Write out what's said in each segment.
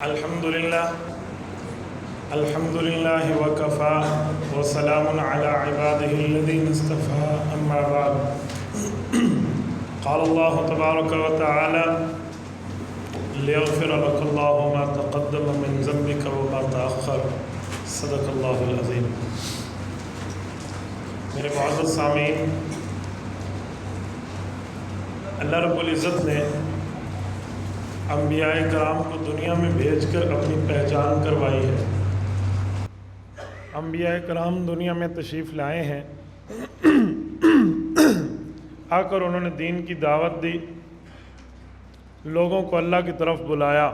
الحمد لله وكفى وسلام على عباده الذين اصطفى أما بعد قال الله تبارك وتعالى ليغفر لك الله ما تقدم من ذنبك وما تأخر صدق الله العظيم۔ میرے معزز سامعین، اللہ رب العزت نے انبیاء کرام کو دنیا میں بھیج کر اپنی پہچان کروائی ہے۔ انبیاء کرام دنیا میں تشریف لائے ہیں، آ کر انہوں نے دین کی دعوت دی، لوگوں کو اللہ کی طرف بلایا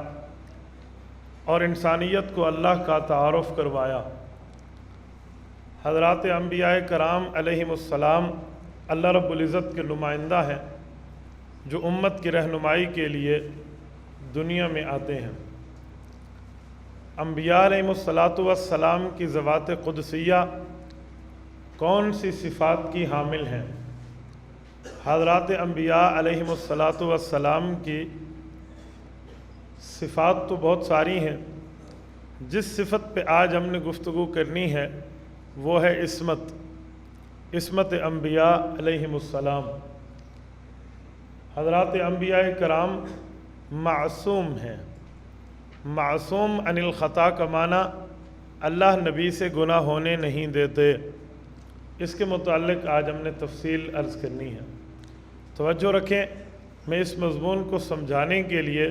اور انسانیت کو اللہ کا تعارف کروایا۔ حضرات انبیاء کرام علیہم السلام اللہ رب العزت کے نمائندہ ہیں جو امت کی رہنمائی کے لیے دنیا میں آتے ہیں۔ انبیاء علیہم السلام کی ذوات قدسیہ کون سی صفات کی حامل ہیں؟ حضرات انبیاء علیہم السلام کی صفات تو بہت ساری ہیں، جس صفت پہ آج ہم نے گفتگو کرنی ہے وہ ہے عصمت انبیاء علیہم السلام۔ حضرات انبیاء کرام معصوم ہیں۔ معصوم عن الخطا کا معنی اللہ نبی سے گناہ ہونے نہیں دیتے۔ اس کے متعلق آج ہم نے تفصیل عرض کرنی ہے، توجہ رکھیں۔ میں اس مضمون کو سمجھانے کے لیے،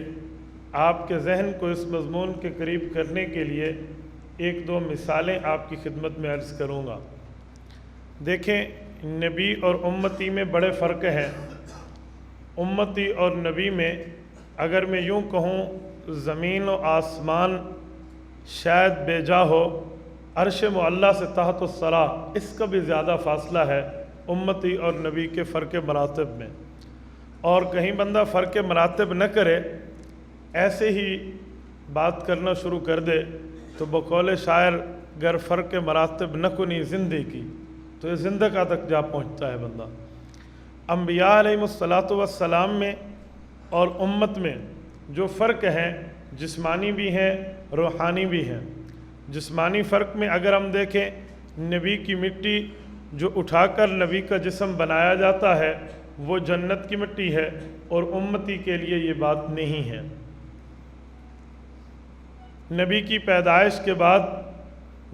آپ کے ذہن کو اس مضمون کے قریب کرنے کے لیے ایک دو مثالیں آپ کی خدمت میں عرض کروں گا۔ دیکھیں، نبی اور امتی میں بڑے فرق ہیں۔ امتی اور نبی میں اگر میں یوں کہوں زمین و آسمان شاید بے جا ہو، عرش معلیٰ سے تحت الثری، اس کا بھی زیادہ فاصلہ ہے امتی اور نبی کے فرق مراتب میں۔ اور کہیں بندہ فرق مراتب نہ کرے، ایسے ہی بات کرنا شروع کر دے تو بقول شاعر گر فرق مراتب نہ کنی زندگی کی، تو یہ زندگی تک جا پہنچتا ہے بندہ۔ انبیاء علیہم السلام میں اور امت میں جو فرق ہیں، جسمانی بھی ہیں روحانی بھی ہیں۔ جسمانی فرق میں اگر ہم دیکھیں، نبی کی مٹی جو اٹھا کر نبی کا جسم بنایا جاتا ہے وہ جنت کی مٹی ہے، اور امتی کے لیے یہ بات نہیں ہے۔ نبی کی پیدائش کے بعد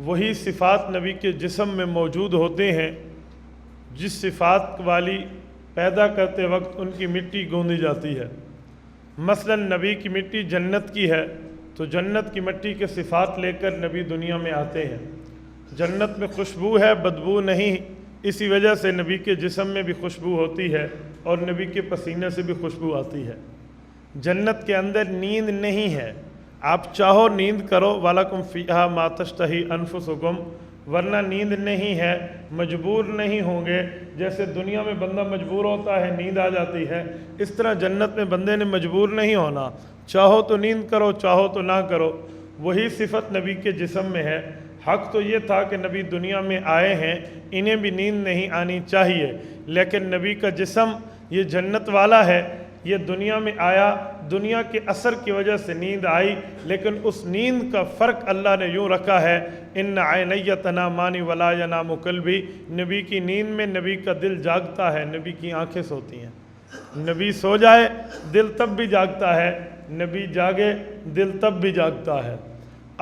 وہی صفات نبی کے جسم میں موجود ہوتے ہیں جس صفات والی پیدا کرتے وقت ان کی مٹی گوندی جاتی ہے۔ مثلا نبی کی مٹی جنت کی ہے تو جنت کی مٹی کے صفات لے کر نبی دنیا میں آتے ہیں۔ جنت میں خوشبو ہے، بدبو نہیں، اسی وجہ سے نبی کے جسم میں بھی خوشبو ہوتی ہے اور نبی کے پسینے سے بھی خوشبو آتی ہے۔ جنت کے اندر نیند نہیں ہے، آپ چاہو نیند کرو، وَلَكُمْ فِيهَا مَا تَشْتَهِي أَنفُسُكُمْ، ورنہ نیند نہیں ہے، مجبور نہیں ہوں گے۔ جیسے دنیا میں بندہ مجبور ہوتا ہے، نیند آ جاتی ہے، اس طرح جنت میں بندے نے مجبور نہیں ہونا، چاہو تو نیند کرو، چاہو تو نہ کرو۔ وہی صفت نبی کے جسم میں ہے۔ حق تو یہ تھا کہ نبی دنیا میں آئے ہیں، انہیں بھی نیند نہیں آنی چاہیے، لیکن نبی کا جسم یہ جنت والا ہے، یہ دنیا میں آیا، دنیا کے اثر کی وجہ سے نیند آئی، لیکن اس نیند کا فرق اللہ نے یوں رکھا ہے، ان عینی تنامان ولا ینام قلبی، نبی کی نیند میں نبی کا دل جاگتا ہے، نبی کی آنکھیں سوتی ہیں۔ نبی سو جائے دل تب بھی جاگتا ہے، نبی جاگے دل تب بھی جاگتا ہے۔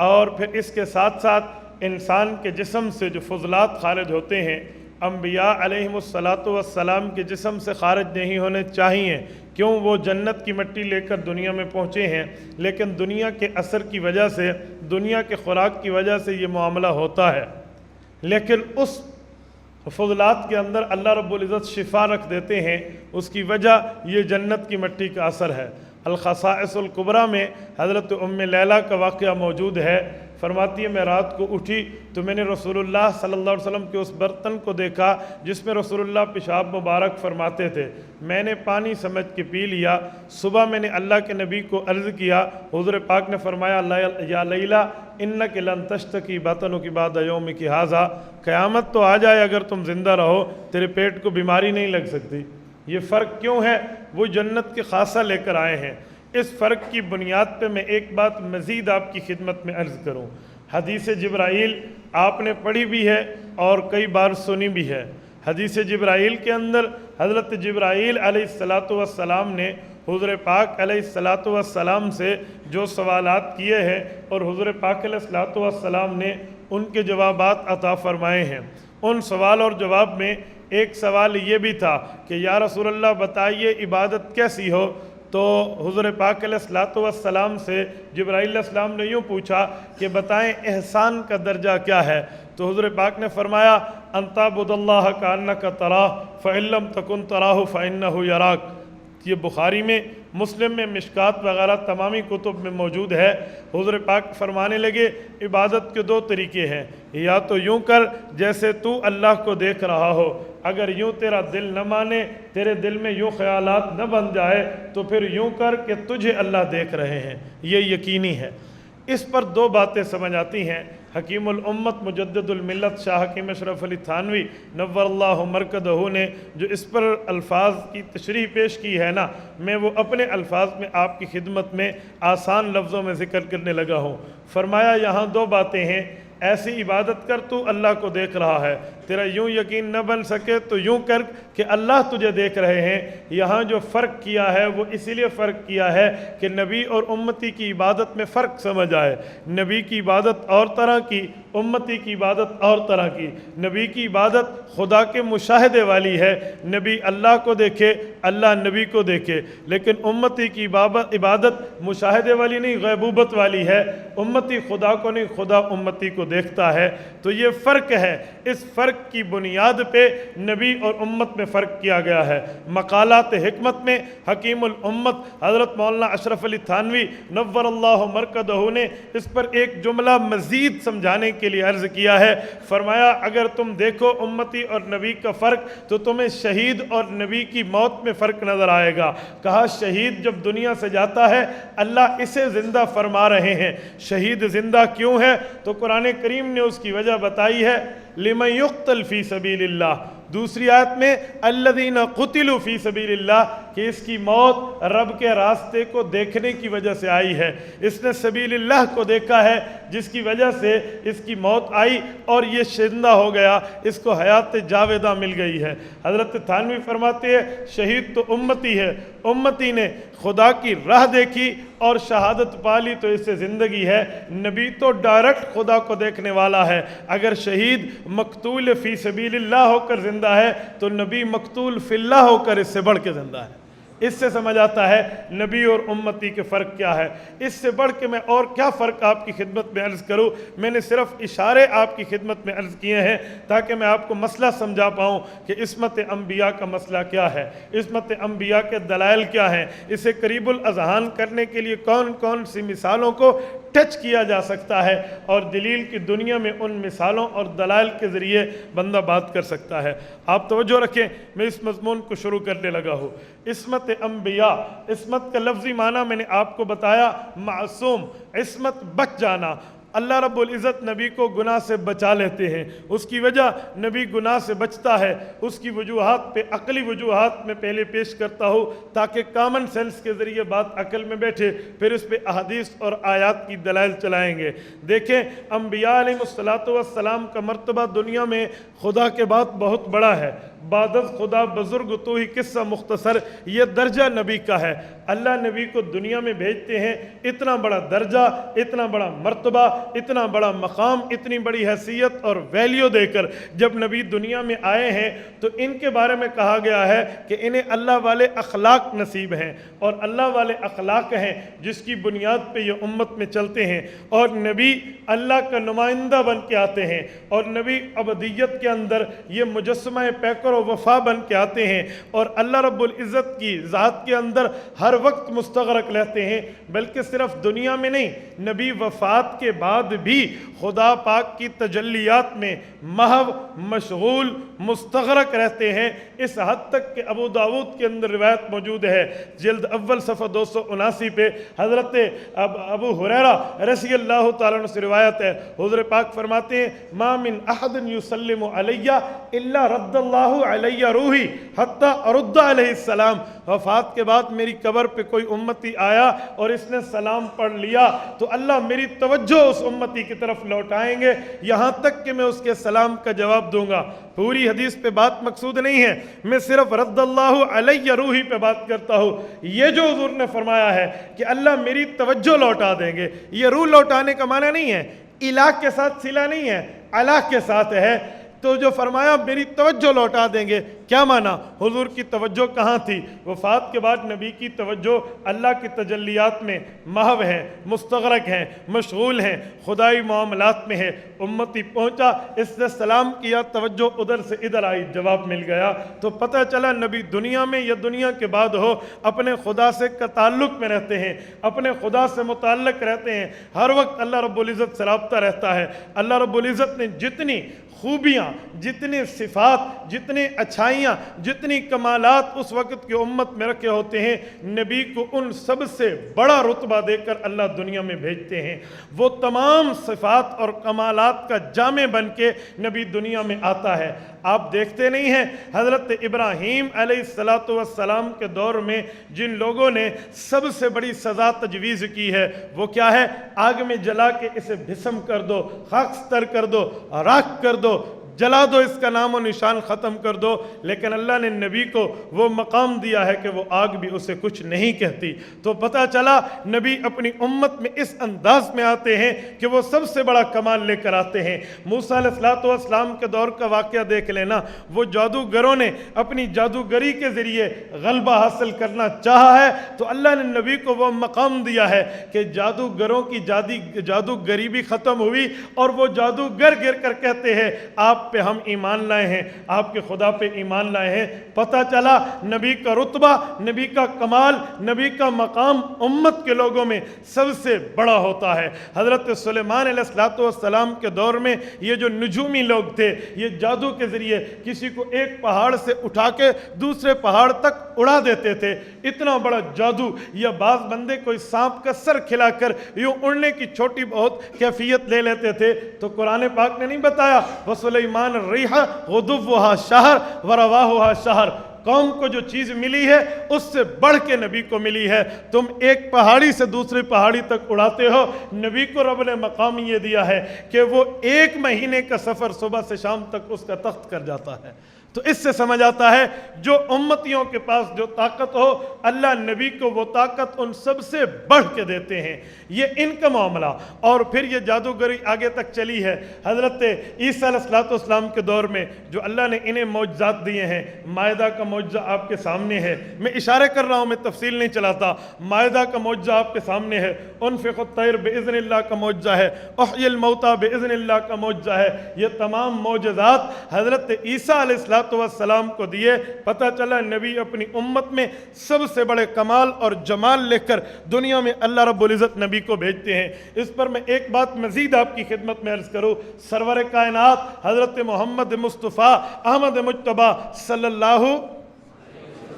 اور پھر اس کے ساتھ ساتھ انسان کے جسم سے جو فضلات خارج ہوتے ہیں، انبیاء علیہم السلام کے جسم سے خارج نہیں ہونے چاہیے، کیوں؟ وہ جنت کی مٹی لے کر دنیا میں پہنچے ہیں، لیکن دنیا کے اثر کی وجہ سے، دنیا کے خوراک کی وجہ سے یہ معاملہ ہوتا ہے، لیکن اس فضلات کے اندر اللہ رب العزت شفا رکھ دیتے ہیں۔ اس کی وجہ یہ جنت کی مٹی کا اثر ہے۔ الخصائص الکبریٰ میں حضرت ام لیلہ کا واقعہ موجود ہے۔ فرماتی ہے، میں رات کو اٹھی تو میں نے رسول اللہ صلی اللہ علیہ وسلم کے اس برتن کو دیکھا جس میں رسول اللہ پیشاب مبارک فرماتے تھے، میں نے پانی سمجھ کے پی لیا۔ صبح میں نے اللہ کے نبی کو عرض کیا، حضور پاک نے فرمایا، یا لیلہ انک لن تشتکی بطنک بعد یومک ھذا، قیامت تو آ جائے اگر تم زندہ رہو، تیرے پیٹ کو بیماری نہیں لگ سکتی۔ یہ فرق کیوں ہے؟ وہ جنت کے خاصہ لے کر آئے ہیں۔ اس فرق کی بنیاد پہ میں ایک بات مزید آپ کی خدمت میں عرض کروں۔ حدیث جبرائیل آپ نے پڑھی بھی ہے اور کئی بار سنی بھی ہے۔ حدیث جبرائیل کے اندر حضرت جبرائیل علیہ السلام نے حضور پاک علیہ السلام سے جو سوالات کیے ہیں اور حضور پاک علیہ السلام نے ان کے جوابات عطا فرمائے ہیں، ان سوال اور جواب میں ایک سوال یہ بھی تھا کہ یا رسول اللہ بتائیے عبادت کیسی ہو؟ تو حضور پاک علیہ السلام سے جبرائیل علیہ السلام نے یوں پوچھا کہ بتائیں احسان کا درجہ کیا ہے؟ تو حضور پاک نے فرمایا ان تعبد اللہ کأنک تراہ فإن لم تکن تراہ فإنہ یراک۔ یہ بخاری میں، مسلم میں، مشکات وغیرہ تمامی کتب میں موجود ہے۔ حضور پاک فرمانے لگے عبادت کے دو طریقے ہیں، یا تو یوں کر جیسے تو اللہ کو دیکھ رہا ہو، اگر یوں تیرا دل نہ مانے، تیرے دل میں یوں خیالات نہ بن جائے تو پھر یوں کر کہ تجھے اللہ دیکھ رہے ہیں، یہ یقینی ہے۔ اس پر دو باتیں سمجھ آتی ہیں۔ حکیم الامت مجدد الملت شاہ حکیم اشرف علی تھانوی نور اللہ مرکزہ نے جو اس پر الفاظ کی تشریح پیش کی ہے نا، میں وہ اپنے الفاظ میں آپ کی خدمت میں آسان لفظوں میں ذکر کرنے لگا ہوں۔ فرمایا یہاں دو باتیں ہیں، ایسی عبادت کر تو اللہ کو دیکھ رہا ہے، تیرا یوں یقین نہ بن سکے تو یوں کر کہ اللہ تجھے دیکھ رہے ہیں۔ یہاں جو فرق کیا ہے وہ اسی لیے فرق کیا ہے کہ نبی اور امتی کی عبادت میں فرق سمجھ آئے۔ نبی کی عبادت اور طرح کی، امتی کی عبادت اور طرح کی۔ نبی کی عبادت خدا کے مشاہدے والی ہے، نبی اللہ کو دیکھے، اللہ نبی کو دیکھے، لیکن امتی کی عبادت مشاہدے والی نہیں، غیبوبت والی ہے۔ امتی خدا کو نہیں، خدا امتی کو دیکھتا ہے۔ تو یہ فرق ہے، اس فرق کی بنیاد پہ نبی اور امت میں فرق کیا گیا ہے۔ مقالات حکمت میں حکیم الامت حضرت مولانا اشرف علی تھانوی نور اللہ مرکزہ نے اس پر ایک جملہ مزید سمجھانے کے لیے عرض کیا ہے۔ فرمایا اگر تم دیکھو امتی اور نبی کا فرق تو تمہیں شہید اور نبی کی موت میں فرق نظر آئے گا۔ کہا شہید جب دنیا سے جاتا ہے اللہ اسے زندہ فرما رہے ہیں۔ شہید زندہ کیوں ہے؟ تو قرآن کریم نے اس کی وجہ بتائی ہے، لمن یقتل فی سبیل اللہ۔ دوسری آیت میں الذین قتلوا فی سبیل اللہ، کہ اس کی موت رب کے راستے کو دیکھنے کی وجہ سے آئی ہے۔ اس نے سبیل اللہ کو دیکھا ہے جس کی وجہ سے اس کی موت آئی اور یہ زندہ ہو گیا، اس کو حیات جاویدہ مل گئی ہے۔ حضرت تھانوی فرماتے ہیں شہید تو امتی ہے، امتی نے خدا کی راہ دیکھی اور شہادت پالی تو اس سے زندگی ہے۔ نبی تو ڈائریکٹ خدا کو دیکھنے والا ہے۔ اگر شہید مقتول فی سبیل اللہ ہو کر زندہ ہے تو نبی مقتول فی اللہ ہو کر اس سے بڑھ کے زندہ ہے۔ اس سے سمجھ آتا ہے نبی اور امتی کے فرق کیا ہے۔ اس سے بڑھ کے میں اور کیا فرق آپ کی خدمت میں عرض کروں؟ میں نے صرف اشارے آپ کی خدمت میں عرض کیے ہیں تاکہ میں آپ کو مسئلہ سمجھا پاؤں کہ عصمت انبیاء کا مسئلہ کیا ہے، عصمت انبیاء کے دلائل کیا ہیں، اسے قریب الاذہان کرنے کے لیے کون کون سی مثالوں کو ٹچ کیا جا سکتا ہے، اور دلیل کی دنیا میں ان مثالوں اور دلائل کے ذریعے بندہ بات کر سکتا ہے۔ آپ توجہ رکھیں، میں اس مضمون کو شروع کرنے لگا ہوں۔ عصمت انبیاء، عصمت کا لفظی معنی میں نے آپ کو بتایا، معصوم، عصمت بچ جانا۔ اللہ رب العزت نبی کو گناہ سے بچا لیتے ہیں، اس کی وجہ نبی گناہ سے بچتا ہے۔ اس کی وجوہات پہ عقلی وجوہات میں پہلے پیش کرتا ہوں تاکہ کامن سینس کے ذریعے بات عقل میں بیٹھے، پھر اس پہ احادیث اور آیات کی دلائل چلائیں گے۔ دیکھیں انبیاء علیہ السلام کا مرتبہ دنیا میں خدا کے بعد بہت بڑا ہے۔ بعد از خدا بزرگ تو ہی قصہ مختصر، یہ درجہ نبی کا ہے۔ اللہ نبی کو دنیا میں بھیجتے ہیں، اتنا بڑا درجہ، اتنا بڑا مرتبہ، اتنا بڑا مقام، اتنی بڑی حیثیت اور ویلیو دے کر جب نبی دنیا میں آئے ہیں تو ان کے بارے میں کہا گیا ہے کہ انہیں اللہ والے اخلاق نصیب ہیں، اور اللہ والے اخلاق ہیں جس کی بنیاد پہ یہ امت میں چلتے ہیں۔ اور نبی اللہ کا نمائندہ بن کے آتے ہیں، اور نبی ابدیت کے اندر یہ مجسمہ پیکر و وفا بن کے آتے ہیں، اور اللہ رب العزت کی ذات کے اندر ہر وقت مستغرق رہتے ہیں۔ بلکہ صرف دنیا میں نہیں، نبی وفات کے بعد بھی خدا پاک کی تجلیات میں محو، مشغول، مستغرق رہتے ہیں، اس حد تک کہ ابو داود کے اندر روایت موجود ہے، جلد اول صفحہ 279 پہ حضرت ابو ہریرہ رضی اللہ تعالیٰ عنہ سے روایت ہے، حضور پاک فرماتے ہیں ما من احد یسلم علی الا رد اللہ علیہ روحی حتی ارد علیہ السلام، وفات کے بعد میری قبر پہ کوئی امتی آیا اور اس نے سلام پڑھ لیا تو اللہ میری توجہ اس امتی کی طرف لوٹائیں گے یہاں تک کہ میں اس کے سلام کا جواب دوں گا۔ پوری حدیث پہ بات مقصود نہیں ہے، میں صرف رد اللہ علیہ روحی پہ بات کرتا ہوں۔ یہ جو حضور نے فرمایا ہے کہ اللہ میری توجہ لوٹا دیں گے، یہ روح لوٹانے کا معنی نہیں ہے، الہ کے ساتھ صلہ نہیں ہے، اللہ کے ساتھ ہے۔ تو جو فرمایا میری توجہ لوٹا دیں گے، کیا معنی؟ حضور کی توجہ کہاں تھی؟ وفات کے بعد نبی کی توجہ اللہ کی تجلیات میں محو ہے، مستغرق ہیں، مشغول ہیں، خدائی معاملات میں ہے۔ امتی پہنچا، اس نے سلام کیا، توجہ ادھر سے ادھر آئی، جواب مل گیا۔ تو پتہ چلا نبی دنیا میں یا دنیا کے بعد ہو اپنے خدا سے کا تعلق میں رہتے ہیں، اپنے خدا سے متعلق رہتے ہیں، ہر وقت اللہ رب العزت سے رابطہ رہتا ہے۔ اللہ رب العزت نے جتنی خوبیاں، جتنے صفات، جتنے اچھائیاں، جتنی کمالات اس وقت کی امت میں رکھے ہوتے ہیں، نبی کو ان سب سے بڑا رتبہ دے کر اللہ دنیا میں بھیجتے ہیں۔ وہ تمام صفات اور کمالات کا جامع بن کے نبی دنیا میں آتا ہے۔ آپ دیکھتے نہیں ہیں حضرت ابراہیم علیہ السلام کے دور میں جن لوگوں نے سب سے بڑی سزا تجویز کی ہے وہ کیا ہے؟ آگ میں جلا کے اسے بھسم کر دو، خاکستر کر دو، راکھ کر دو، جلا دو، اس کا نام و نشان ختم کر دو۔ لیکن اللہ نے نبی کو وہ مقام دیا ہے کہ وہ آگ بھی اسے کچھ نہیں کہتی۔ تو پتہ چلا نبی اپنی امت میں اس انداز میں آتے ہیں کہ وہ سب سے بڑا کمال لے کر آتے ہیں۔ موسیٰ علیہ السلام کے دور کا واقعہ دیکھ لینا، وہ جادوگروں نے اپنی جادوگری کے ذریعے غلبہ حاصل کرنا چاہا ہے تو اللہ نے نبی کو وہ مقام دیا ہے کہ جادوگروں کی جادوگری بھی ختم ہوئی اور وہ جادوگر گر کر کہتے ہیں آپ پہ ہم ایمان لائے ہیں، آپ کے خدا پہ ایمان لائے ہیں۔ پتہ چلا نبی کا رتبہ، نبی کا کمال، نبی کا مقام امت کے لوگوں میں سب سے بڑا ہوتا ہے۔ حضرت سلیمان علیہ السلام کے دور میں یہ جو نجومی لوگ تھے، یہ جادو کے ذریعے کسی کو ایک پہاڑ سے اٹھا کے دوسرے پہاڑ تک اڑا دیتے تھے۔ اتنا بڑا جادو، یا بعض بندے کوئی سانپ کا سر کھلا کر یوں اڑنے کی چھوٹی بہت کیفیت لے لیتے تھے۔ تو قرآن پاک نے نہیں بتایا وَسُلَيْمَانَ الرِّيحَ غُدُوُّهَا شَهْرٌ وَرَوَاحُهَا شَهْرٌ، قوم کو جو چیز ملی ہے اس سے بڑھ کے نبی کو ملی ہے۔ تم ایک پہاڑی سے دوسری پہاڑی تک اڑاتے ہو، نبی کو رب نے مقام یہ دیا ہے کہ وہ 1 مہینے کا سفر صبح سے شام تک اس کا تخت کر جاتا ہے۔ تو اس سے سمجھ آتا ہے جو امتیوں کے پاس جو طاقت ہو، اللہ نبی کو وہ طاقت ان سب سے بڑھ کے دیتے ہیں۔ یہ ان کا معاملہ، اور پھر یہ جادوگری آگے تک چلی ہے۔ حضرت عیسیٰ علیہ السلام کے دور میں جو اللہ نے انہیں معجزات دیے ہیں، مائدہ کا معجزہ آپ کے سامنے ہے، میں اشارے کر رہا ہوں، میں تفصیل نہیں چلاتا۔ مائدہ کا معجزہ آپ کے سامنے ہے، انفق الطیر باذن اللہ کا معجزہ ہے، احیی الموتیٰ باذن اللہ کا معجزہ ہے۔ یہ تمام معجزات حضرت عیسیٰ علیہ السلام کو دیے۔ پتہ چلا نبی اپنی امت میں سب سے بڑے کمال اور جمال لے کر دنیا میں اللہ رب العزت نبی کو بھیجتے ہیں۔ اس پر میں ایک بات مزید آپ کی خدمت میں عرض کروں، سرور کائنات حضرت محمد مصطفیٰ احمد مجتبیٰ صلی اللہ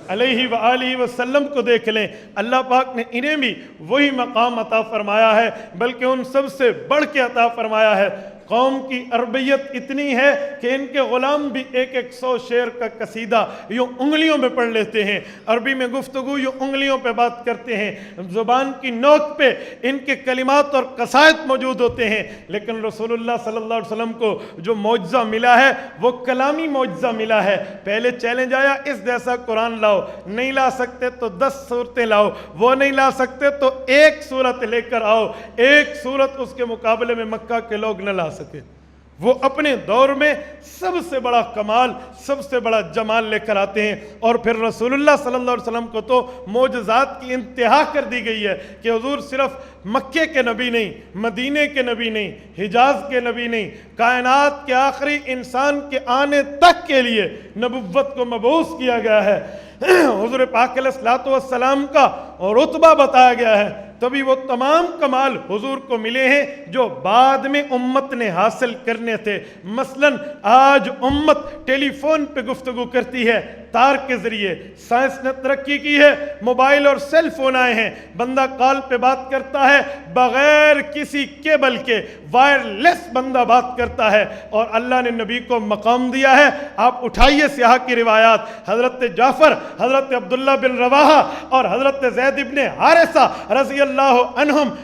علیہ وآلہ وسلم کو دیکھ لیں، اللہ پاک نے انہیں بھی وہی مقام عطا فرمایا ہے، بلکہ ان سب سے بڑھ کے عطا فرمایا ہے۔ قوم کی عربیت اتنی ہے کہ ان کے غلام بھی 100 شعر کا قصیدہ یوں انگلیوں میں پڑھ لیتے ہیں، عربی میں گفتگو یوں انگلیوں پہ بات کرتے ہیں، زبان کی نوک پہ ان کے کلمات اور قصائد موجود ہوتے ہیں۔ لیکن رسول اللہ صلی اللہ علیہ وسلم کو جو معجزہ ملا ہے وہ کلامی معجزہ ملا ہے۔ پہلے چیلنج آیا اس جیسا قرآن لاؤ، نہیں لا سکتے تو 10 صورتیں لاؤ، وہ نہیں لا سکتے تو 1 صورت لے کر آؤ، 1 صورت اس کے مقابلے میں مکہ کے لوگ نہ لا سکے۔ وہ اپنے دور میں سب سے بڑا کمال، سب سے بڑا جمال لے کر آتے ہیں۔ اور پھر رسول اللہ صلی اللہ علیہ وسلم کو تو معجزات کی انتہا کر دی گئی ہے کہ حضور صرف مکے کے نبی نہیں، مدینے کے نبی نہیں، حجاز کے نبی نہیں، کائنات کے آخری انسان کے آنے تک کے لیے نبوت کو مبعوث کیا گیا ہے۔ حضور پاک علیہ السلام کا رتبہ بتایا گیا ہے، تبھی وہ تمام کمال حضور کو ملے ہیں جو بعد میں امت نے حاصل کرنے تھے۔ مثلا آج امت ٹیلی فون پہ گفتگو کرتی ہے، تار کے ذریعے سائنس نے ترقی کی ہے، موبائل اور سیل فون آئے ہیں، بندہ کال پہ بات کرتا ہے بغیر کسی کیبل کے، وائرلیس بندہ بات کرتا ہے، اور اللہ نے نبی کو مقام دیا ہے۔ آپ اٹھائیے سیاح کی روایات، حضرت جعفر، حضرت عبداللہ بن رواحہ اور حضرت زید بن حارثہ رضی اللہ عنہم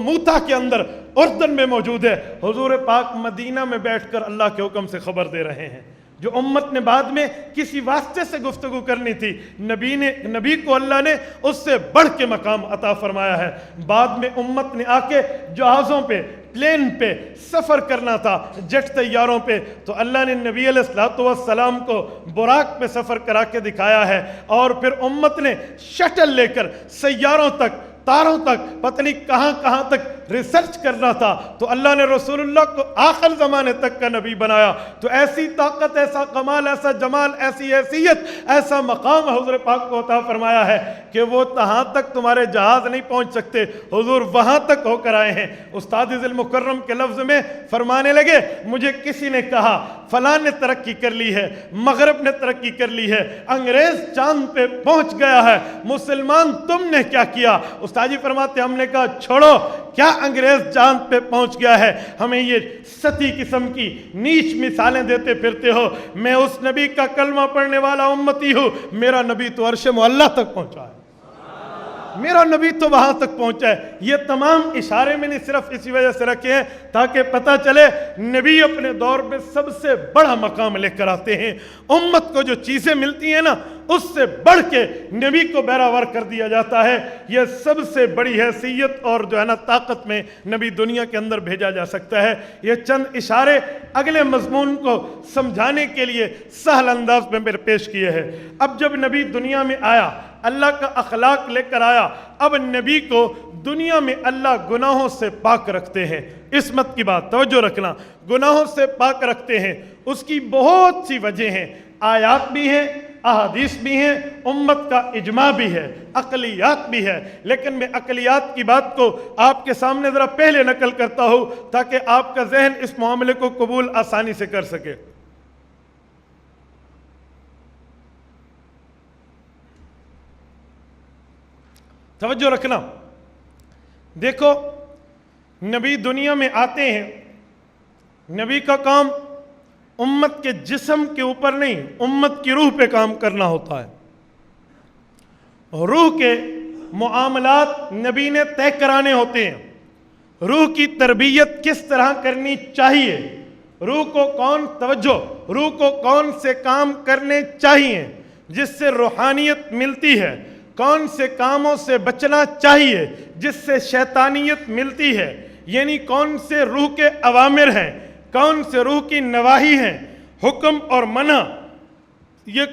موتا کے اندر اردن میں موجود ہے، حضور پاک مدینہ میں بیٹھ کر اللہ کے حکم سے خبر دے رہے ہیں۔ جو امت نے بعد میں کسی واسطے سے گفتگو کرنی تھی، نبی کو اللہ نے اس سے بڑھ کے مقام عطا فرمایا ہے۔ بعد میں امت نے آ کے جہازوں پہ، پلین پہ سفر کرنا تھا، جیٹ طیاروں پہ، تو اللہ نے نبی علیہ السلام کو براق پہ سفر کرا کے دکھایا ہے، اور پھر امت نے شٹل لے کر سیاروں تک، تاروں تک، پتہ نہیں کہاں کہاں تک ریسرچ کرنا تھا، تو اللہ نے رسول اللہ کو آخر زمانے تک کا نبی بنایا۔ تو ایسی طاقت، ایسا کمال، ایسا جمال، ایسی حیثیت، ایسا مقام حضور پاک کو عطا فرمایا ہے کہ وہ تہاں تک تمہارے جہاز نہیں پہنچ سکتے، حضور وہاں تک ہو کر آئے ہیں۔ استاد ذی المکرم کے لفظ میں فرمانے لگے، مجھے کسی نے کہا فلاں نے ترقی کر لی ہے، مغرب نے ترقی کر لی ہے، انگریز چاند پہ پہنچ گیا ہے، مسلمان تم نے کیا کیا؟ استاد جی فرماتے ہم نے کہا چھوڑو، کیا انگریز چاند پہ پہنچ گیا ہے، ہمیں یہ سطحی قسم کی نیچ مثالیں دیتے پھرتے ہو، میں اس نبی کا کلمہ پڑھنے والا امتی ہوں، میرا نبی تو عرش معلیٰ تک پہنچا ہے، میرا نبی تو وہاں تک پہنچا ہے۔ یہ تمام اشارے میں نے صرف اسی وجہ سے رکھے ہیں تاکہ پتہ چلے نبی اپنے دور میں سب سے بڑا مقام لے کر آتے ہیں۔ امت کو جو چیزیں ملتی ہیں نا، اس سے بڑھ کے نبی کو بیراور کر دیا جاتا ہے۔ یہ سب سے بڑی حیثیت اور جو ہے نا طاقت میں نبی دنیا کے اندر بھیجا جا سکتا ہے۔ یہ چند اشارے اگلے مضمون کو سمجھانے کے لیے سہل انداز میں میرے پیش کیے ہیں۔ اب جب نبی دنیا میں آیا، اللہ کا اخلاق لے کر آیا، اب نبی کو دنیا میں اللہ گناہوں سے پاک رکھتے ہیں۔ عصمت کی بات توجہ رکھنا، گناہوں سے پاک رکھتے ہیں، اس کی بہت سی وجہ ہیں، آیات بھی ہیں، احادیث بھی ہیں، امت کا اجماع بھی ہے، عقلیات بھی ہے، لیکن میں عقلیات کی بات کو آپ کے سامنے ذرا پہلے نقل کرتا ہوں تاکہ آپ کا ذہن اس معاملے کو قبول آسانی سے کر سکے۔ توجہ رکھنا، دیکھو نبی دنیا میں آتے ہیں، نبی کا کام امت کے جسم کے اوپر نہیں، امت کی روح پہ کام کرنا ہوتا ہے۔ روح کے معاملات نبی نے طے کرانے ہوتے ہیں، روح کی تربیت کس طرح کرنی چاہیے، روح کو روح کو کون سے کام کرنے چاہیے جس سے روحانیت ملتی ہے، کون سے کاموں سے بچنا چاہیے جس سے شیطانیت ملتی ہے، یعنی کون سے روح کے اوامر ہیں، کون سے روح کی نواہی ہیں، حکم اور منع، یہ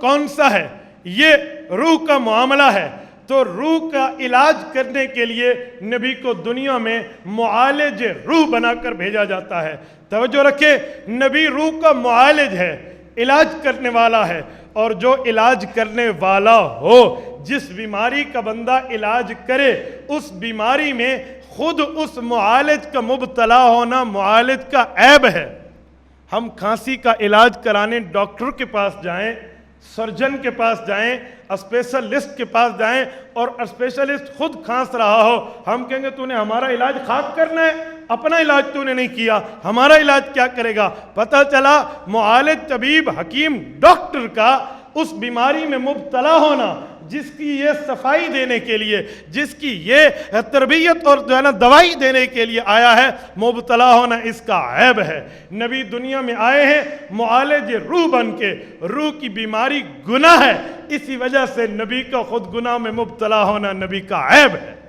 کون سا ہے، یہ روح کا معاملہ ہے۔ تو روح کا علاج کرنے کے لیے نبی کو دنیا میں معالج روح بنا کر بھیجا جاتا ہے۔ توجہ رکھے، نبی روح کا معالج ہے، علاج کرنے والا ہے، اور جو علاج کرنے والا ہو، جس بیماری کا بندہ علاج کرے، اس بیماری میں خود اس معالج کا مبتلا ہونا معالج کا عیب ہے۔ ہم کھانسی کا علاج کرانے ڈاکٹر کے پاس جائیں، سرجن کے پاس جائیں، اسپیشلسٹ کے پاس جائیں، اور اسپیشلسٹ خود کھانس رہا ہو، ہم کہیں گے تو نے ہمارا علاج خاک کرنا ہے، اپنا علاج تو نے نہیں کیا، ہمارا علاج کیا کرے گا؟ پتہ چلا معالج، طبیب، حکیم، ڈاکٹر کا اس بیماری میں مبتلا ہونا، جس کی یہ صفائی دینے کے لیے، جس کی یہ تربیت اور جو ہے نا دوائی دینے کے لیے آیا ہے، مبتلا ہونا اس کا عیب ہے۔ نبی دنیا میں آئے ہیں معالج روح بن کے، روح کی بیماری گناہ ہے، اسی وجہ سے نبی کا خود گناہ میں مبتلا ہونا نبی کا عیب ہے۔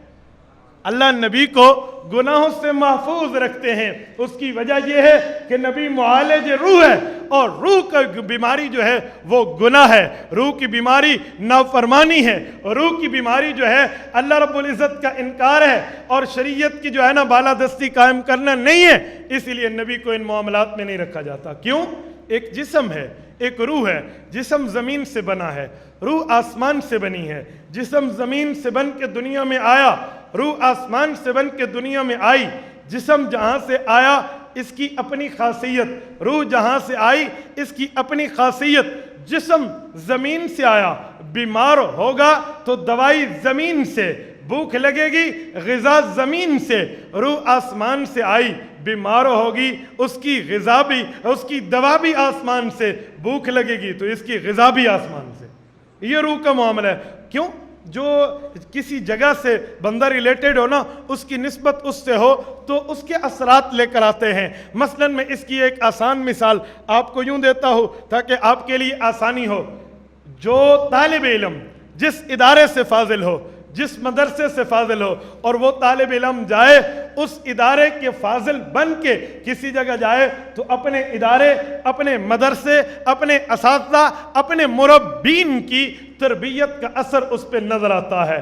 اللہ نبی کو گناہوں سے محفوظ رکھتے ہیں، اس کی وجہ یہ ہے کہ نبی معالج روح ہے، اور روح کا بیماری جو ہے وہ گناہ ہے، روح کی بیماری نافرمانی ہے، روح کی بیماری جو ہے اللہ رب العزت کا انکار ہے، اور شریعت کی جو ہے نا بالادستی قائم کرنا نہیں ہے، اسی لیے نبی کو ان معاملات میں نہیں رکھا جاتا۔ کیوں؟ ایک جسم ہے، ایک روح ہے، جسم زمین سے بنا ہے، روح آسمان سے بنی ہے، جسم زمین سے بن کے دنیا میں آیا، روح آسمان سے بن کے دنیا میں آئی، جسم جہاں سے آیا اس کی اپنی خاصیت، روح جہاں سے آئی اس کی اپنی خاصیت، جسم زمین سے آیا، بیمار ہوگا تو دوائی زمین سے، بھوک لگے گی غذا زمین سے، روح آسمان سے آئی، بیمار ہوگی اس کی غذا بھی، اس کی دوا بھی آسمان سے، بھوک لگے گی تو اس کی غذا بھی آسمان سے۔ یہ روح کا معاملہ ہے۔ کیوں؟ جو کسی جگہ سے بندہ ریلیٹڈ ہو نا، اس کی نسبت اس سے ہو تو اس کے اثرات لے کر آتے ہیں۔ مثلا میں اس کی ایک آسان مثال آپ کو یوں دیتا ہوں تاکہ آپ کے لیے آسانی ہو۔ جو طالب علم جس ادارے سے فاضل ہو، جس مدرسے سے فاضل ہو، اور وہ طالب علم جائے اس ادارے کے فاضل بن کے کسی جگہ جائے تو اپنے ادارے، اپنے مدرسے، اپنے اساتذہ، اپنے مربین کی تربیت کا اثر اس پہ نظر آتا ہے۔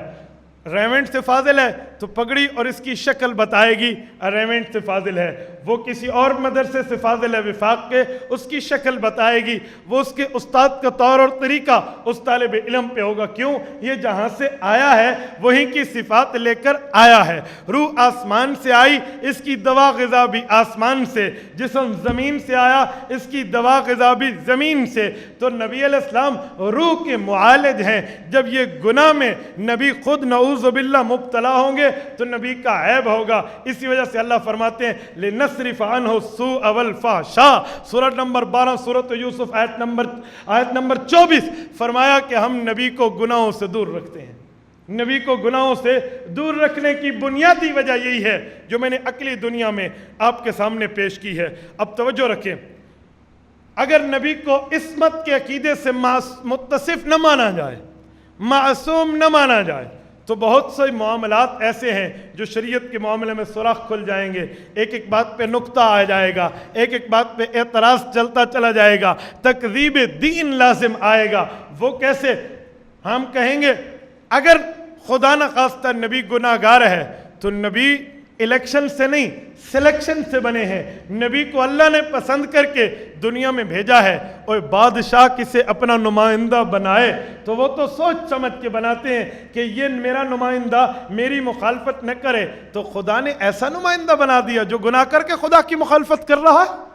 ریونٹ سے فاضل ہے تو پگڑی اور اس کی شکل بتائے گی ریونٹ سے فاضل ہے۔ وہ کسی اور مدرسے سے فاضل ہے وفاق کے، اس کی شکل بتائے گی، وہ اس کے استاد کا طور اور طریقہ اس طالب علم پہ ہوگا۔ کیوں؟ یہ جہاں سے آیا ہے وہیں کی صفات لے کر آیا ہے۔ روح آسمان سے آئی، اس کی دوا غذا بھی آسمان سے، جسم زمین سے آیا، اس کی دوا غذا بھی زمین سے۔ تو نبی علیہ السلام روح کے معالج ہیں۔ جب یہ گناہ میں نبی خود نعوذ باللہ مبتلا ہوں گے تو نبی کا عیب ہوگا۔ اسی وجہ سے اللہ فرماتے ہیں لِنَصْرِفَ عَنْهُ السُّوءَ وَالْفَحْشَاءَ، سورۃ نمبر 12 سورۃ یوسف آیت نمبر 24 فرمایا کہ ہم نبی کو گناہوں سے دور رکھتے ہیں۔ نبی کو گناہوں سے دور رکھنے کی بنیادی وجہ یہی ہے جو میں نے عقلی دنیا میں آپ کے سامنے پیش کی ہے۔ اب توجہ رکھیں، اگر نبی کو عصمت کے عقیدے سے متصف نہ مانا جائے، معصوم نہ مانا جائے، تو بہت سے معاملات ایسے ہیں جو شریعت کے معاملے میں سوراخ کھل جائیں گے، ایک ایک بات پہ نقطہ آ جائے گا، ایک ایک بات پہ اعتراض چلتا چلا جائے گا، تکذیب دین لازم آئے گا۔ وہ کیسے؟ ہم کہیں گے اگر خدا نہ خواستہ نبی گناہ گار ہے تو نبی الیکشن سے نہیں سلیکشن سے بنے ہیں۔ نبی کو اللہ نے پسند کر کے دنیا میں بھیجا ہے، اور بادشاہ کسے اپنا نمائندہ بنائے تو وہ تو سوچ سمجھ کے بناتے ہیں کہ یہ میرا نمائندہ میری مخالفت نہ کرے، تو خدا نے ایسا نمائندہ بنا دیا جو گناہ کر کے خدا کی مخالفت کر رہا ہے۔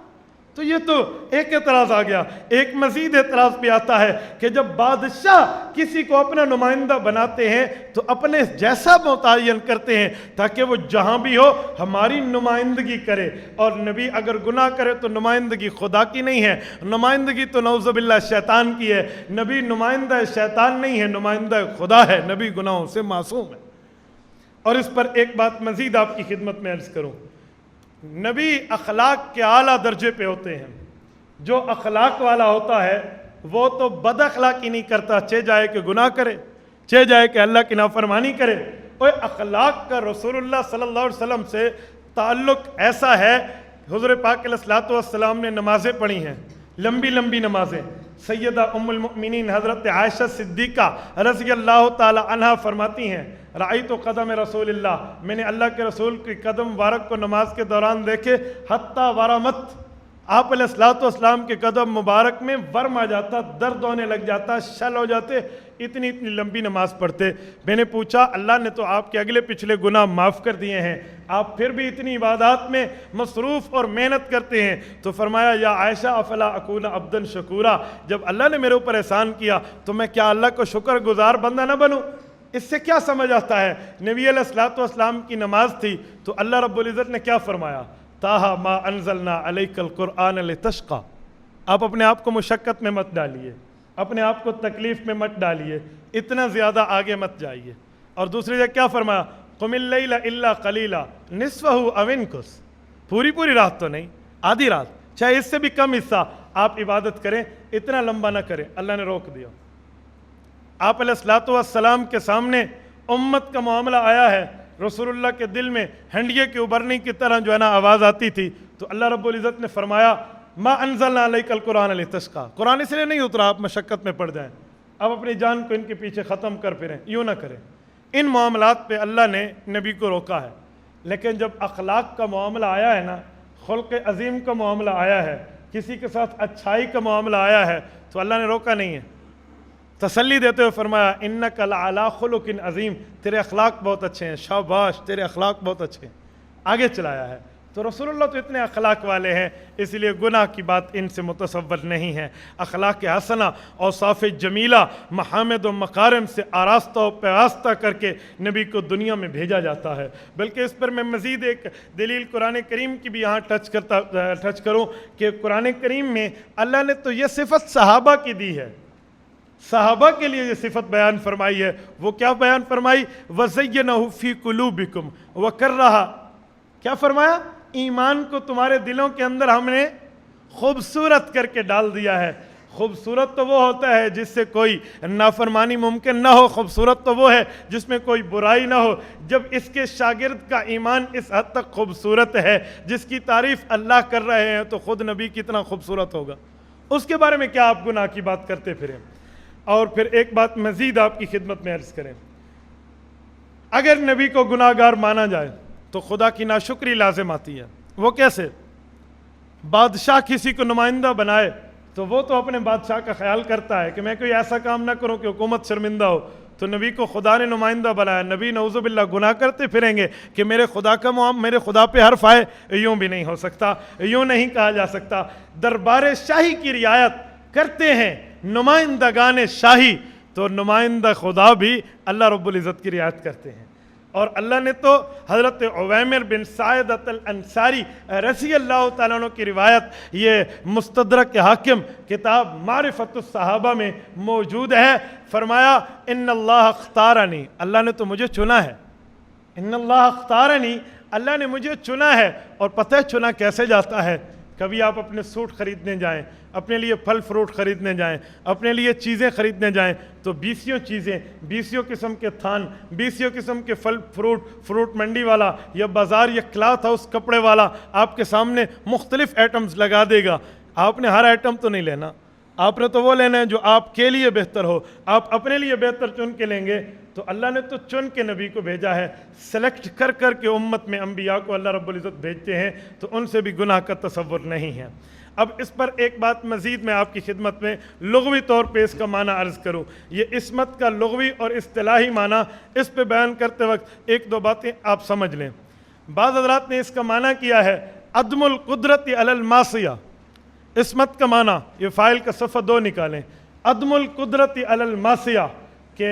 تو یہ تو ایک اعتراض آ گیا۔ ایک مزید اعتراض بھی آتا ہے کہ جب بادشاہ کسی کو اپنا نمائندہ بناتے ہیں تو اپنے جیسا متعین کرتے ہیں تاکہ وہ جہاں بھی ہو ہماری نمائندگی کرے، اور نبی اگر گناہ کرے تو نمائندگی خدا کی نہیں ہے، نمائندگی تو نعوذ باللہ شیطان کی ہے۔ نبی نمائندہ شیطان نہیں ہے، نمائندہ خدا ہے، نبی گناہوں سے معصوم ہے۔ اور اس پر ایک بات مزید آپ کی خدمت میں عرض کروں، نبی اخلاق کے اعلیٰ درجے پہ ہوتے ہیں۔ جو اخلاق والا ہوتا ہے وہ تو بد اخلاقی نہیں کرتا، چاہے جائے کہ گناہ کرے، چاہے جائے کہ اللہ کی نافرمانی کرے۔ اور اخلاق کا رسول اللہ صلی اللہ علیہ وسلم سے تعلق ایسا ہے، حضور پاک علیہ الصلوۃ والسلام نے نمازیں پڑھی ہیں، لمبی لمبی نمازیں۔ سیدہ ام المؤمنین حضرت عائشہ صدیقہ رضی اللہ تعالی عنہا فرماتی ہیں رأیت قدم رسول اللہ، میں نے اللہ کے رسول کے قدم مبارک کو نماز کے دوران دیکھے، حتی ورمت، آپ علیہ الصلوۃ والسلام کے قدم مبارک میں ورم آ جاتا، درد ہونے لگ جاتا، شل ہو جاتے، اتنی لمبی نماز پڑھتے۔ میں نے پوچھا اللہ نے تو آپ کے اگلے پچھلے گناہ معاف کر دیے ہیں، آپ پھر بھی اتنی عبادات میں مصروف اور محنت کرتے ہیں؟ تو فرمایا یا عائشہ افلا اکون عبدا شکورا، جب اللہ نے میرے اوپر احسان کیا تو میں کیا اللہ کو شکر گزار بندہ نہ بنوں؟ اس سے کیا سمجھ آتا ہے؟ نبی علیہ الصلوۃ والسلام کی نماز تھی تو اللہ رب العزت نے کیا فرمایا؟ طٰہٰ ما انزلنا علیک القرآن لتشقیٰ، آپ اپنے آپ کو مشقت میں مت ڈالیے، اپنے آپ کو تکلیف میں مت ڈالیے، اتنا زیادہ آگے مت جائیے۔ اور دوسری جگہ کیا فرمایا؟ قم اللیل الا قلیلا نصفہ او انقص، پوری رات تو نہیں، آدھی رات، چاہے اس سے بھی کم حصہ آپ عبادت کریں، اتنا لمبا نہ کریں۔ اللہ نے روک دیا۔ آپ علیہ الصلوۃ والسلام کے سامنے امت کا معاملہ آیا ہے، رسول اللہ کے دل میں ہنڈیے کے ابھرنے کی طرح جو ہے نا آواز آتی تھی، تو اللہ رب العزت نے فرمایا ما انزلنا علیک القرآن لتشقیٰ، قرآن اس لیے نہیں اترا آپ مشقت میں پڑ جائیں، اب اپنی جان کو ان کے پیچھے ختم کر پھریں، یوں نہ کریں۔ ان معاملات پہ اللہ نے نبی کو روکا ہے، لیکن جب اخلاق کا معاملہ آیا ہے نا، خلق عظیم کا معاملہ آیا ہے، کسی کے ساتھ اچھائی کا معاملہ آیا ہے، تو اللہ نے روکا نہیں ہے، تسلی دیتے ہوئے فرمایا انک لعلی خلق عظیم، تیرے اخلاق بہت اچھے ہیں، شاباش تیرے اخلاق بہت اچھے ہیں، آگے چلایا ہے۔ تو رسول اللہ تو اتنے اخلاق والے ہیں، اس لیے گناہ کی بات ان سے متصور نہیں ہے۔ اخلاق حسنہ، اوصاف جمیلہ، محامد و مکارم سے آراستہ و پیراستہ کر کے نبی کو دنیا میں بھیجا جاتا ہے۔ بلکہ اس پر میں مزید ایک دلیل قرآن کریم کی بھی یہاں ٹچ کروں کہ قرآن کریم میں اللہ نے تو یہ صفت صحابہ کی دی ہے، صحابہ کے لیے یہ صفت بیان فرمائی ہے۔ وہ کیا بیان فرمائی؟ وَزَيَّنَهُ فِي قُلُوبِكُمْ وَكَرَّهَا، کیا فرمایا؟ ایمان کو تمہارے دلوں کے اندر ہم نے خوبصورت کر کے ڈال دیا ہے۔ خوبصورت تو وہ ہوتا ہے جس سے کوئی نافرمانی ممکن نہ ہو، خوبصورت تو وہ ہے جس میں کوئی برائی نہ ہو۔ جب اس کے شاگرد کا ایمان اس حد تک خوبصورت ہے جس کی تعریف اللہ کر رہے ہیں، تو خود نبی کتنا خوبصورت ہوگا، اس کے بارے میں کیا آپ گناہ کی بات کرتے پھریں؟ اور پھر ایک بات مزید آپ کی خدمت میں عرض کریں، اگر نبی کو گناہ گار مانا جائے تو خدا کی ناشکری لازم آتی ہے۔ وہ کیسے؟ بادشاہ کسی کو نمائندہ بنائے تو وہ تو اپنے بادشاہ کا خیال کرتا ہے کہ میں کوئی ایسا کام نہ کروں کہ حکومت شرمندہ ہو، تو نبی کو خدا نے نمائندہ بنایا، نبی نعوذ باللہ گناہ کرتے پھریں گے کہ میرے خدا پہ حرف آئے؟ یوں بھی نہیں ہو سکتا، یوں نہیں کہا جا سکتا۔ دربار شاہی کی رعایت کرتے ہیں نمائندگان شاہی، تو نمائندہ خدا بھی اللہ رب العزت کی رعایت کرتے ہیں۔ اور اللہ نے تو حضرت عویمر بن سعیدۃ الانصاری رضی اللہ تعالیٰ عنہ کی روایت یہ مستدرک حاکم کتاب معرفت الصحابہ میں موجود ہے، فرمایا ان اللہ اختارنی، اللہ نے تو مجھے چنا ہے، ان اللہ اختارنی، اللہ نے مجھے چنا ہے۔ اور پتہ چنا کیسے جاتا ہے؟ کبھی آپ اپنے سوٹ خریدنے جائیں، اپنے لیے پھل فروٹ خریدنے جائیں، اپنے لیے چیزیں خریدنے جائیں، تو 20 چیزیں، 20 قسم کے تھان، 20 قسم کے پھل فروٹ منڈی والا یا بازار یا کلاتھ ہاؤس کپڑے والا آپ کے سامنے مختلف آئٹمز لگا دے گا۔ آپ نے ہر آئٹم تو نہیں لینا، آپ نے تو وہ لینا ہے جو آپ کے لیے بہتر ہو، آپ اپنے لیے بہتر چن کے لیں گے۔ تو اللہ نے تو چن کے نبی کو بھیجا ہے، سلیکٹ کر کر کے امت میں انبیاء کو اللہ رب العزت بھیجتے ہیں، تو ان سے بھی گناہ کا تصور نہیں ہے۔ اب اس پر ایک بات مزید میں آپ کی خدمت میں لغوی طور پہ اس کا معنی عرض کروں۔ یہ عصمت کا لغوی اور اصطلاحی معنی اس پہ بیان کرتے وقت ایک دو باتیں آپ سمجھ لیں۔ بعض حضرات نے اس کا معنی کیا ہے عدم القدرت علی المعصیہ۔ عصمت کا معنی، یہ فاعل کا صفحہ 2 نکالیں، عدم القدرت علی المعصیہ، کہ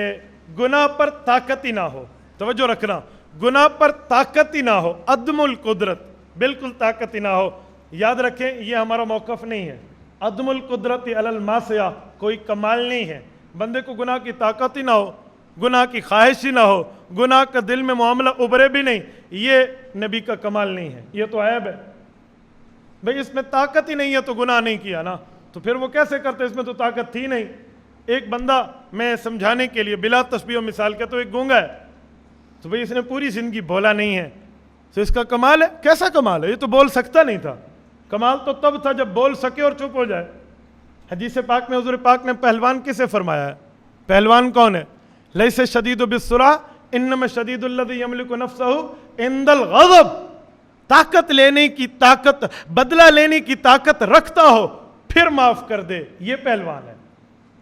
گناہ پر طاقت ہی نہ ہو۔ توجہ رکھنا، گناہ پر طاقت ہی نہ ہو، عدم القدرت، بالکل طاقت ہی نہ ہو۔ یاد رکھیں یہ ہمارا موقف نہیں ہے، عدم القدرت علی المعصیہ کوئی کمال نہیں ہے۔ بندے کو گناہ کی طاقت ہی نہ ہو، گناہ کی خواہش ہی نہ ہو، گناہ کا دل میں معاملہ ابھرے بھی نہیں، یہ نبی کا کمال نہیں ہے، یہ تو عیب ہے۔ بھئی اس میں طاقت ہی نہیں ہے تو گناہ نہیں کیا نا، تو پھر وہ کیسے کرتے؟ اس میں تو طاقت تھی نہیں۔ ایک بندہ، میں سمجھانے کے لیے بلا تشبیہ و مثال کا، تو ایک گونگا ہے، تو بھئی اس نے پوری زندگی بولا نہیں ہے، تو اس کا کمال ہے؟ کیسا کمال ہے؟ یہ تو بول سکتا نہیں تھا۔ کمال تو تب تھا جب بول سکے اور چپ ہو جائے۔ حدیث پاک میں حضور پاک نے پہلوان کسے فرمایا ہے؟ پہلوان کون ہے؟ لیس شدید بالسرعہ انما شدید الذی یملک نفسہ عند الغضب، طاقت لینے کی طاقت، بدلہ لینے کی طاقت رکھتا ہو پھر معاف کر دے، یہ پہلوان ہے۔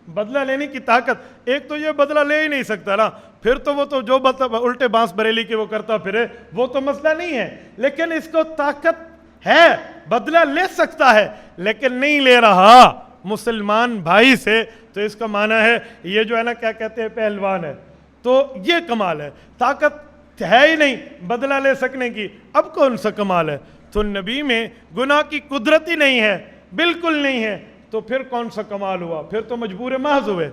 بدلہ لینے کی طاقت، ایک تو یہ بدلہ لے ہی نہیں سکتا نا، پھر تو وہ تو جو الٹے بانس بریلی کے وہ کرتا پھرے، وہ تو مسئلہ نہیں ہے، لیکن اس کو طاقت ہے، بدلہ لے سکتا ہے لیکن نہیں لے رہا مسلمان بھائی سے، تو اس کا معنی ہے یہ جو ہے نا کیا کہتے ہیں، پہلوان ہے۔ تو یہ کمال ہے، طاقت ہے ہی نہیں بدلہ لے سکنے کی، اب کون سا کمال ہے؟ تو نبی میں گناہ کی قدرت ہی نہیں ہے، بالکل نہیں ہے، تو پھر کون سا کمال ہوا؟ پھر تو مجبور محض ہوئے۔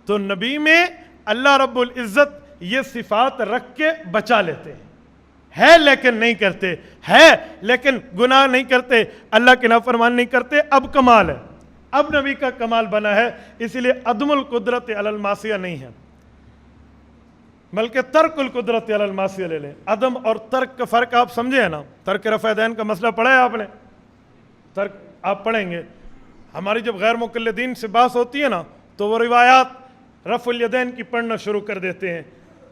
تو نبی میں اللہ رب العزت یہ صفات رکھ کے بچا لیتے ہیں، ہے لیکن نہیں کرتے، ہے لیکن گناہ نہیں کرتے، اللہ کی نافرمانی نہیں کرتے، اب کمال ہے، اب نبی کا کمال بنا ہے۔ اسی لیے عدم القدرت علی المعصیہ نہیں ہے، بلکہ ترک القدرت علی المعصیہ لے لیں۔ عدم اور ترک کا فرق آپ سمجھے ہیں نا؟ ترک رفع دین کا مسئلہ پڑھا ہے آپ نے؟ ترک آپ پڑھیں گے، ہماری جب غیر مقلدین سے بحث ہوتی ہے نا تو وہ روایات رفع الیدین کی پڑھنا شروع کر دیتے ہیں،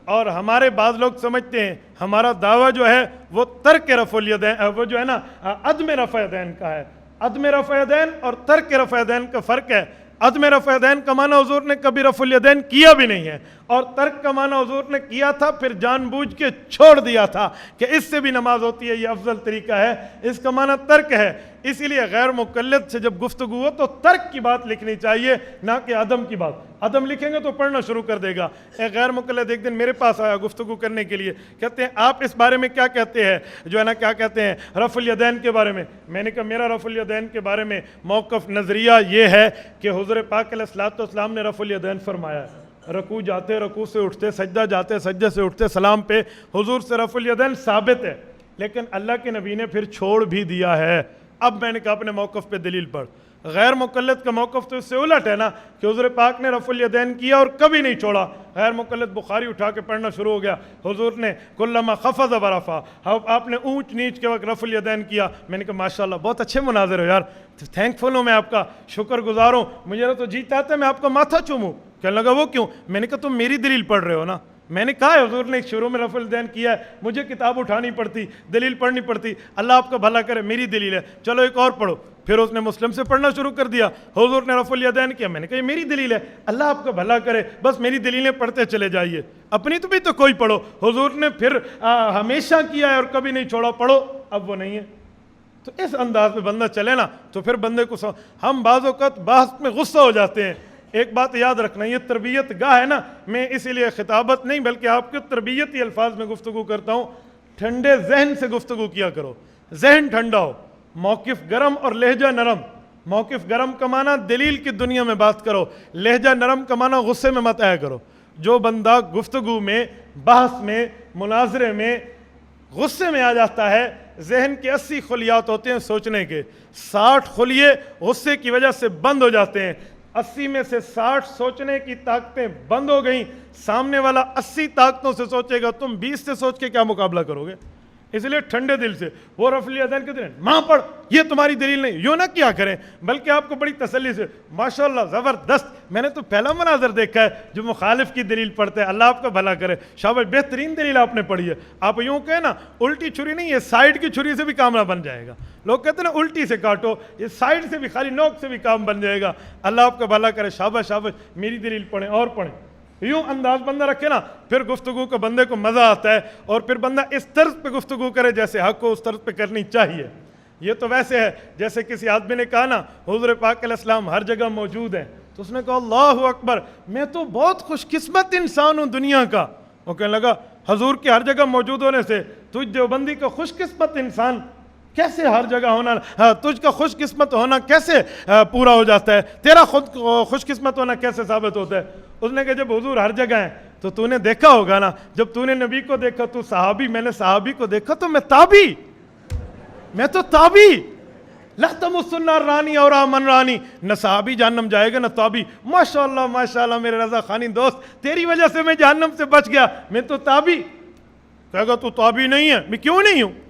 اور ہمارے بعض لوگ سمجھتے ہیں ہمارا دعویٰ جو ہے وہ ترک رفع الیدین، وہ جو ہے نا عدم رفع دین کا ہے۔ عدم رفع دین اور ترک رفع دین کا فرق ہے۔ عدم رفع یدین کا معنی حضور نے کبھی رفع الیدین کیا بھی نہیں ہے، اور ترک کا معنی حضور نے کیا تھا پھر جان بوجھ کے چھوڑ دیا تھا کہ اس سے بھی نماز ہوتی ہے، یہ افضل طریقہ ہے، اس کا معنی ترک ہے۔ اسی لیے غیر مقلد سے جب گفتگو ہو تو ترک کی بات لکھنی چاہیے، نہ کہ عدم کی بات۔ عدم لکھیں گے تو پڑھنا شروع کر دے گا۔ ایک غیر مقلد ایک دن میرے پاس آیا گفتگو کرنے کے لیے، کہتے ہیں آپ اس بارے میں کیا کہتے ہیں، جو ہے نا کیا کہتے ہیں رفع الیدین کے بارے میں۔ میں نے کہا میرا رفع الیدین کے بارے میں موقف نظریہ یہ ہے کہ حضور پاک علیہ الصلوۃ والسلام نے رفع الیدین فرمایا ہے، رکوع جاتے رکوع سے اٹھتے، سجدہ جاتے سجدے سے اٹھتے، سلام پہ حضور سے رفع الیدین ثابت ہے، لیکن اللہ کے نبی نے پھر چھوڑ بھی دیا ہے۔ اب میں نے کہا اپنے موقف پہ دلیل پڑھ۔ غیر مقلد کا موقف تو اس سے الٹ ہے نا کہ حضور پاک نے رفع الیدین کیا اور کبھی نہیں چھوڑا۔ غیر مقلد بخاری اٹھا کے پڑھنا شروع ہو گیا، حضور نے کلما خفض ورفع، آپ نے اونچ نیچ کے وقت رفع الیدین کیا۔ میں نے کہا ماشاءاللہ بہت اچھے مناظر ہو یار، تھینک فل ہوں میں آپ کا، شکر گزار ہوں، مجھے تو جی چاہتا ہے میں آپ کا ماتھا چوموں۔ کہنے لگا وہ کیوں؟ میں نے کہا تم میری دلیل پڑھ رہے ہو نا، میں نے کہا ہے حضور نے شروع میں رفع الیدین کیا ہے، مجھے کتاب اٹھانی پڑتی، دلیل پڑھنی پڑتی، اللہ آپ کا بھلا کرے، میری دلیل ہے، چلو ایک اور پڑھو۔ پھر اس نے مسلم سے پڑھنا شروع کر دیا، حضور نے رفع الیدین کیا، میں نے کہا یہ میری دلیل ہے، اللہ آپ کا بھلا کرے، بس میری دلیلیں پڑھتے چلے جائیے، اپنی تو بھی تو کوئی پڑھو۔ حضور نے پھر ہمیشہ کیا ہے اور کبھی نہیں چھوڑا، پڑھو، اب وہ نہیں ہے۔ تو اس انداز میں بندہ چلے نا تو پھر بندے کو ہم بعض اوقات بحث میں غصہ ہو جاتے ہیں۔ ایک بات یاد رکھنا، یہ تربیت گاہ ہے نا، میں اسی لیے خطابت نہیں بلکہ آپ کے تربیتی الفاظ میں گفتگو کرتا ہوں، ٹھنڈے ذہن سے گفتگو کیا کرو، ذہن ٹھنڈا ہو، موقف گرم اور لہجہ نرم۔ موقف گرم کا معنی دلیل کی دنیا میں بات کرو، لہجہ نرم کا معنی غصے میں مت آیا کرو۔ جو بندہ گفتگو میں، بحث میں، مناظرے میں غصے میں آ جاتا ہے، ذہن کے 80 خلیات ہوتے ہیں سوچنے کے، 60 خلیے غصے کی وجہ سے بند ہو جاتے ہیں۔ 80 میں سے 60 سوچنے کی طاقتیں بند ہو گئیں، سامنے والا 80 طاقتوں سے سوچے گا، تم 20 سے سوچ کے کیا مقابلہ کرو گے؟ اس لیے ٹھنڈے دل سے وہ رفع الیدین کے دن ماں پڑھ، یہ تمہاری دلیل نہیں، یوں نہ کیا کریں، بلکہ آپ کو بڑی تسلی سے ماشاءاللہ زبردست، میں نے تو پہلا مناظر دیکھا ہے جو مخالف کی دلیل پڑھتا ہے، اللہ آپ کا بھلا کرے، شاباش، بہترین دلیل آپ نے پڑھی ہے۔ آپ یوں کہیں نا الٹی چھری نہیں، یہ سائیڈ کی چھری سے بھی کام نہ بن جائے گا۔ لوگ کہتے ہیں نا الٹی سے کاٹو، یہ سائیڈ سے بھی، خالی نوک سے بھی کام بن جائے گا۔ اللہ آپ کا بھلا کرے، شاباش شاباش، میری دلیل پڑھیں اور پڑھیں۔ یوں انداز بندہ رکھے نا، پھر گفتگو کا بندے کو مزہ آتا ہے، اور پھر بندہ اس طرز پہ گفتگو کرے جیسے حق کو اس طرز پہ کرنی چاہیے۔ یہ تو ویسے ہے جیسے کسی آدمی نے کہا نا حضور پاک علیہ السلام ہر جگہ موجود ہیں، تو اس نے کہا اللہ اکبر، میں تو بہت خوش قسمت انسان ہوں دنیا کا۔ وہ کہنے لگا حضور کے ہر جگہ موجود ہونے سے تجھ دیوبندی کا خوش قسمت انسان کیسے ہر جگہ ہونا، تجھ کا خوش قسمت ہونا کیسے پورا ہو جاتا ہے، تیرا خود خوش قسمت ہونا کیسے ثابت ہوتا ہے؟ اس نے کہا جب حضور ہر جگہ ہیں تو تو نے دیکھا ہوگا نا، جب تو نے نبی کو دیکھا تو صحابی، میں نے صحابی کو دیکھا تو میں تابی، میں تو تابی، لا تمسن النار رانی اور آمن رانی، نہ صحابی جہنم جائے گا نہ تابی۔ ماشاءاللہ ماشاءاللہ میرے رضا خانی دوست، تیری وجہ سے میں جہنم سے بچ گیا، میں تو تابی۔ کہے گا تو تابی نہیں ہے، میں کیوں نہیں ہوں؟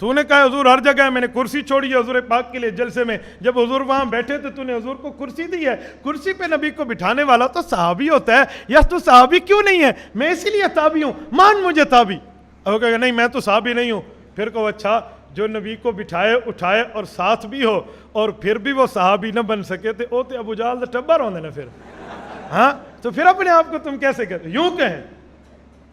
تو نے کہا حضور ہر جگہ ہے، میں نے کرسی چھوڑی ہے حضور پاک کے لیے جلسے میں، جب حضور وہاں بیٹھے تھے تو نے حضور کو کرسی دی ہے، کرسی پہ نبی کو بٹھانے والا تو صحابی ہوتا ہے، یا تو صحابی کیوں نہیں ہے؟ میں اسی لیے تابی ہوں، مان مجھے تابی۔ اب وہ کہے گا نہیں میں تو صحابی نہیں ہوں۔ پھر کہو اچھا، جو نبی کو بٹھائے اٹھائے اور ساتھ بھی ہو اور پھر بھی وہ صحابی نہ بن سکے تھے، او تے ابو جہل دا ٹبر ہوندے نا پھر، ہاں تو پھر اپنے آپ کو تم کیسے کہتے؟ یوں کہیں۔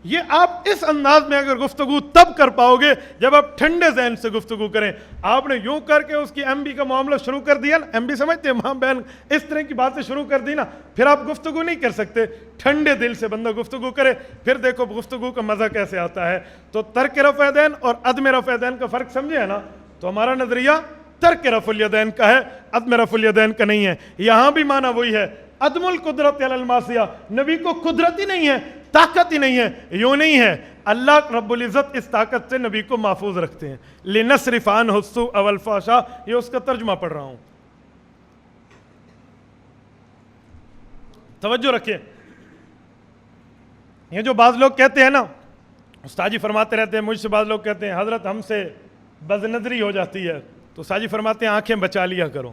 یہ آپ اس انداز میں اگر گفتگو تب کر پاؤ گے جب آپ ٹھنڈے ذہن سے گفتگو کریں۔ آپ نے یوں کر کے اس کی ایم بی کا معاملہ شروع کر دیا نا، ایم بی سمجھتے ہیں ماں بہن، اس طرح کی باتیں شروع کر دی نا، پھر آپ گفتگو نہیں کر سکتے۔ ٹھنڈے دل سے بندہ گفتگو کرے، پھر دیکھو گفتگو کا مزہ کیسے آتا ہے۔ تو ترک رفع یدین اور عدم رفع یدین کا فرق سمجھے ہے نا؟ تو ہمارا نظریہ ترک رفع الیدین کا ہے، عدم رفع الیدین کا نہیں ہے۔ یہاں بھی معنی وہی ہے، عدم القدرت علی المعصیہ، نبی کو قدرت ہی نہیں ہے، طاقت ہی نہیں ہے۔ یوں نہیں ہے، اللہ رب العزت اس طاقت سے نبی کو محفوظ رکھتے ہیں۔ لِنَصْرِفَ عَنْهُ السُّوءَ وَالْفَحْشَاءَ، یہ اس کا ترجمہ پڑھ رہا ہوں، توجہ رکھیں۔ یہ جو بعض لوگ کہتے ہیں نا، استاد جی فرماتے رہتے ہیں، مجھ سے بعض لوگ کہتے ہیں حضرت ہم سے بد نظری ہو جاتی ہے، تو استاد جی فرماتے ہیں آنکھیں بچا لیا کرو۔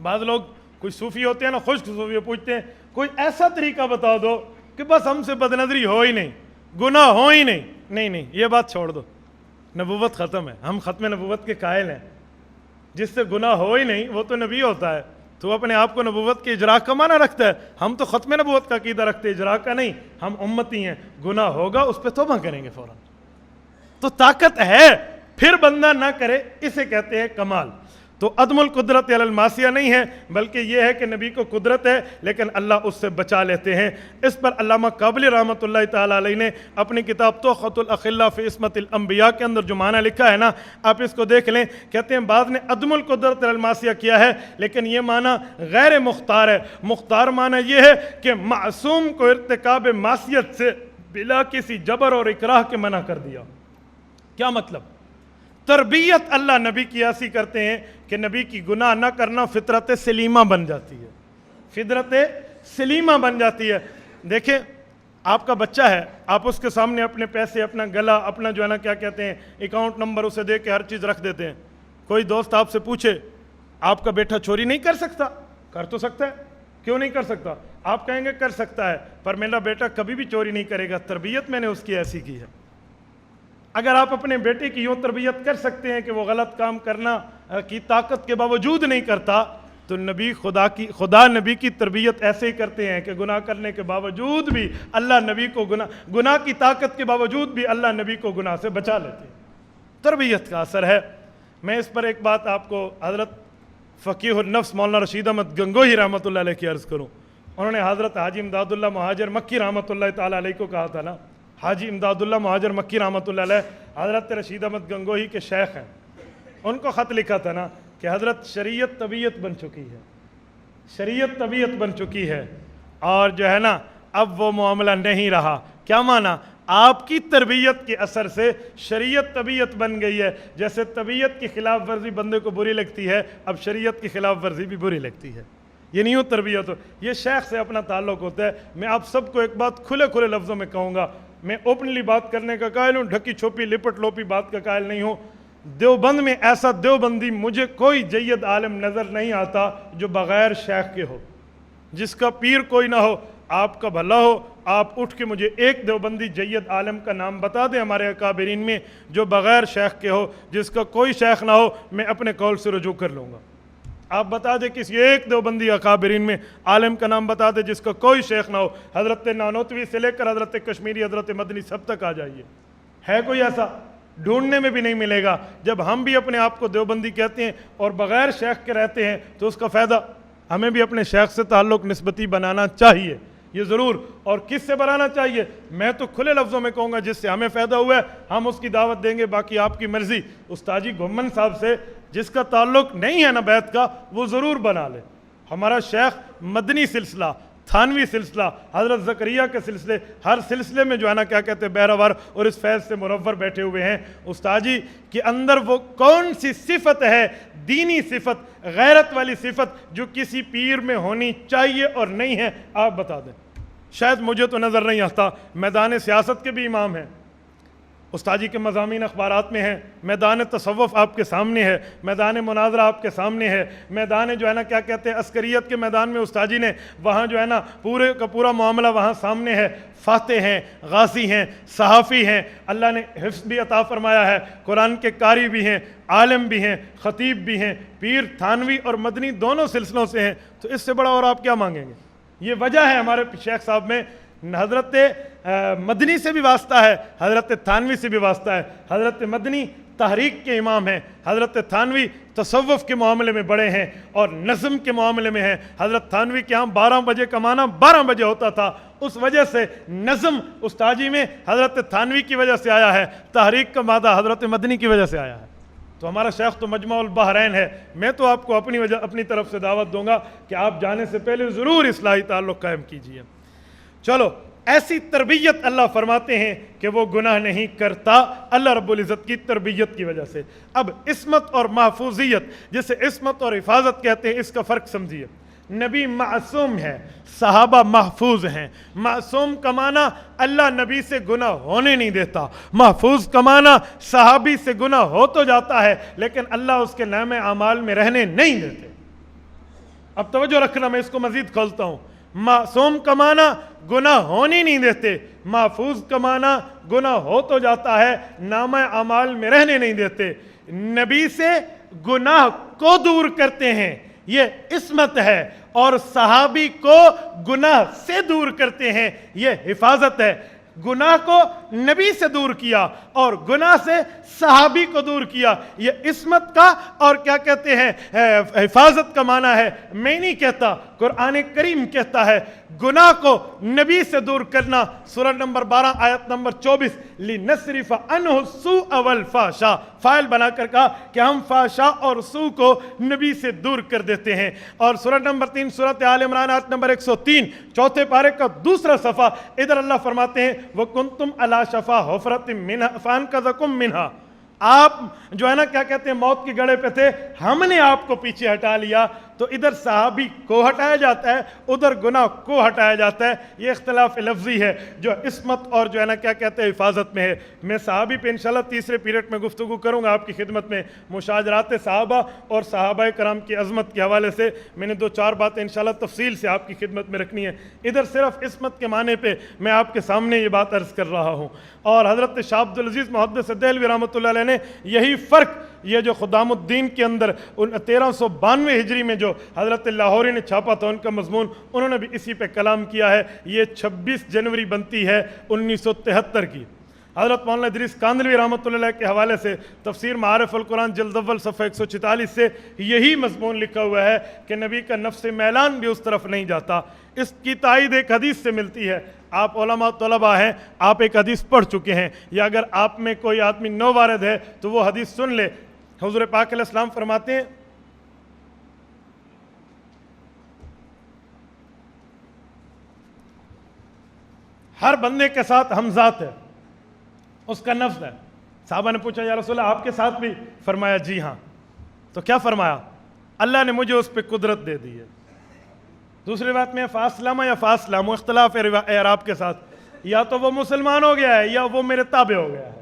بعض لوگ کوئی صوفی ہوتے ہیں نا، خشک صوفی، پوچھتے ہیں کوئی ایسا طریقہ بتا دو کہ بس ہم سے بد نظری ہو ہی نہیں، گناہ ہو ہی نہیں۔ نہیں، یہ بات چھوڑ دو، نبوت ختم ہے، ہم ختم نبوت کے قائل ہیں۔ جس سے گناہ ہو ہی نہیں وہ تو نبی ہوتا ہے، تو وہ اپنے آپ کو نبوت کے اجرا کا معنی رکھتا ہے. ہم تو ختم نبوت کا عقیدہ رکھتے ہیں، اجرا کا نہیں. ہم امتی ہیں، گناہ ہوگا اس پہ توبہ کریں گے فوراً. تو طاقت ہے پھر بندہ نہ کرے، اسے کہتے ہیں کمال. تو عدم القدرت علی المعصیہ نہیں ہے، بلکہ یہ ہے کہ نبی کو قدرت ہے لیکن اللہ اس سے بچا لیتے ہیں. اس پر علامہ کابلی رحمۃ اللہ تعالیٰ علیہ نے اپنی کتاب توخۃ الاخلاء فی عصمت الانبیاء کے اندر جو معنی لکھا ہے نا، آپ اس کو دیکھ لیں. کہتے ہیں بعض نے عدم القدرت علی المعصیہ کیا ہے لیکن یہ معنی غیر مختار ہے. مختار معنی یہ ہے کہ معصوم کو ارتکاب معصیت سے بلا کسی جبر اور اکراہ کے منع کر دیا. کیا مطلب؟ تربیت اللہ نبی کی ایسی کرتے ہیں کہ نبی کی گناہ نہ کرنا فطرت سلیمہ بن جاتی ہے. فطرت سلیمہ بن جاتی ہے. دیکھیں آپ کا بچہ ہے، آپ اس کے سامنے اپنے پیسے، اپنا گلا، اپنا جو ہے نا کیا کہتے ہیں اکاؤنٹ نمبر اسے دے کے ہر چیز رکھ دیتے ہیں. کوئی دوست آپ سے پوچھے آپ کا بیٹا چوری نہیں کر سکتا؟ کر تو سکتا ہے، کیوں نہیں کر سکتا؟ آپ کہیں گے کر سکتا ہے، پر میرا بیٹا کبھی بھی چوری نہیں کرے گا، تربیت میں نے اس کی ایسی کی ہے. اگر آپ اپنے بیٹے کی یوں تربیت کر سکتے ہیں کہ وہ غلط کام کرنا کی طاقت کے باوجود نہیں کرتا، تو خدا نبی کی تربیت ایسے ہی کرتے ہیں کہ گناہ کرنے کے باوجود بھی اللہ نبی کو گناہ کی طاقت کے باوجود بھی اللہ نبی کو گناہ سے بچا لیتے ہیں. تربیت کا اثر ہے. میں اس پر ایک بات آپ کو حضرت فقیہ النفس مولانا رشید احمد گنگوہی رحمۃ اللہ علیہ کی عرض کروں. انہوں نے حضرت حاجی امداد اللہ مہاجر مکی رحمۃ اللہ تعالیٰ علیہ کو کہا تھا نا، حاجی امداد اللہ مہاجر مکی رحمۃ اللہ علیہ حضرت رشید احمد گنگوہی کے شیخ ہیں. ان کو خط لکھا تھا نا کہ حضرت شریعت طبیعت بن چکی ہے، شریعت طبیعت بن چکی ہے اور جو ہے نا اب وہ معاملہ نہیں رہا. کیا معنی؟ آپ کی تربیت کے اثر سے شریعت طبیعت بن گئی ہے. جیسے طبیعت کی خلاف ورزی بندے کو بری لگتی ہے، اب شریعت کی خلاف ورزی بھی بری لگتی ہے. یہ نہیں ہو تربیت ہو، یہ شیخ سے اپنا تعلق ہوتا ہے. میں آپ سب کو ایک بات کھلے لفظوں میں کہوں گا، میں اوپنلی بات کرنے کا قائل ہوں، ڈھکی چھوپی لپٹ لوپی بات کا قائل نہیں ہوں. دیوبند میں ایسا دیوبندی مجھے کوئی جید عالم نظر نہیں آتا جو بغیر شیخ کے ہو، جس کا پیر کوئی نہ ہو. آپ کا بھلا ہو، آپ اٹھ کے مجھے ایک دیوبندی جید عالم کا نام بتا دیں ہمارے اکابرین میں جو بغیر شیخ کے ہو، جس کا کوئی شیخ نہ ہو. میں اپنے قول سے رجوع کر لوں گا. آپ بتا دیں کسی ایک دیوبندی اکابرین میں عالم کا نام بتا دیں جس کا کوئی شیخ نہ ہو. حضرت نانوتوی سے لے کر حضرت کشمیری، حضرت مدنی سب تک آ جائیے. ہے کوئی ایسا؟ ڈھونڈنے میں بھی نہیں ملے گا. جب ہم بھی اپنے آپ کو دیوبندی کہتے ہیں اور بغیر شیخ کے رہتے ہیں تو اس کا فائدہ ہمیں بھی اپنے شیخ سے تعلق نسبتی بنانا چاہیے، یہ ضرور. اور کس سے بنانا چاہیے؟ میں تو کھلے لفظوں میں کہوں گا جس سے ہمیں فائدہ ہوا ہے ہم اس کی دعوت دیں گے، باقی آپ کی مرضی. استاد جی گھمن صاحب سے جس کا تعلق نہیں ہے نا بیت کا، وہ ضرور بنا لے. ہمارا شیخ مدنی سلسلہ، تھانوی سلسلہ، حضرت زکریہ کے سلسلے، ہر سلسلے میں جو ہے نا کیا کہتے ہیں بہرور اور اس فیض سے منور بیٹھے ہوئے ہیں. استاد جی کے اندر وہ کون سی صفت ہے، دینی صفت، غیرت والی صفت جو کسی پیر میں ہونی چاہیے اور نہیں ہے، آپ بتا دیں. شاید مجھے تو نظر نہیں آتا. میدان سیاست کے بھی امام ہیں، استاد جی کے مضامین اخبارات میں ہیں. میدان تصوف آپ کے سامنے ہے، میدان مناظرہ آپ کے سامنے ہے، میدان جو ہے نا کیا کہتے ہیں عسکریت کے میدان میں استاد جی نے وہاں جو ہے نا پورے کا پورا معاملہ وہاں سامنے ہے. فاتح ہیں، غازی ہیں، صحافی ہیں، اللہ نے حفظ بھی عطا فرمایا ہے، قرآن کے قاری بھی ہیں، عالم بھی ہیں، خطیب بھی ہیں، پیر تھانوی اور مدنی دونوں سلسلوں سے ہیں. تو اس سے بڑا اور آپ کیا مانگیں گے؟ یہ وجہ ہے ہمارے شیخ صاحب میں حضرت مدنی سے بھی واسطہ ہے، حضرت تھانوی سے بھی واسطہ ہے. حضرت مدنی تحریک کے امام ہیں، حضرت تھانوی تصوف کے معاملے میں بڑے ہیں اور نظم کے معاملے میں ہیں. حضرت تھانوی کے ہاں 12 بجے کمانا 12 بجے ہوتا تھا، اس وجہ سے نظم استاجی میں حضرت تھانوی کی وجہ سے آیا ہے، تحریک کا مادہ حضرت مدنی کی وجہ سے آیا ہے. تو ہمارا شیخ تو مجمع البحرین ہے. میں تو آپ کو اپنی طرف سے دعوت دوں گا کہ آپ جانے سے پہلے ضرور اصلاحی تعلق قائم کیجیے. چلو ایسی تربیت اللہ فرماتے ہیں کہ وہ گناہ نہیں کرتا اللہ رب العزت کی تربیت کی وجہ سے. اب عصمت اور محفوظیت، جسے عصمت اور حفاظت کہتے ہیں، اس کا فرق سمجھیے. نبی معصوم ہے، صحابہ محفوظ ہیں. معصوم کا معنی اللہ نبی سے گناہ ہونے نہیں دیتا، محفوظ کا معنی صحابی سے گناہ ہو تو جاتا ہے لیکن اللہ اس کے نام اعمال میں رہنے نہیں دیتے. اب توجہ رکھنا، میں اس کو مزید کھولتا ہوں. معصوم کا معنی گناہ ہونے نہیں دیتے، محفوظ کا معنی گناہ ہو تو جاتا ہے، نام اعمال میں رہنے نہیں دیتے. نبی سے گناہ کو دور کرتے ہیں یہ عصمت ہے، اور صحابی کو گناہ سے دور کرتے ہیں یہ حفاظت ہے۔ گناہ کو نبی سے دور کیا اور گناہ سے صحابی کو دور کیا، یہ عصمت کا اور کیا کہتے ہیں حفاظت کا معنی ہے۔ میں نہیں کہتا، قرآن کریم کہتا ہے گناہ کو نبی سے دور کرنا۔ سورہ نمبر 12 آیت نمبر 24، لِنَصْرِفَ عَنْهُ السُّوءَ وَالْفَحْشَاءَ، فاعل بنا کر کہا کہ ہم فحشاء اور سوء کو نبی سے دور کر دیتے ہیں۔ اور سورہ نمبر 3 سورۃ آل عمران آیت نمبر 103، چوتھے پارے کا دوسرا صفحہ، ادھر اللہ فرماتے ہیں وَكُنْتُمْ عَلَى شَفَا حُفْرَةٍ مِّنْهَا فَأَنْقَذَكُم مِّنْهَا، آپ جو ہے نا کیا کہتے ہیں موت کے گڑھے پہ تھے، ہم نے آپ کو پیچھے ہٹا لیا۔ تو ادھر صحابی کو ہٹایا جاتا ہے، ادھر گناہ کو ہٹایا جاتا ہے۔ یہ اختلاف لفظی ہے جو عصمت اور جو ہے نا کیا کہتے ہیں حفاظت میں ہے۔ میں صحابی پہ انشاءاللہ تیسرے پیریڈ میں گفتگو کروں گا آپ کی خدمت میں، مشاجرات صحابہ اور صحابہ کرام کی عظمت کے حوالے سے میں نے 2-4 باتیں انشاءاللہ تفصیل سے آپ کی خدمت میں رکھنی ہے۔ ادھر صرف عصمت کے معنی پہ میں آپ کے سامنے یہ بات عرض کر رہا ہوں۔ اور حضرت شاہ عبد العزیز محدث دہلوی رحمۃ اللہ علیہ نے یہی فرق یہ جو خدام الدین کے اندر 1392 ہجری میں جو حضرت لاہوری نے چھاپا تھا ان کا مضمون، انہوں نے بھی اسی پہ کلام کیا ہے۔ یہ 26 جنوری بنتی ہے 1973 کی۔ حضرت مولانا ادریس کاندھلوی رحمۃ اللہ علیہ کے حوالے سے تفسیر معارف القرآن جلد اول صفحہ 144 سے یہی مضمون لکھا ہوا ہے کہ نبی کا نفس میلان بھی اس طرف نہیں جاتا۔ اس کی تائید ایک حدیث سے ملتی ہے۔ آپ علماء طلباء ہیں، آپ ایک حدیث پڑھ چکے ہیں، یا اگر آپ میں کوئی آدمی نو وارد ہے تو وہ حدیث سن لے۔ حضور پاک علیہ السلام فرماتے ہیں ہر بندے کے ساتھ ہم ذات ہے، اس کا نفس ہے۔ صحابہ نے پوچھا یا رسول اللہ آپ کے ساتھ بھی؟ فرمایا جی ہاں۔ تو کیا فرمایا؟ اللہ نے مجھے اس پہ قدرت دے دی ہے۔ دوسری بات میں فاسلامہ یا فاسلام، اختلاف اعراب کے ساتھ، یا تو وہ مسلمان ہو گیا ہے یا وہ میرے تابع ہو گیا ہے۔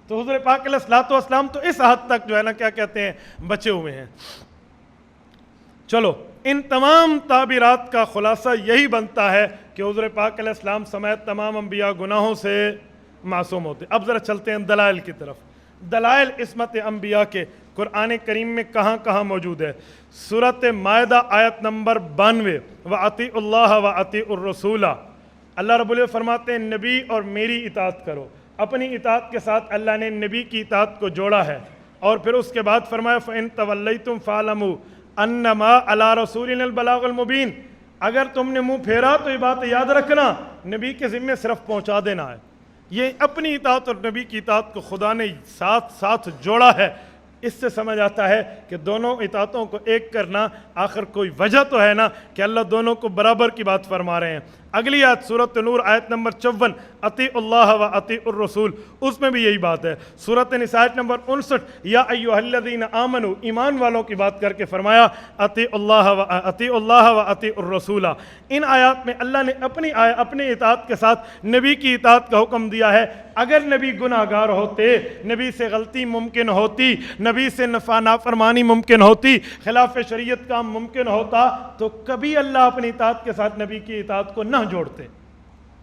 تو حضور پاک علیہ الصلوۃ والسلام تو اس حد تک جو ہے نا کیا کہتے ہیں بچے ہوئے ہیں۔ چلو ان تمام تعبیرات کا خلاصہ یہی بنتا ہے کہ حضور پاک علیہ السلام سمیت تمام انبیاء گناہوں سے معصوم ہوتے۔ اب ذرا چلتے ہیں دلائل کی طرف۔ دلائل عصمت انبیاء کے قرآن کریم میں کہاں کہاں موجود ہے؟ سورۃ مائدہ آیت نمبر 92، وَأَطِیعُوا اللَّهَ وَأَطِیعُوا الرَّسُولَ، اللہ رب العزت فرماتے ہیں نبی اور میری اطاعت کرو۔ اپنی اطاعت کے ساتھ اللہ نے نبی کی اطاعت کو جوڑا ہے، اور پھر اس کے بعد فرمایا فَإِن تَوَلَّيْتُمْ فَاعْلَمُوا أَنَّمَا عَلَىٰ رَسُولِنَا الْبَلَاغُ الْمُبِينُ، اگر تم نے منہ پھیرا تو یہ بات یاد رکھنا نبی کے ذمے صرف پہنچا دینا ہے۔ یہ اپنی اطاعت اور نبی کی اطاعت کو خدا نے ساتھ ساتھ جوڑا ہے۔ اس سے سمجھ آتا ہے کہ دونوں اطاعتوں کو ایک کرنا، آخر کوئی وجہ تو ہے نا کہ اللہ دونوں کو برابر کی بات فرما رہے ہیں۔ اگلی آیت سورۃ نور آیت نمبر 54، اطیعوا اللہ و اطیعوا الرسول، اس میں بھی یہی بات ہے۔ سورۃ نساء آیت نمبر 59، یا ایھا الذین آمنوا، ایمان والوں کی بات کر کے فرمایا اطیعوا اللہ و اطیعوا الرسول۔ ان آیات میں اللہ نے اپنی اطاعت کے ساتھ نبی کی اطاعت کا حکم دیا ہے۔ اگر نبی گناہ گار ہوتے، نبی سے غلطی ممکن ہوتی، نبی سے نافرمانی ممکن ہوتی، خلاف شریعت کام ممکن ہوتا، تو کبھی اللہ اپنی اطاعت کے ساتھ نبی کی اطاعت کو نہ جوڑتے۔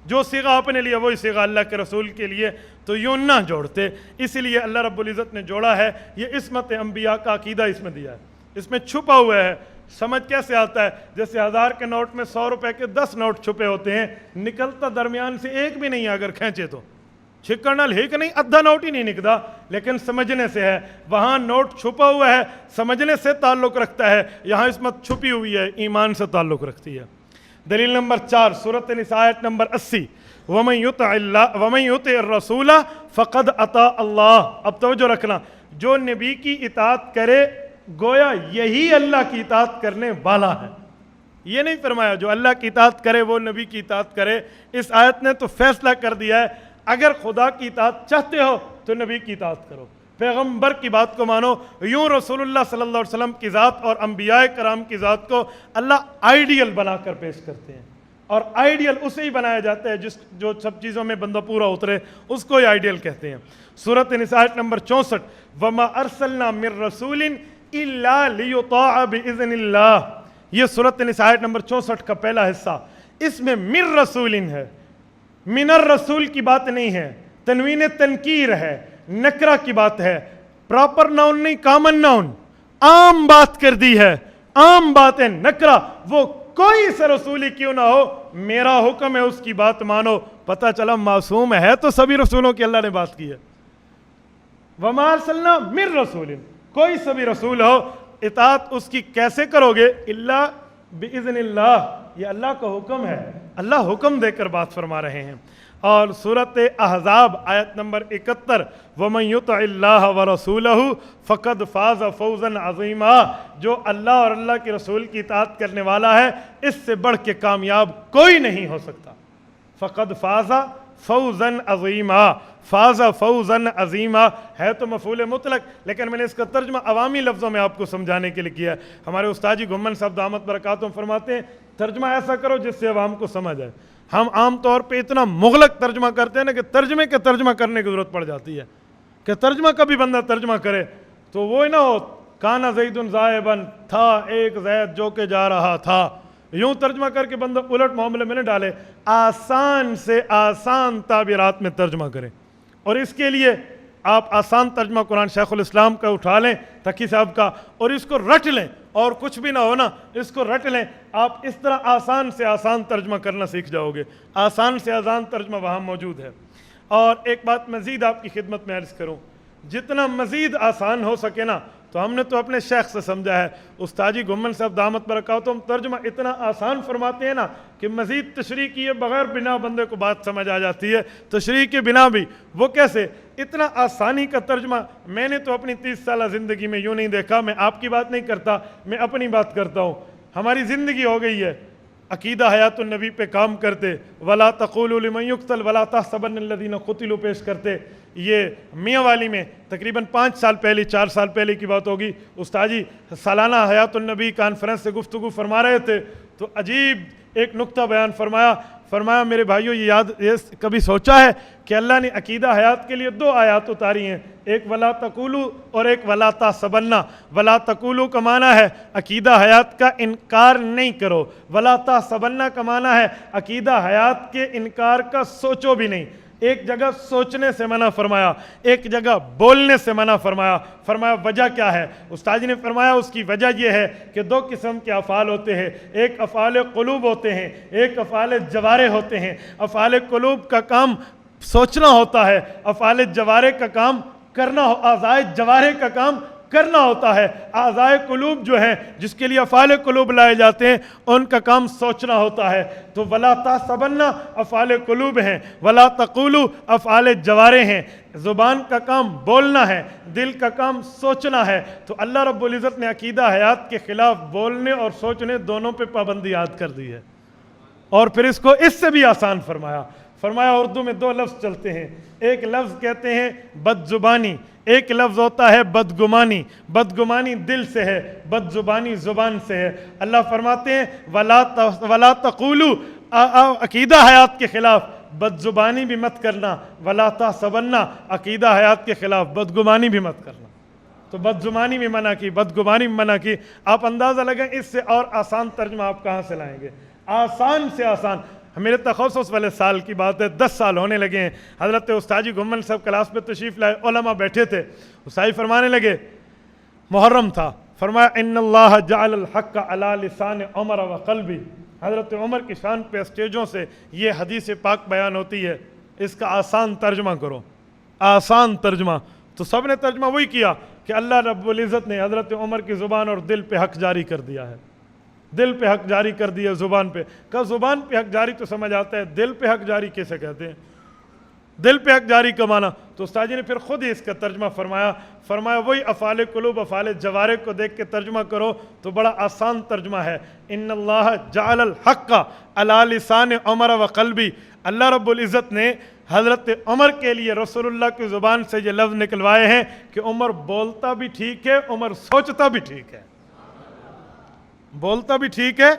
جو صیغہ اپنے لیے وہی صیغہ اللہ کے رسول کے لیے تو یوں نہ جوڑتے۔ اسی لیے اللہ رب العزت نے جوڑا ہے۔ یہ عصمت انبیاء کا عقیدہ اس میں دیا ہے، اس میں چھپا ہوا ہے۔ سمجھ کیسے آتا ہے؟ جیسے 1000 کے نوٹ میں 100 روپے کے 10 نوٹ چھپے ہوتے ہیں، نکلتا درمیان سے ایک بھی نہیں ہے، اگر کھینچے تو چھکڑنا لکھ نہیں، ادھا نوٹ ہی نہیں نکلتا، لیکن سمجھنے سے ہے۔ وہاں نوٹ چھپا ہوا ہے، سمجھنے سے تعلق رکھتا ہے، یہاں عصمت چھپی ہوئی ہے، ایمان سے تعلق رکھتی ہے۔ دلیل نمبر 4 سورۃ نساء آیت نمبر 80، وَمَن يُطِعِ الرَّسُولَ فَقَدْ أَطَاعَ اللَّهَ۔ اب توجہ رکھنا، جو نبی کی اطاعت کرے گویا یہی اللہ کی اطاعت کرنے والا ہے۔ یہ نہیں فرمایا جو اللہ کی اطاعت کرے وہ نبی کی اطاعت کرے۔ اس آیت نے تو فیصلہ کر دیا ہے، اگر خدا کی اطاعت چاہتے ہو تو نبی کی اطاعت کرو، پیغمبر کی بات کو مانو۔ یوں رسول اللہ صلی اللہ علیہ وسلم کی ذات اور انبیاء کرام کی ذات کو اللہ آئیڈیل بنا کر پیش کرتے ہیں، اور آئیڈیل اسے ہی بنایا جاتا ہے جو سب چیزوں میں بندہ پورا اترے، اس کو ہی آئیڈیل کہتے ہیں۔ سورۃ نساء آیت نمبر 64، وَمَا أَرْسَلْنَا مِن رَّسُولٍ إِلَّا لِيُطَاعَ بِإِذْنِ اللَّهِ۔ یہ سورۃ نساء آیت نمبر 64 کا پہلا حصہ، اس میں من رسولن ہے، من الرسول کی بات نہیں ہے، تنوین تنکیر ہے، نکرہ کی بات ہے، پراپر ناؤن نہیں، کامن ناؤن، عام بات کر دی ہے۔ عام باتیں نکرا، وہ کوئی سا رسولی کیوں نہ ہو، میرا حکم ہے اس کی بات مانو۔ پتہ چلا معصوم ہے تو سبھی رسولوں کی اللہ نے بات کی ہے۔ وما ارسلنا من رسول، کوئی سبھی رسول ہو اطاعت اس کی کیسے کرو گے؟ الا باذن اللہ، یہ اللہ کا حکم ہے، اللہ حکم دے کر بات فرما رہے ہیں۔ اور سورۃ احزاب آیت نمبر 71، وَمَن يُطِعِ اللَّهَ وَرَسُولَهُ فَقَدْ فَازَ فَوْزًا عَظِيمًا، جو اللہ اور اللہ کے رسول کی اطاعت کرنے والا ہے اس سے بڑھ کے کامیاب کوئی نہیں ہو سکتا۔ فَقَدْ فَازَ فَوْزًا عَظِيمًا، فاز فوزن عظیمہ ہے تو مفعول مطلق، لیکن میں نے اس کا ترجمہ عوامی لفظوں میں آپ کو سمجھانے کے لیے کیا ہے۔ ہمارے استاد جی گھمن صاحب دامت برکاتہم فرماتے ہیں ترجمہ ایسا کرو جس سے عوام کو سمجھ آئے۔ ہم عام طور پہ اتنا مغلق ترجمہ کرتے ہیں نا کہ ترجمے کے ترجمہ کرنے کی ضرورت پڑ جاتی ہے کہ ترجمہ کبھی بندہ ترجمہ کرے تو وہ نہ ہو کانا زید ذاہبن، تھا ایک زید جو کہ جا رہا تھا، یوں ترجمہ کر کے بندہ الٹ معاملے میں نہ ڈالے، آسان سے آسان تعبیرات میں ترجمہ کریں۔ اور اس کے لیے آپ آسان ترجمہ قرآن شیخ الاسلام کا اٹھا لیں تقی صاحب کا، اور اس کو رٹ لیں، اور کچھ بھی نہ ہونا اس کو رٹ لیں، آپ اس طرح آسان سے آسان ترجمہ کرنا سیکھ جاؤ گے۔ آسان سے آسان ترجمہ وہاں موجود ہے۔ اور ایک بات مزید آپ کی خدمت میں عرض کروں، جتنا مزید آسان ہو سکے نا، تو ہم نے تو اپنے شیخ سے سمجھا ہے، استاد جی گھمن صاحب دامت برکاتہم ترجمہ اتنا آسان فرماتے ہیں نا کہ مزید تشریح کیے بغیر بنا بندے کو بات سمجھ آ جاتی ہے، تشریح کے بنا بھی۔ وہ کیسے؟ اتنا آسانی کا ترجمہ میں نے تو اپنی 30 سالہ زندگی میں یوں نہیں دیکھا۔ میں آپ کی بات نہیں کرتا، میں اپنی بات کرتا ہوں۔ ہماری زندگی ہو گئی ہے عقیدہ حیات النبی پہ کام کرتے، ولا تقولوا لمن یقتل ولا تحسبن الذین قتلوا پیش کرتے۔ یہ میاں والی میں تقریباً 5 سال پہلے 4 سال پہلے کی بات ہوگی، استاد جی سالانہ حیات النبی کانفرنس سے گفتگو فرما رہے تھے تو عجیب ایک نقطہ بیان فرمایا میرے بھائیو، یہ کبھی سوچا ہے کہ اللہ نے عقیدہ حیات کے لیے 2 آیات اتاری ہیں، ایک ولا تقولوا اور ایک ولا تحسبن۔ ولا تقولوا کا معنی ہے عقیدہ حیات کا انکار نہیں کرو، ولا تحسبن کا معنی ہے عقیدہ حیات کے انکار کا سوچو بھی نہیں۔ ایک جگہ سوچنے سے منع فرمایا، ایک جگہ بولنے سے منع فرمایا وجہ کیا ہے؟ استاد جی نے فرمایا اس کی وجہ یہ ہے کہ 2 قسم کے افعال ہوتے ہیں، ایک افعال قلوب ہوتے ہیں، ایک افعال جوارح ہوتے ہیں۔ افعال قلوب کا کام سوچنا ہوتا ہے، افعال جوارح کا کام کرنا، اعضائے جوارح کا کام کرنا ہوتا ہے۔ اعضائے قلوب جو ہیں جس کے لیے افعال قلوب لائے جاتے ہیں ان کا کام سوچنا ہوتا ہے۔ تو ولا تحسبن افعال قلوب ہیں، ولا تقولوا افعال جوارح ہیں۔ زبان کا کام بولنا ہے، دل کا کام سوچنا ہے۔ تو اللہ رب العزت نے عقیدہ حیات کے خلاف بولنے اور سوچنے دونوں پہ پابندی عائد کر دی ہے، اور پھر اس کو اس سے بھی آسان فرمایا اردو میں 2 لفظ چلتے ہیں، ایک لفظ کہتے ہیں بد زبانی، ایک لفظ ہوتا ہے بدگمانی۔ بدگمانی دل سے ہے، بد زبانی زبان سے ہے۔ اللہ فرماتے ہیں ولا تقولوا، عقیدہ حیات کے خلاف بد زبانی بھی مت کرنا، ولا تحسبن عقیدہ حیات کے خلاف بدگمانی بھی مت کرنا۔ تو بد زبانی بھی منع کی، بدگمانی بھی منع کی۔ آپ اندازہ لگیں اس سے اور آسان ترجمہ آپ کہاں سے لائیں گے؟ آسان سے آسان۔ میرے تخصص والے سال کی بات ہے، 10 سال ہونے لگے ہیں، حضرت استاد جی گھمن صاحب کلاس پہ تشریف لائے، علماء بیٹھے تھے، استاد فرمانے لگے، محرم تھا، فرمایا ان اللہ جعل الحق علی لسان عمر و قلبی۔ حضرت عمر کی شان پہ اسٹیجوں سے یہ حدیث پاک بیان ہوتی ہے، اس کا آسان ترجمہ کرو، آسان ترجمہ۔ تو سب نے ترجمہ وہی کیا کہ اللہ رب العزت نے حضرت عمر کی زبان اور دل پہ حق جاری کر دیا ہے، دل پہ حق جاری کر دیا زبان پہ۔ کہ زبان پہ حق جاری تو سمجھ آتا ہے، دل پہ حق جاری کیسے کہتے ہیں؟ دل پہ حق جاری کا معنی تو استاد جی نے پھر خود ہی اس کا ترجمہ فرمایا وہی افعال قلوب افعال جوارح کو دیکھ کے ترجمہ کرو تو بڑا آسان ترجمہ ہے، ان اللہ جعل الحق علی لسان عمر و قلبی۔ اللہ رب العزت نے حضرت عمر کے لیے رسول اللہ کی زبان سے یہ لفظ نکلوائے ہیں کہ عمر بولتا بھی ٹھیک ہے، عمر سوچتا بھی ٹھیک ہے، بولتا بھی ٹھیک ہے،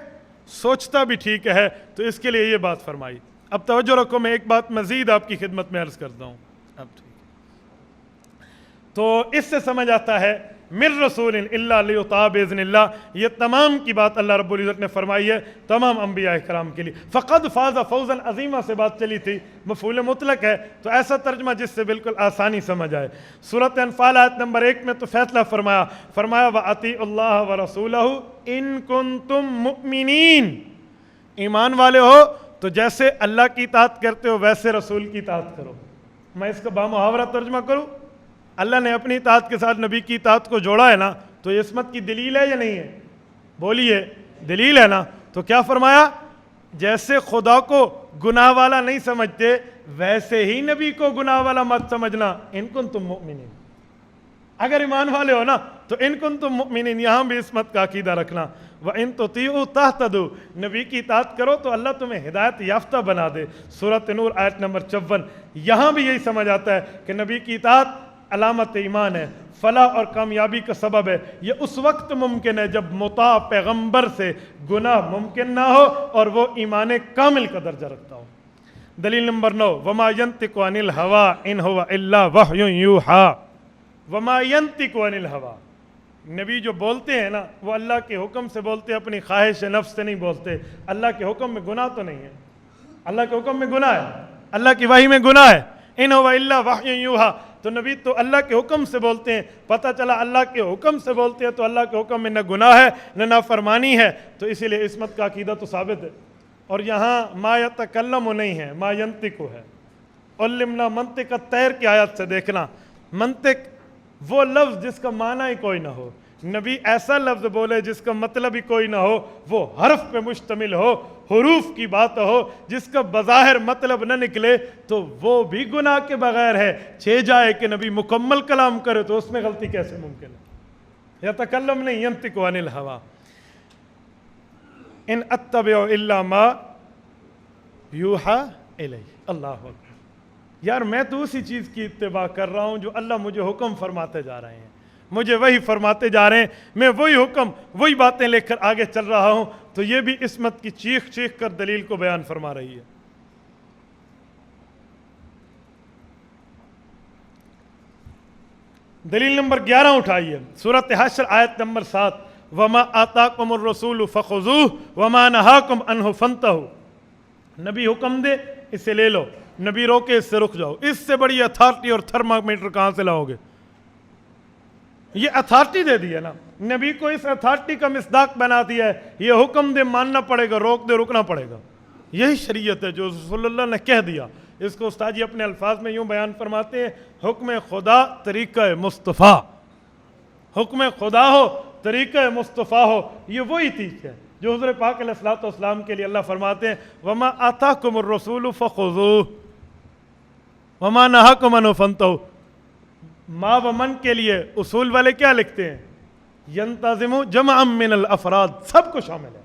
سوچتا بھی ٹھیک ہے۔ تو اس کے لیے یہ بات فرمائی۔ اب توجہ رکھو، میں ایک بات مزید آپ کی خدمت میں عرض کرتا ہوں۔ اب ٹھیک ہے، تو اس سے سمجھ آتا ہے من رسول الا لیطاع باذن اللہ. یہ تمام کی بات اللہ رب العزت نے فرمائی ہے تمام انبیاء کرام کے لیے. فقد فاز فوزا عظیما سے بات چلی تھی, مفعول مطلق ہے, تو ایسا ترجمہ جس سے بالکل آسانی سمجھ آئے. سورۃ انفال آیت نمبر 1 میں تو فیصلہ فرمایا وَأَطِیعُوا اللَّهَ وَرَسُولَهُ إِن كُنتُم مُؤْمِنِین. ایمان والے ہو تو جیسے اللہ کی اطاعت کرتے ہو ویسے رسول کی اطاعت کرو. میں اس کا بامحاورہ ترجمہ کروں, اللہ نے اپنی اطاعت کے ساتھ نبی کی اطاعت کو جوڑا ہے نا, تو یہ عصمت کی دلیل ہے یا نہیں ہے؟ بولیے, دلیل ہے نا. تو کیا فرمایا؟ جیسے خدا کو گناہ والا نہیں سمجھتے ویسے ہی نبی کو گناہ والا مت سمجھنا. ان کنتم مؤمنین, اگر ایمان والے ہو نا تو ان کنتم مؤمنین, یہاں بھی عصمت کا عقیدہ رکھنا. وَإِن تُطِیعُوا تَہْتَدُوا, نبی کی اطاعت کرو تو اللہ تمہیں ہدایت یافتہ بنا دے. سورۃ نور آیت نمبر 54. یہاں بھی یہی سمجھ آتا ہے کہ نبی کی اطاعت علامت ایمان ہے, فلاح اور کامیابی کا سبب ہے. یہ اس وقت ممکن ہے جب مطاع پیغمبر سے گناہ ممکن نہ ہو اور وہ ایمان کامل کا درجہ رکھتا ہو. دلیل نمبر 9, وَمَا يَنطِقُ عَنِ الْهَوَىٰ إِنْ هُوَ إِلَّا وَحْيٌ يُوحَىٰ. وَمَا يَنطِقُ عَنِ الْهَوَىٰ, نبی جو بولتے ہیں نا وہ اللہ کے حکم سے بولتے, اپنی خواہش نفس سے نہیں بولتے. اللہ کے حکم میں گناہ تو نہیں ہے, اللہ کے حکم میں گناہ ہے, اللہ کی وحی میں گناہ ہے. ان هو الا وحی یوحیٰ, تو نبی تو اللہ کے حکم سے بولتے ہیں. پتہ چلا اللہ کے حکم سے بولتے ہیں تو اللہ کے حکم میں نہ گناہ ہے نہ نافرمانی ہے, تو اسی لیے عصمت کا عقیدہ تو ثابت ہے. اور یہاں ما یتکلم نہیں ہے, ما ینطق ہے. علمنا منطق الطیر کی آیت سے دیکھنا, منطق وہ لفظ جس کا معنی ہی کوئی نہ ہو. نبی ایسا لفظ بولے جس کا مطلب ہی کوئی نہ ہو, وہ حرف پہ مشتمل ہو, حروف کی بات ہو, جس کا بظاہر مطلب نہ نکلے, تو وہ بھی گناہ کے بغیر ہے. چھے جائے کہ نبی مکمل کلام کرے تو اس میں غلطی کیسے ممکن ہے؟ یتکلم نہیں, ینطق عن الہویٰ. ان اتبع الا ما یوحیٰ الی. اللہ اکبر. یار میں تو اسی چیز کی اتباع کر رہا ہوں جو اللہ مجھے حکم فرماتے جا رہے ہیں, مجھے وہی فرماتے جا رہے ہیں, میں وہی حکم وہی باتیں لے کر آگے چل رہا ہوں. تو یہ بھی عصمت کی چیخ چیخ کر دلیل کو بیان فرما رہی ہے. دلیل نمبر 11 اٹھائیے, سورۃ حشر آیت نمبر 7. وما آتاکم الرسول فخذوہ وما نہاکم عنہ فانتہوا. نبی حکم دے اسے لے لو, نبی روکے اس سے رک جاؤ. اس سے بڑی اتھارٹی اور تھرمامیٹر کہاں سے لاؤ گے؟ یہ اتھارٹی دے دی ہے نا, نبی کو اس اتھارٹی کا مصداق بنا دیا ہے. یہ حکم دے ماننا پڑے گا, روک دے رکنا پڑے گا. یہی شریعت ہے جو رسول اللہ نے کہہ دیا. اس کو استاد جی اپنے الفاظ میں یوں بیان فرماتے ہیں, حکم خدا طریقہ مصطفیٰ. حکم خدا ہو, طریقہ مصطفیٰ ہو, یہ وہی چیز ہے جو حضور پاک علیہ الصلوۃ والسلام کے لیے اللہ فرماتے ہیں وما آتاکم الرسول فخذوہ وما نہاکم عنہ فانتہوا. ما و من کے لیے اصول والے کیا لکھتے ہیں؟ ینتظم جمعا من الافراد, سب کو شامل ہے.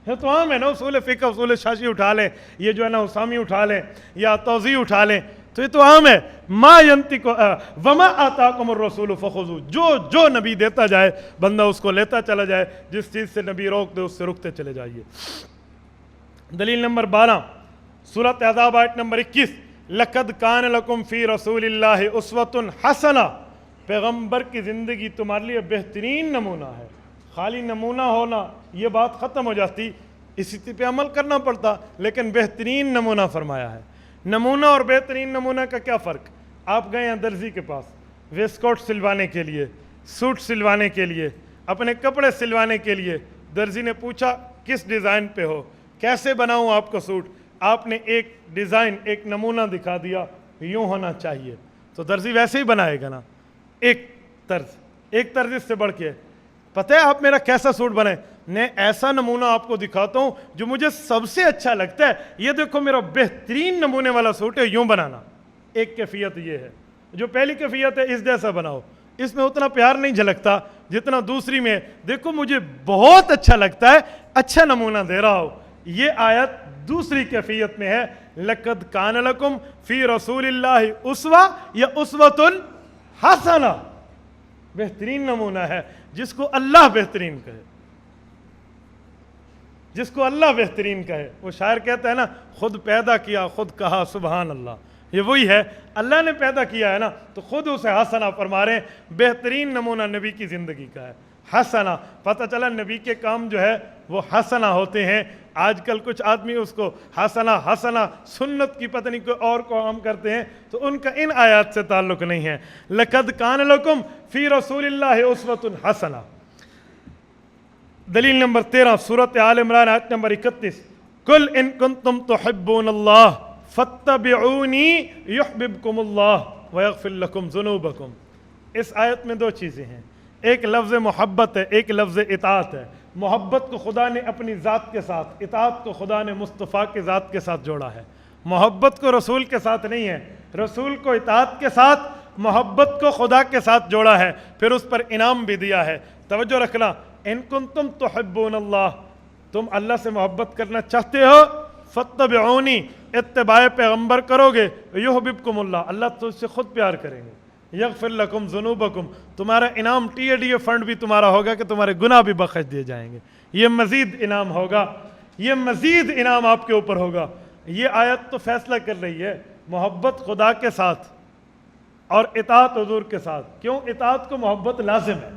یہ تو عام ہے نا, اصول فقہ, اصول شاشی اٹھا لیں, یہ جو ہے نا اسامی اٹھا لیں یا توضیح اٹھا لیں, تو یہ تو عام ہے. ما ینطق وما آتاکم الرسول فخذوہ, جو نبی دیتا جائے بندہ اس کو لیتا چلا جائے, جس چیز سے نبی روک دے اس سے رکتے چلے جائیے. دلیل نمبر 12, سورۃ احزاب آیت نمبر 21. لقد کان لکم فی رسول اللہ اسوۃ حسنہ, پیغمبر کی زندگی تمہارے لیے بہترین نمونہ ہے. خالی نمونہ ہونا یہ بات ختم ہو جاتی, اسی پہ عمل کرنا پڑتا, لیکن بہترین نمونہ فرمایا ہے. نمونہ اور بہترین نمونہ کا کیا فرق؟ آپ گئے ہیں درزی کے پاس ویسٹ کوٹ سلوانے کے لیے, سوٹ سلوانے کے لیے, اپنے کپڑے سلوانے کے لیے. درزی نے پوچھا کس ڈیزائن پہ ہو, کیسے بناؤں آپ کا سوٹ؟ آپ نے ایک ڈیزائن, ایک نمونہ دکھا دیا, یوں ہونا چاہیے, تو درزی ویسے ہی بنائے گا نا. ایک طرز اس سے بڑھ کے, پتہ ہے آپ میرا کیسا سوٹ بنائے؟ میں ایسا نمونہ آپ کو دکھاتا ہوں جو مجھے سب سے اچھا لگتا ہے, یہ دیکھو میرا بہترین نمونے والا سوٹ ہے, یوں بنانا. ایک کیفیت یہ ہے. جو پہلی کیفیت ہے اس جیسا بناؤ, اس میں اتنا پیار نہیں جھلکتا جتنا دوسری میں. دیکھو مجھے بہت اچھا لگتا ہے, اچھا نمونہ دے رہا ہو. یہ آیت دوسری کیفیت میں ہے. لقد کان لکم فی رسول اللہ اسوہ یا اسوۃ حسنہ, بہترین نمونہ ہے جس کو اللہ بہترین کہے, جس کو اللہ بہترین کہے. وہ شاعر کہتا ہے نا, خود پیدا کیا خود کہا سبحان اللہ. یہ وہی ہے، اللہ نے پیدا کیا ہے نا، تو خود اسے حسنہ فرما رہے ہیں۔ بہترین نمونہ نبی کی زندگی کا ہے، حسنہ۔ پتہ چلا نبی کے کام جو ہے وہ حسنہ ہوتے ہیں۔ آج کل کچھ آدمی اس کو حسنہ سنت کی پتہ نہیں کوئی اور کام کرتے ہیں، تو ان کا ان آیات سے تعلق نہیں ہے۔ لَقَدْ كَانَ لَكُمْ فِي رَسُولِ اللَّهِ أُسْوَةٌ حَسَنَةٌ۔ دلیل نمبر 13 سورۃ آل عمران آیت نمبر 31، قُلْ إِن كُنتُمْ تُحِبُّونَ اللَّهَ فَاتَّبِعُونِي يُحْبِبْكُمُ اللَّهُ وَيَغْفِرْ لَكُمْ ذُنُوبَكُمْ۔ اس آیت میں دو چیزیں ہیں، ایک لفظ محبت ہے، ایک لفظ اطاعت ہے۔ محبت کو خدا نے اپنی ذات کے ساتھ، اطاعت کو خدا نے مصطفیٰ کے ذات کے ساتھ جوڑا ہے۔ محبت کو رسول کے ساتھ نہیں ہے، رسول کو اطاعت کے ساتھ، محبت کو خدا کے ساتھ جوڑا ہے، پھر اس پر انعام بھی دیا ہے۔ توجہ رکھنا، ان کنتم تحبون اللہ، تم اللہ سے محبت کرنا چاہتے ہو، فاتبعونی، اتباع پیغمبر کرو گے، یحببکم اللہ، اللہ تجھ سے خود پیار کریں گے، یغفر لکم ذنوبکم، تمہارا انعام TADA فنڈ بھی تمہارا ہوگا کہ تمہارے گناہ بھی بخش دیے جائیں گے۔ یہ مزید انعام ہوگا، یہ مزید انعام آپ کے اوپر ہوگا۔ یہ آیت تو فیصلہ کر رہی ہے محبت خدا کے ساتھ اور اطاعت حضور کے ساتھ۔ کیوں؟ اطاعت کو محبت لازم ہے،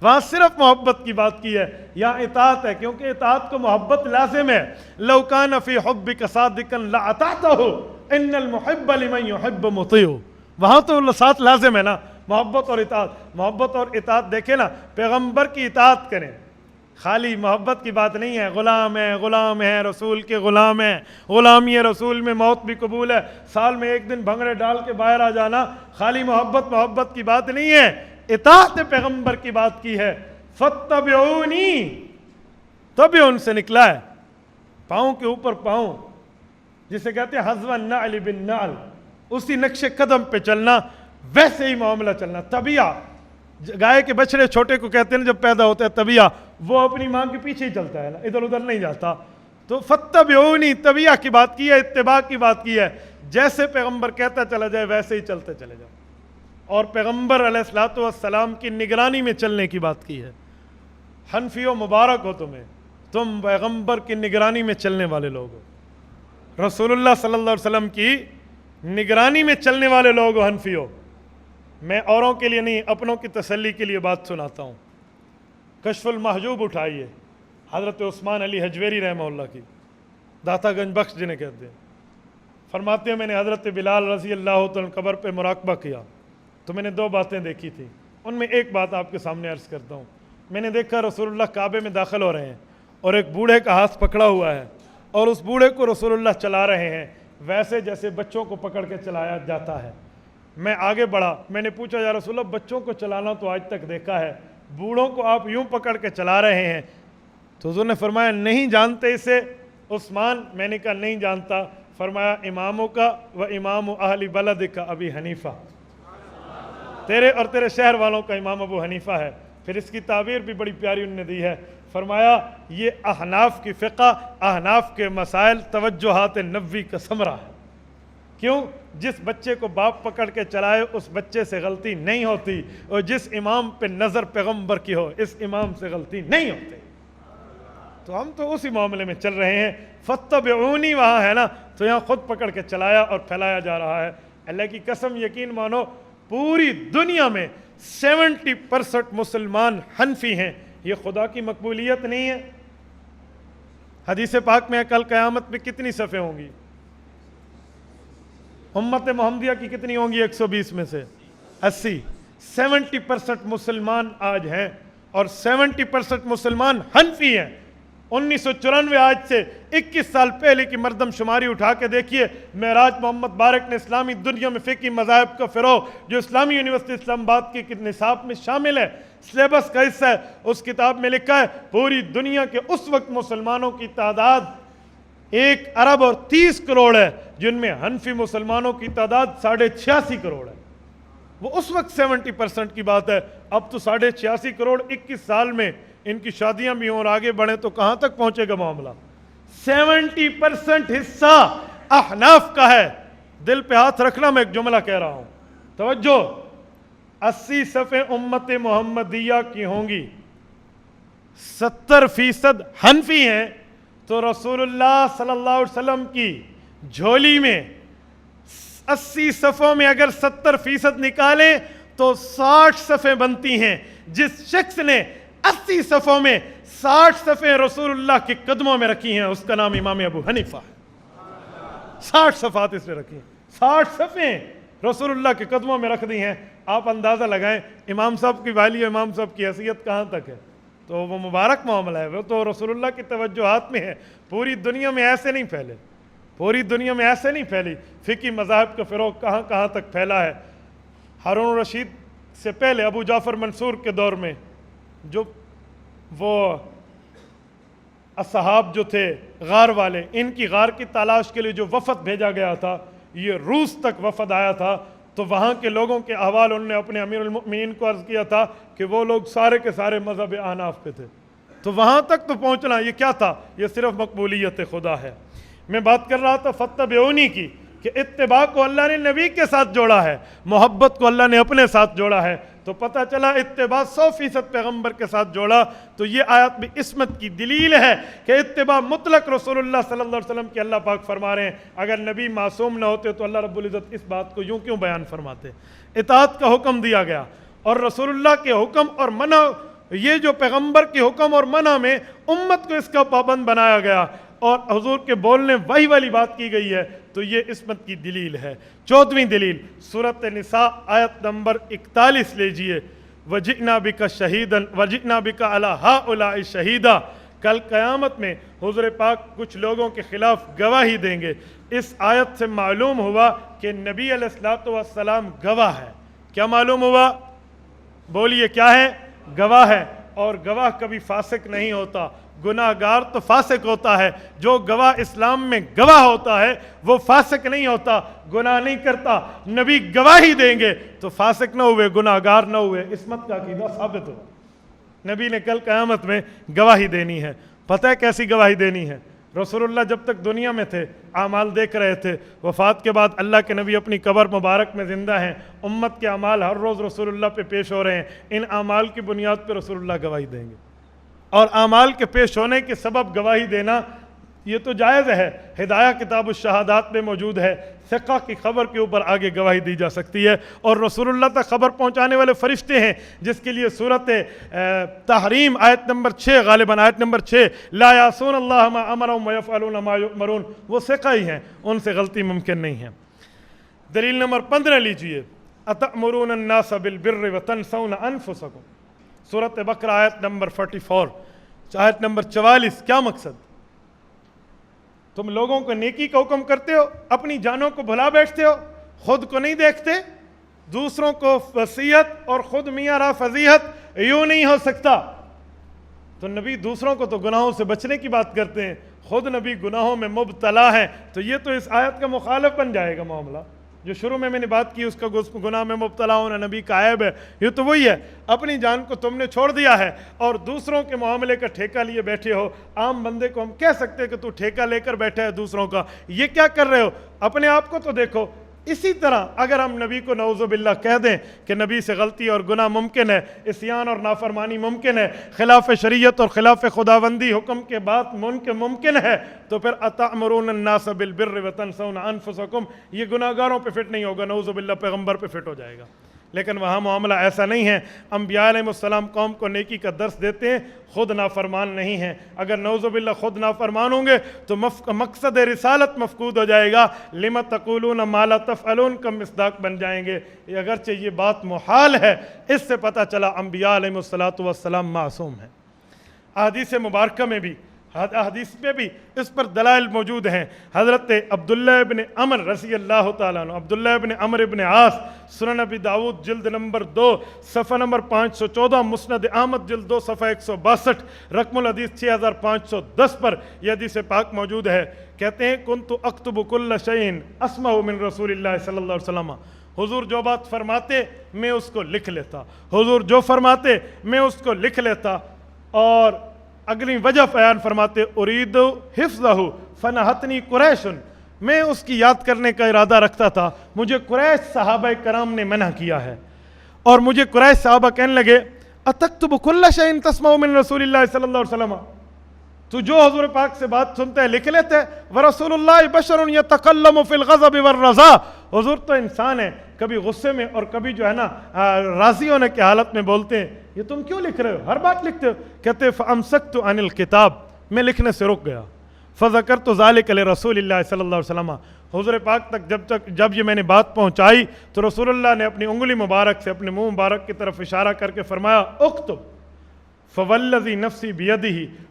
وہاں صرف محبت کی بات کی ہے، یہاں اطاعت ہے کیونکہ اطاعت کو محبت لازم ہے۔ لو کان فی حبک صادقا لاطعتہ ان المحب لمن یحب مطیع، وہاں تو ساتھ لازم ہے نا، محبت اور اطاعت۔ محبت اور اطاعت دیکھیں نا، پیغمبر کی اطاعت کریں، خالی محبت کی بات نہیں ہے، غلام ہے رسول کے، غلام ہے، غلامی رسول میں موت بھی قبول ہے، سال میں ایک دن بھنگڑے ڈال کے باہر آ جانا، خالی محبت کی بات نہیں ہے، اطاعت پیغمبر کی بات کی ہے۔ فاتبعونی، تبع ان سے نکلا ہے، پاؤں کے اوپر پاؤں، جسے کہتے ہیں حذو النعل بالنعل، اسی نقش قدم پہ چلنا، ویسے ہی معاملہ چلنا۔ طبیعہ، گائے کے بچڑے چھوٹے کو کہتے ہیں جب پیدا ہوتا ہے طبیعہ، وہ اپنی ماں کے پیچھے ہی چلتا ہے نا، ادھر ادھر نہیں جاتا۔ تو فاتبعونی، طبیعہ کی بات کی ہے، اتباع کی بات کی ہے، جیسے پیغمبر کہتا چلا جائے ویسے ہی چلتے چلے جاؤ، اور پیغمبر علیہ الصلوۃ والسلام کی نگرانی میں چلنے کی بات کی ہے۔ حنفیوں مبارک ہو تمہیں، تم پیغمبر کی نگرانی میں چلنے والے لوگ ہو، رسول اللہ صلی اللہ علیہ وسلم کی نگرانی میں چلنے والے لوگ ہو حنفیوں۔ میں اوروں کے لیے نہیں، اپنوں کی تسلی کے لیے بات سناتا ہوں۔ کشف المحجوب اٹھائیے، حضرت عثمان علی حجویری رحمہ اللہ کی، داتا گنج بخش جنہیں کہتے ہیں، فرماتے ہیں میں نے حضرت بلال رضی اللہ تعالیٰ قبر پہ مراقبہ کیا تو میں نے دو باتیں دیکھی تھیں، ان میں ایک بات آپ کے سامنے عرض کرتا ہوں۔ میں نے دیکھا رسول اللہ کعبے میں داخل ہو رہے ہیں اور ایک بوڑھے کا ہاتھ پکڑا ہوا ہے، اور اس بوڑھے کو رسول اللہ چلا رہے ہیں ویسے جیسے بچوں کو پکڑ کے چلایا جاتا ہے۔ میں آگے بڑھا، میں نے پوچھا یا رسول اللہ بچوں کو چلانا تو آج تک دیکھا ہے، بوڑھوں کو آپ یوں پکڑ کے چلا رہے ہیں؟ تو حضور نے فرمایا نہیں جانتے اسے عثمان؟ میں نے کہا نہیں جانتا۔ فرمایا اماموں کا و امام اہل بلد کا ابی حنیفہ، تیرے اور تیرے شہر والوں کا امام ابو حنیفہ ہے۔ پھر اس کی تعبیر بھی بڑی پیاری انہوں نے دی ہے، فرمایا یہ احناف کی فقہ، احناف کے مسائل توجہات نبوی کا ثمرہ ہے۔ کیوں؟ جس بچے کو باپ پکڑ کے چلائے اس بچے سے غلطی نہیں ہوتی، اور جس امام پہ نظر پیغمبر کی ہو اس امام سے غلطی نہیں ہوتی۔ تو ہم تو اسی معاملے میں چل رہے ہیں۔ فاتبعونی وہاں ہے نا، تو یہاں خود پکڑ کے چلایا اور پھیلایا جا رہا ہے۔ اللہ کی قسم یقین مانو، پوری دنیا میں 70% مسلمان حنفی ہیں، یہ خدا کی مقبولیت نہیں ہے؟ حدیث پاک میں کل قیامت میں کتنی صفیں ہوں گی؟ امت محمدیہ کی کتنی ہوں گی؟ 120 میں سے 80۔ 70% مسلمان آج ہیں، اور 70% مسلمان حنفی ہیں۔ 1994 آج سے 21 سال پہلے کی مردم شماری اٹھا کے دیکھیے، معراج محمد بارک نے اسلامی دنیا میں فقہی مذاہب کا فروغ، جو اسلامی یونیورسٹی اسلام آباد کی نصاب میں شامل ہے، سلیبس کا حصہ ہے، اس کتاب میں لکھا ہے پوری دنیا کے اس وقت مسلمانوں کی تعداد 1 ارب اور 30 کروڑ ہے، جن میں حنفی مسلمانوں کی تعداد 86.5 کروڑ ہے۔ وہ اس وقت 70% کی بات ہے، اب تو 86.5 کروڑ 21 سال میں ان کی شادیاں بھی ہوں اور آگے بڑھیں تو کہاں تک پہنچے گا معاملہ؟ 70% حصہ احناف کا ہے۔ دل پہ ہاتھ رکھنا، میں ایک جملہ کہہ رہا ہوں، توجہ، 80 صفیں امت محمدیہ کی ہوں گی، 70% حنفی ہیں، تو رسول اللہ صلی اللہ علیہ وسلم کی جھولی میں 80 صفوں میں اگر 70% نکالیں تو 60 صفیں بنتی ہیں. جس شخص نے 80 صفوں میں 60 صفیں رسول اللہ کے قدموں میں رکھی ہیں اس کا نام امام ابو حنیفہ ہے. 60 صفحات اس نے رکھی ہیں, 60 صفیں رسول اللہ کے قدموں میں رکھ دی ہیں. آپ اندازہ لگائیں امام صاحب کی والی امام صاحب کی حیثیت کہاں تک ہے. تو وہ مبارک معاملہ ہے, وہ تو رسول اللہ کی توجہات میں ہے. پوری دنیا میں ایسے نہیں پھیلے, پوری دنیا میں ایسے نہیں پھیلی. فقہی مذاہب کا فروغ کہاں کہاں تک پھیلا ہے. ہارون الرشید سے پہلے ابو جعفر منصور کے دور میں جو وہ اصحاب جو تھے غار والے, ان کی غار کی تلاش کے لیے جو وفد بھیجا گیا تھا, یہ روس تک وفد آیا تھا. تو وہاں کے لوگوں کے احوال انہوں نے اپنے امیر المؤمنین کو عرض کیا تھا کہ وہ لوگ سارے کے سارے مذہب احناف پہ تھے. تو وہاں تک تو پہنچنا یہ کیا تھا, یہ صرف مقبولیت خدا ہے. میں بات کر رہا تھا فاتبعونی کی, کہ اتباع کو اللہ نے نبی کے ساتھ جوڑا ہے, محبت کو اللہ نے اپنے ساتھ جوڑا ہے. تو پتہ چلا اتباع 100% پیغمبر کے ساتھ جوڑا. تو یہ آیت بھی عصمت کی دلیل ہے کہ اتباع مطلق رسول اللہ صلی اللہ علیہ وسلم کی اللہ پاک فرما رہے ہیں. اگر نبی معصوم نہ ہوتے تو اللہ رب العزت اس بات کو یوں کیوں بیان فرماتے. اطاعت کا حکم دیا گیا, اور رسول اللہ کے حکم اور منع, یہ جو پیغمبر کے حکم اور منع میں امت کو اس کا پابند بنایا گیا, اور حضور کے بولنے وہی والی بات کی گئی ہے. تو یہ عصمت کی دلیل ہے. 14ویں دلیل سورۃ نساء آیت نمبر 41 لیجئے. وَجِئْنَا بِكَ شَهِيدًا وَجِئْنَا بِكَ عَلَىٰ هَٰؤُلَاءِ شَهِيدًا. کل قیامت میں حضور پاک کچھ لوگوں کے خلاف گواہی دیں گے. اس آیت سے معلوم ہوا کہ نبی علیہ الصلوۃ والسلام گواہ ہے. کیا معلوم ہوا؟ بولیے کیا ہے؟ گواہ ہے. اور گواہ کبھی فاسق نہیں ہوتا. گناہ گار تو فاسق ہوتا ہے. جو گواہ اسلام میں گواہ ہوتا ہے وہ فاسق نہیں ہوتا, گناہ نہیں کرتا. نبی گواہی دیں گے تو فاسق نہ ہوئے, گناہ گار نہ ہوئے. عصمت کا عقیدہ ثابت ہو. نبی نے کل قیامت میں گواہی دینی ہے. پتہ ہے کیسی گواہی دینی ہے؟ رسول اللہ جب تک دنیا میں تھے اعمال دیکھ رہے تھے. وفات کے بعد اللہ کے نبی اپنی قبر مبارک میں زندہ ہیں. امت کے اعمال ہر روز رسول اللہ پہ پیش ہو رہے ہیں. ان اعمال کی بنیاد پہ رسول اللہ گواہی دیں گے. اور اعمال کے پیش ہونے کے سبب گواہی دینا یہ تو جائز ہے. ہدایہ کتاب الشہادات میں موجود ہے. ثقہ کی خبر کے اوپر آگے گواہی دی جا سکتی ہے. اور رسول اللہ تک خبر پہنچانے والے فرشتے ہیں جس کے لیے سورۃ تحریم آیت نمبر 6 غالباً آیت نمبر 6 لا یعصون اللہ ما امرهم ویفعلون ما یؤمرون, وہ ثقہ ہی ہیں, ان سے غلطی ممکن نہیں ہے. دلیل نمبر 15 لیجئے. اتأمرون الناس بالبر وتنسون انفسکم. سورۃ بقرہ آیت نمبر 44 آیت نمبر 44. کیا مقصد؟ تم لوگوں کو نیکی کا حکم کرتے ہو, اپنی جانوں کو بھلا بیٹھتے ہو, خود کو نہیں دیکھتے. دوسروں کو وصیت اور خود میاں راہ فضیحت یوں نہیں ہو سکتا. تو نبی دوسروں کو تو گناہوں سے بچنے کی بات کرتے ہیں, خود نبی گناہوں میں مبتلا ہیں. تو یہ تو اس آیت کا مخالف بن جائے گا معاملہ. جو شروع میں نے بات کی اس کا گناہ میں مبتلا ہونا نبی کا عیب ہے. یہ تو وہی ہے, اپنی جان کو تم نے چھوڑ دیا ہے اور دوسروں کے معاملے کا ٹھیکہ لیے بیٹھے ہو. عام بندے کو ہم کہہ سکتے ہیں کہ تو ٹھیکہ لے کر بیٹھا ہے دوسروں کا, یہ کیا کر رہے ہو؟ اپنے آپ کو تو دیکھو. اسی طرح اگر ہم نبی کو نعوذ باللہ کہہ دیں کہ نبی سے غلطی اور گناہ ممکن ہے, عصیان اور نافرمانی ممکن ہے, خلاف شریعت اور خلاف خداوندی حکم کے بعد ممکن ہے, تو پھر اتأمرون الناس بالبر وتنسون انفسکم یہ گناہ گاروں پہ فٹ نہیں ہوگا, نعوذ باللہ پیغمبر پہ فٹ ہو جائے گا. لیکن وہاں معاملہ ایسا نہیں ہے. انبیاء علیہ السلام قوم کو نیکی کا درس دیتے ہیں, خود نافرمان نہیں ہیں. اگر نعوذ باللہ خود نافرمان ہوں گے تو مقصد رسالت مفقود ہو جائے گا. لم تقولون ما لا تفعلون کا مصداق بن جائیں گے. اگرچہ یہ بات محال ہے, اس سے پتہ چلا انبیاء علیہ السلام معصوم ہیں. احادیث مبارکہ میں بھی حدیث پہ بھی اس پر دلائل موجود ہیں. حضرت عبداللہ ابن عمر رضی اللہ تعالیٰ عنہ, عبداللہ ابن عمر ابن عاص, سنن ابی داود جلد نمبر 2 صفحہ نمبر 514, مسند احمد جلد 2 صفحہ 162, رقم الحدیث 6510 پر یہ حدیث پاک موجود ہے. کہتے ہیں کنت اکتب کل شیء اسمع من رسول اللہ صلی اللہ علیہ وسلم. حضور جو بات فرماتے میں اس کو لکھ لیتا, حضور جو فرماتے میں اس کو لکھ لیتا. اور اگلی وجہ بیان فرماتے ارید حفظہ فنہتنی قریش, میں اس کی یاد کرنے کا ارادہ رکھتا تھا, مجھے قریش صحابہ کرام نے منع کیا ہے. اور مجھے قریش صحابہ کہنے لگے اتکتب کل شیء تسمع من رسول اللہ صلی اللہ علیہ وسلم, تو جو حضور پاک سے بات سنتے ہیں لکھ لیتے. ورسول اللہ بشر یتکلم فی الغضب والرضا, حضور تو انسان ہے، کبھی غصے میں اور کبھی جو ہے نا راضی ہونے کی حالت میں بولتے ہیں، یہ تم کیوں لکھ رہے ہو، ہر بات لکھتے ہو؟ کہتے فَأَمْسَكْتُ عَنِ الْكِتَابِ، میں لکھنے سے رک گیا، فَذَكَرْتُ ذَلِكَ لِرَسُولِ اللَّهِ صلی اللہ علیہ وسلم، حضور پاک تک جب یہ میں نے بات پہنچائی تو رسول اللہ نے اپنی انگلی مبارک سے اپنے منہ مبارک کی طرف اشارہ کر کے فرمایا اکتب فوالذی نفسی بیدہ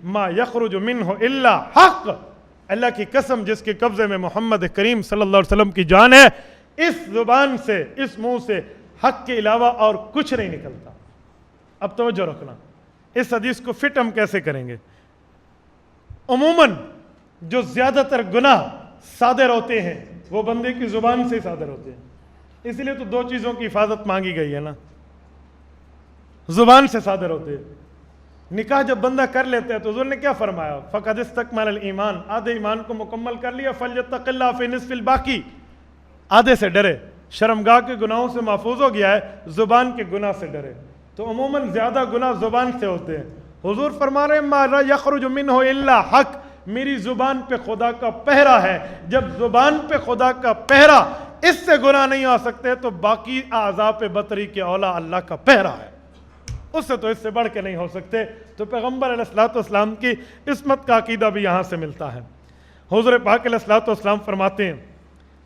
ما یخرج منہ الا حق، اللہ کی قسم جس کے قبضے میں محمد کریم صلی اللہ علیہ وسلم کی جان ہے، اس زبان سے، اس منہ سے حق کے علاوہ اور کچھ نہیں نکلتا۔ اب توجہ رکھنا، اس حدیث کو فٹ ہم کیسے کریں گے؟ عموماً جو زیادہ تر گناہ صادر ہوتے ہیں وہ بندے کی زبان سے صادر ہوتے ہیں، اس لیے تو دو چیزوں کی حفاظت مانگی گئی ہے نا، زبان سے صادر ہوتے ہیں۔ نکاح جب بندہ کر لیتا ہے تو حضور نے کیا فرمایا؟ فقد استکمل الایمان، آدھے ایمان کو مکمل کر لیا، فلیتق اللہ فی نصف الباقی، آدھے سے ڈرے، شرمگاہ کے گناہوں سے محفوظ ہو گیا ہے، زبان کے گناہ سے ڈرے۔ تو عموماً زیادہ گناہ زبان سے ہوتے ہیں۔ حضور فرما رہے ہیں ما لا یخرج منہ الا حق، میری زبان پہ خدا کا پہرا ہے، جب زبان پہ خدا کا پہرا، اس سے گناہ نہیں آ سکتے تو باقی اعضاء پہ بطری کے اولا اللہ کا پہرا ہے، اس سے تو اس سے بڑھ کے نہیں ہو سکتے۔ تو پیغمبر علیہ الصلوۃ والسلام کی عصمت کا عقیدہ بھی یہاں سے ملتا ہے۔ حضور پاک علیہ الصلوۃ والسلام فرماتے ہیں،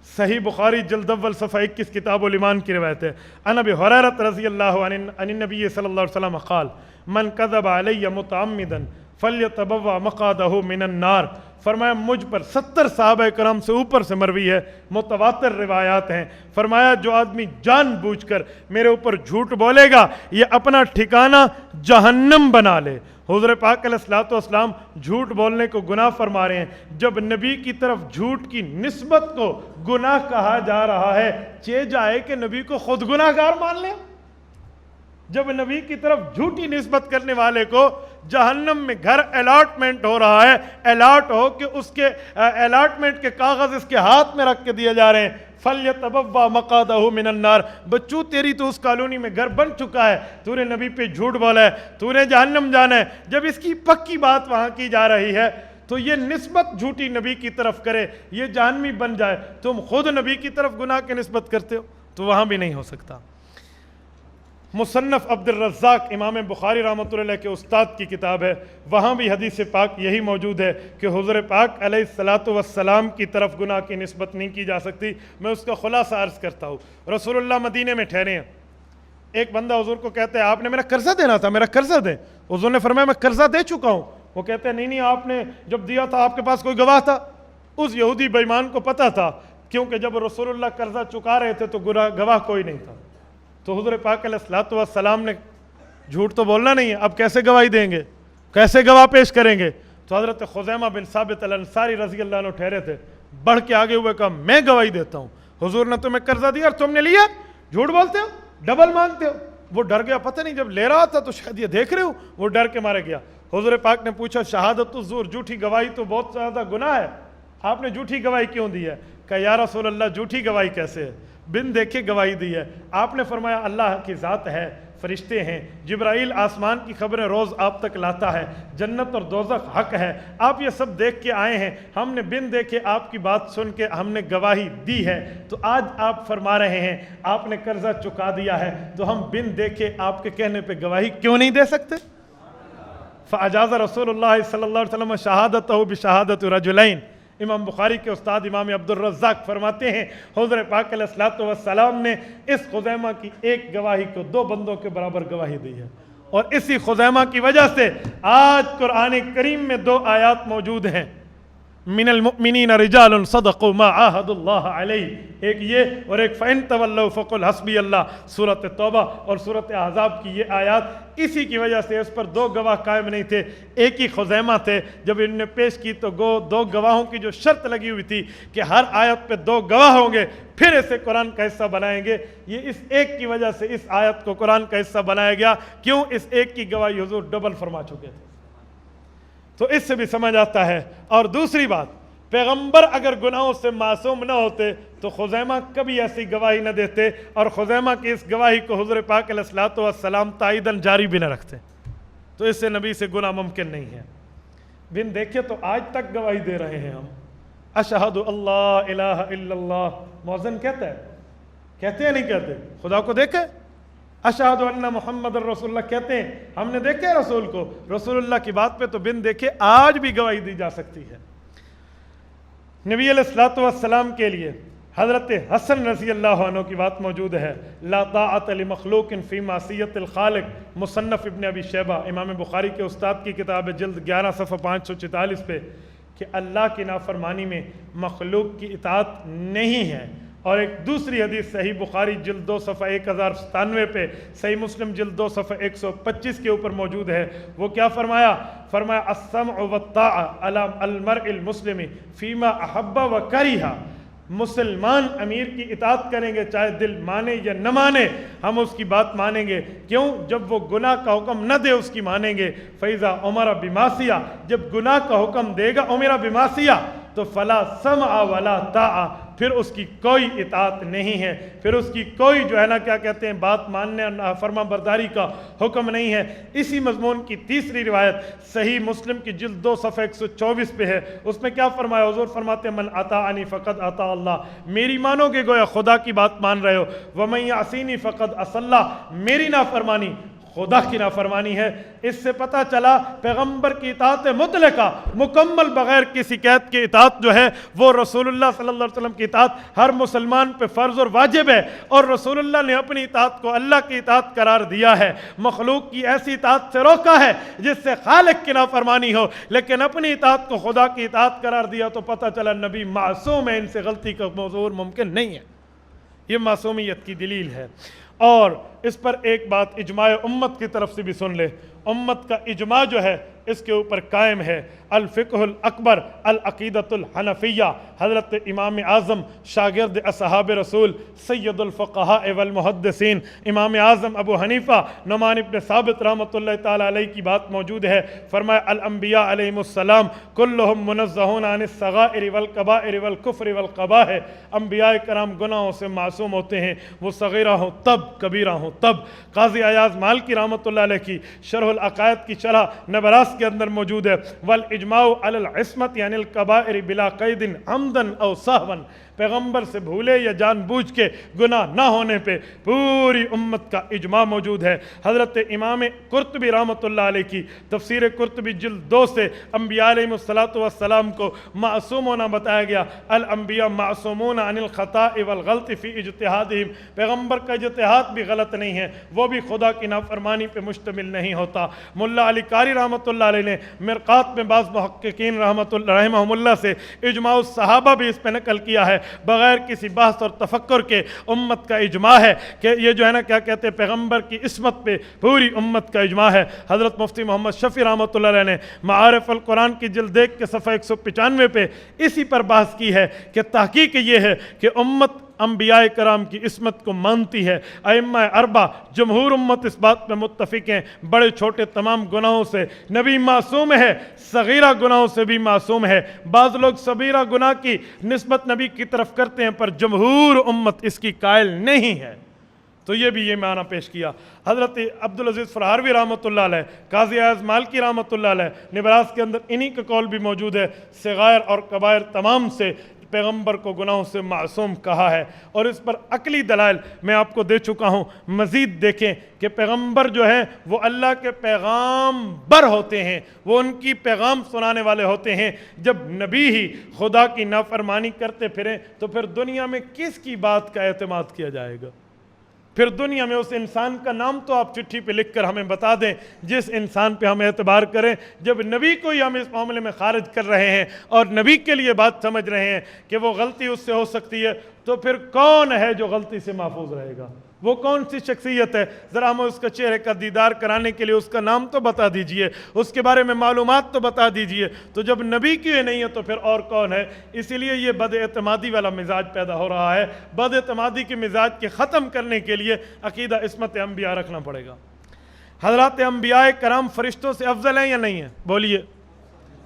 صحیح بخاری جلد اول صفحہ 21 کتاب الایمان کی روایت ہے، عن ابی ہریرہ رضی اللہ عنہ عن النبی صلی اللہ علیہ وسلم قال من کذب علی متعمدا فلیتبوأ مقعدہ من النار، فرمایا مجھ پر 70 صحابہ کرام سے اوپر سے مروی ہے، متواتر روایات ہیں، فرمایا جو آدمی جان بوجھ کر میرے اوپر جھوٹ بولے گا یہ اپنا ٹھکانہ جہنم بنا لے۔ حضور پاک علیہ الصلوۃ والسلام جھوٹ بولنے کو گناہ فرما رہے ہیں، جب نبی کی طرف جھوٹ کی نسبت کو گناہ کہا جا رہا ہے، چہ جائے کہ نبی کو خود گناہ گار مان لیں۔ جب نبی کی طرف جھوٹی نسبت کرنے والے کو جہنم میں گھر الاٹمنٹ ہو رہا ہے، الاٹ ہو کہ اس کے الاٹمنٹ کے کاغذ اس کے ہاتھ میں رکھ کے دیے جا رہے ہیں، فَلْيَتَبَوَّأْ مَقْعَدَهُ مِنَ النَّارِ، بچوں تیری تو اس کالونی میں گھر بن چکا ہے، تو نے نبی پہ جھوٹ بولا ہے، تو نے جہنم جانا ہے۔ جب اس کی پکی بات وہاں کی جا رہی ہے تو یہ نسبت جھوٹی نبی کی طرف کرے، یہ جہنمی بن جائے، تم خود نبی کی طرف گناہ کی نسبت کرتے ہو، تو وہاں بھی نہیں ہو سکتا۔ مصنف عبد الرزاق امام بخاری رحمۃ اللہ علیہ کے استاد کی کتاب ہے، وہاں بھی حدیث پاک یہی موجود ہے کہ حضور پاک علیہ الصلوۃ والسلام کی طرف گناہ کی نسبت نہیں کی جا سکتی۔ میں اس کا خلاصہ عرض کرتا ہوں۔ رسول اللہ مدینے میں ٹھہرے ہیں، ایک بندہ حضور کو کہتا ہے آپ نے میرا قرضہ دینا تھا، میرا قرضہ دیں۔ حضور نے فرمایا میں قرضہ دے چکا ہوں۔ وہ کہتے ہیں نہیں آپ نے جب دیا تھا آپ کے پاس کوئی گواہ تھا؟ اس یہودی بے ایمان کو پتہ تھا، کیونکہ جب رسول اللہ قرضہ چکا رہے تھے تو گواہ کوئی نہیں تھا۔ تو حضور پاک علیہ الصلوۃ والسلام نے جھوٹ تو بولنا نہیں ہے، اب کیسے گواہی دیں گے، کیسے گواہ پیش کریں گے؟ تو حضرت خزیمہ بن ثابت الانصاری رضی اللہ عنہ ٹھہرے تھے، بڑھ کے آگے ہوئے کہا میں گواہی دیتا ہوں، حضور نے تمہیں قرضہ دیا اور تم نے لیا، جھوٹ بولتے ہو، ڈبل مانگتے ہو۔ وہ ڈر گیا، پتہ نہیں جب لے رہا تھا تو شاید یہ دیکھ رہے ہو، وہ ڈر کے مارے گیا۔ حضور پاک نے پوچھا شہادت الزور، جھوٹی گواہی تو بہت زیادہ گناہ ہے، آپ نے جھوٹی گواہی کیوں دی ہے؟ کہ یا رسول اللہ جھوٹی گواہی کیسے ہے؟ بن دیکھے گواہی دی ہے۔ آپ نے فرمایا اللہ کی ذات ہے، فرشتے ہیں، جبرائیل آسمان کی خبریں روز آپ تک لاتا ہے، جنت اور دوزخ حق ہے، آپ یہ سب دیکھ کے آئے ہیں، ہم نے بن دیکھے آپ کی بات سن کے ہم نے گواہی دی ہے، تو آج آپ فرما رہے ہیں آپ نے قرضہ چکا دیا ہے، تو ہم بن دیکھے آپ کے کہنے پہ گواہی کیوں نہیں دے سکتے؟ فاجاز رسول اللہ صلی اللہ علیہ وسلم شہادتہ بشہادت رجلین۔ امام بخاری کے استاد امام عبد الرزاق فرماتے ہیں حضور پاک علیہ الصلوۃ والسلام نے اس خزیمہ کی ایک گواہی کو 2 بندوں کے برابر گواہی دی ہے، اور اسی خزیمہ کی وجہ سے آج قرآن کریم میں 2 آیات موجود ہیں، من المؤمنین رجال صدقوا ما عاہدوا اللہ علیہ، ایک یہ اور ایک فَإِن تَوَلَّوْا فَقُلْ حَسْبِيَ اللَّهُ، سورۃ توبہ اور سورۃ احزاب کی یہ آیات اسی کی وجہ سے اس پر 2 گواہ قائم نہیں تھے، ایک ہی خزیمہ تھے۔ جب انہوں نے پیش کی تو 2 گواہوں کی جو شرط لگی ہوئی تھی کہ ہر آیت پہ 2 گواہ ہوں گے پھر اسے قرآن کا حصہ بنائیں گے، یہ اس ایک کی وجہ سے اس آیت کو قرآن کا حصہ بنایا گیا، کیوں؟ اس ایک کی گواہی حضور ڈبل فرما چکے تھے۔ تو اس سے بھی سمجھ آتا ہے۔ اور دوسری بات، پیغمبر اگر گناہوں سے معصوم نہ ہوتے تو خزیمہ کبھی ایسی گواہی نہ دیتے، اور خزیمہ کی اس گواہی کو حضور پاک علیہ الصلوۃ والسلام تائیداً جاری بھی نہ رکھتے، تو اس سے نبی سے گناہ ممکن نہیں ہے۔ بن دیکھے تو آج تک گواہی دے رہے ہیں ہم، اشہد اللہ الہ الا اللہ مؤذن کہتا ہے، کہتے ہیں نہیں کہتے؟ خدا کو دیکھے، اشہد ان محمد رسول اللہ کہتے ہیں، ہم نے دیکھے رسول کو، رسول اللہ کی بات پہ تو بن دیکھے آج بھی گواہی دی جا سکتی ہے۔ نبی علیہ الصلوۃ والسلام کے لیے حضرت حسن رضی اللہ عنہ کی بات موجود ہے، لا طاعت لمخلوق فی معصیت الخالق، مصنف ابن ابی شیبہ، امام بخاری کے استاد کی کتاب ہے، جلد 11 صفحہ 544 پہ، کہ اللہ کی نافرمانی میں مخلوق کی اطاعت نہیں ہے۔ اور ایک دوسری حدیث صحیح بخاری جلد 2 صفحہ 1097 پہ، صحیح مسلم جلد 2 صفحہ 125 کے اوپر موجود ہے۔ وہ کیا فرمایا؟ فرمایا السمع والطاعہ علی المرء المسلم فیما احب و کریہ، مسلمان امیر کی اطاعت کریں گے چاہے دل مانے یا نہ مانے، ہم اس کی بات مانیں گے۔ کیوں؟ جب وہ گناہ کا حکم نہ دے اس کی مانیں گے۔ فَإِذَا أُمِرَ بِمَعْصِيَةٍ، جب گناہ کا حکم دے گا أُمِرَ بِمَعْصِيَةٍ تو فلا سمع ولا طاعہ، پھر اس کی کوئی اطاعت نہیں ہے، پھر اس کی کوئی جو ہے نا کیا کہتے ہیں بات ماننے اور فرما برداری کا حکم نہیں ہے۔ اسی مضمون کی تیسری روایت صحیح مسلم کی جلد 2 صفحہ 124 پہ ہے، اس میں کیا فرمایا؟ حضور فرماتے ہیں من اطاعنی فقد اطاع اللہ، میری مانو گے گویا خدا کی بات مان رہے ہو، ومن یعصینی فقد عصی اللہ، میری نافرمانی خدا کی نافرمانی ہے۔ اس سے پتہ چلا پیغمبر کی اطاعت مطلقہ مکمل بغیر کسی قید کے اطاعت جو ہے وہ رسول اللہ صلی اللہ علیہ وسلم کی اطاعت ہر مسلمان پہ فرض اور واجب ہے، اور رسول اللہ نے اپنی اطاعت کو اللہ کی اطاعت قرار دیا ہے، مخلوق کی ایسی اطاعت سے روکا ہے جس سے خالق کی نافرمانی ہو، لیکن اپنی اطاعت کو خدا کی اطاعت قرار دیا تو پتہ چلا نبی معصوم ہے، ان سے غلطی کا موضوع ممکن نہیں ہے۔ یہ معصومیت کی دلیل ہے۔ اور اس پر ایک بات اجماع امت کی طرف سے بھی سن لے، امت کا اجماع جو ہے اس کے اوپر قائم ہے۔ الفقہ الاکبر العقیدۃ الحنفیہ، حضرت امام اعظم شاگرد اصحاب رسول سید الفقہاء والمحدثین امام اعظم ابو حنیفہ نعمان ابن ثابت رحمۃ اللہ تعالی علیہ کی بات موجود ہے۔ فرمایا الانبیاء علیہم السلام کلہم منزہون عن الصغائر والکبائر والکفر والقبائح، انبیاء کرام گناہوں سے معصوم ہوتے ہیں، وہ صغیرہ ہوں تب کبیرہ ہوں تب۔ قاضی ایاز مالکی رحمۃ اللہ علیہ کی شرح العقائد کی شرح نبراس کے اندر موجود ہے، والاجماع علی العصمت یعنی الکبائر بلا قید عمدا او سہوا، پیغمبر سے بھولے یا جان بوجھ کے گناہ نہ ہونے پہ پوری امت کا اجماع موجود ہے۔ حضرت امام قرطبی رحمۃ اللہ علیہ کی تفسیر قرطبی جلد 2 سے انبیاء علیہم السلام کو معصوم ہونا بتایا گیا۔ الانبیاء معصومون عن الخطاء والغلط فی اجتہادہم، پیغمبر کا اجتہاد بھی غلط نہیں ہے، وہ بھی خدا کی نافرمانی پہ مشتمل نہیں ہوتا۔ ملا علی قاری رحمۃ اللہ علیہ نے مرقات میں بعض محققین رحمہم اللہ سے اجماع الصحابہ بھی اس پہ نقل کیا ہے، بغیر کسی بحث اور تفکر کے امت کا اجماع ہے کہ یہ جو ہے نا کیا کہتے ہیں پیغمبر کی عصمت پہ پوری امت کا اجماع ہے۔ حضرت مفتی محمد شفیع رحمۃ اللہ علیہ نے معارف القرآن کی جلد 1 کے صفحہ 195 پہ اسی پر بحث کی ہے کہ تحقیق یہ ہے کہ امت انبیاء کرام کی عصمت کو مانتی ہے۔ ائمہ اربع جمہور امت اس بات میں متفق ہیں، بڑے چھوٹے تمام گناہوں سے نبی معصوم ہے، صغیرہ گناہوں سے بھی معصوم ہے۔ بعض لوگ صغیرہ گناہ کی نسبت نبی کی طرف کرتے ہیں پر جمہور امت اس کی قائل نہیں ہے۔ تو یہ بھی یہ معنی پیش کیا۔ حضرت عبدالعزیز فرہاروی رحمۃ اللہ علیہ، قاضی ایاز مالکی رحمۃ اللہ علیہ نبراس کے اندر انہی کا قول بھی موجود ہے، صغائر اور کبائر تمام سے پیغمبر کو گناہوں سے معصوم کہا ہے۔ اور اس پر عقلی دلائل میں آپ کو دے چکا ہوں، مزید دیکھیں کہ پیغمبر جو ہیں وہ اللہ کے پیغام بر ہوتے ہیں، وہ ان کی پیغام سنانے والے ہوتے ہیں۔ جب نبی ہی خدا کی نافرمانی کرتے پھریں تو پھر دنیا میں کس کی بات کا اعتماد کیا جائے گا؟ پھر دنیا میں اس انسان کا نام تو آپ چٹھی پہ لکھ کر ہمیں بتا دیں جس انسان پہ ہم اعتبار کریں۔ جب نبی کو ہی ہم اس معاملے میں خارج کر رہے ہیں اور نبی کے لیے بات سمجھ رہے ہیں کہ وہ غلطی اس سے ہو سکتی ہے، تو پھر کون ہے جو غلطی سے محفوظ رہے گا؟ وہ کون سی شخصیت ہے؟ ذرا ہمیں اس کا چہرے کا دیدار کرانے کے لیے اس کا نام تو بتا دیجئے، اس کے بارے میں معلومات تو بتا دیجئے۔ تو جب نبی کی یہ نہیں ہے تو پھر اور کون ہے؟ اسی لیے یہ بد اعتمادی والا مزاج پیدا ہو رہا ہے۔ بد اعتمادی کے مزاج کے ختم کرنے کے لیے عقیدہ عصمت انبیاء رکھنا پڑے گا۔ حضرات انبیاء کرام فرشتوں سے افضل ہیں یا نہیں ہیں؟ بولیے،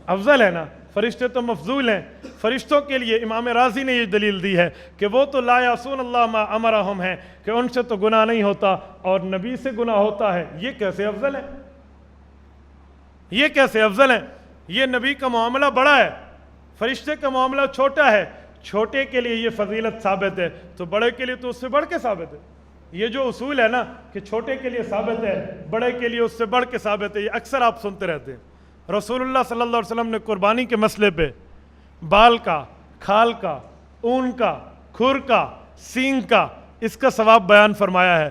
افضل ہے نا؟ فرشتے تو مفضول ہیں۔ فرشتوں کے لیے امام رازی نے یہ دلیل دی ہے کہ وہ تو لا یعصون اللہ ما امرہم ہیں، کہ ان سے تو گناہ نہیں ہوتا اور نبی سے گناہ ہوتا ہے۔ یہ کیسے افضل ہے؟ یہ کیسے افضل ہیں؟ یہ نبی کا معاملہ بڑا ہے، فرشتے کا معاملہ چھوٹا ہے، چھوٹے کے لیے یہ فضیلت ثابت ہے تو بڑے کے لیے تو اس سے بڑھ کے ثابت ہے۔ یہ جو اصول ہے نا کہ چھوٹے کے لیے ثابت ہے، بڑے کے لیے اس سے بڑھ کے ثابت ہے، یہ اکثر آپ سنتے رہتے ہیں۔ رسول اللہ صلی اللہ علیہ وسلم نے قربانی کے مسئلے پہ بال کا، کھال کا، اون کا، کھر کا، سینگ کا، اس کا ثواب بیان فرمایا ہے۔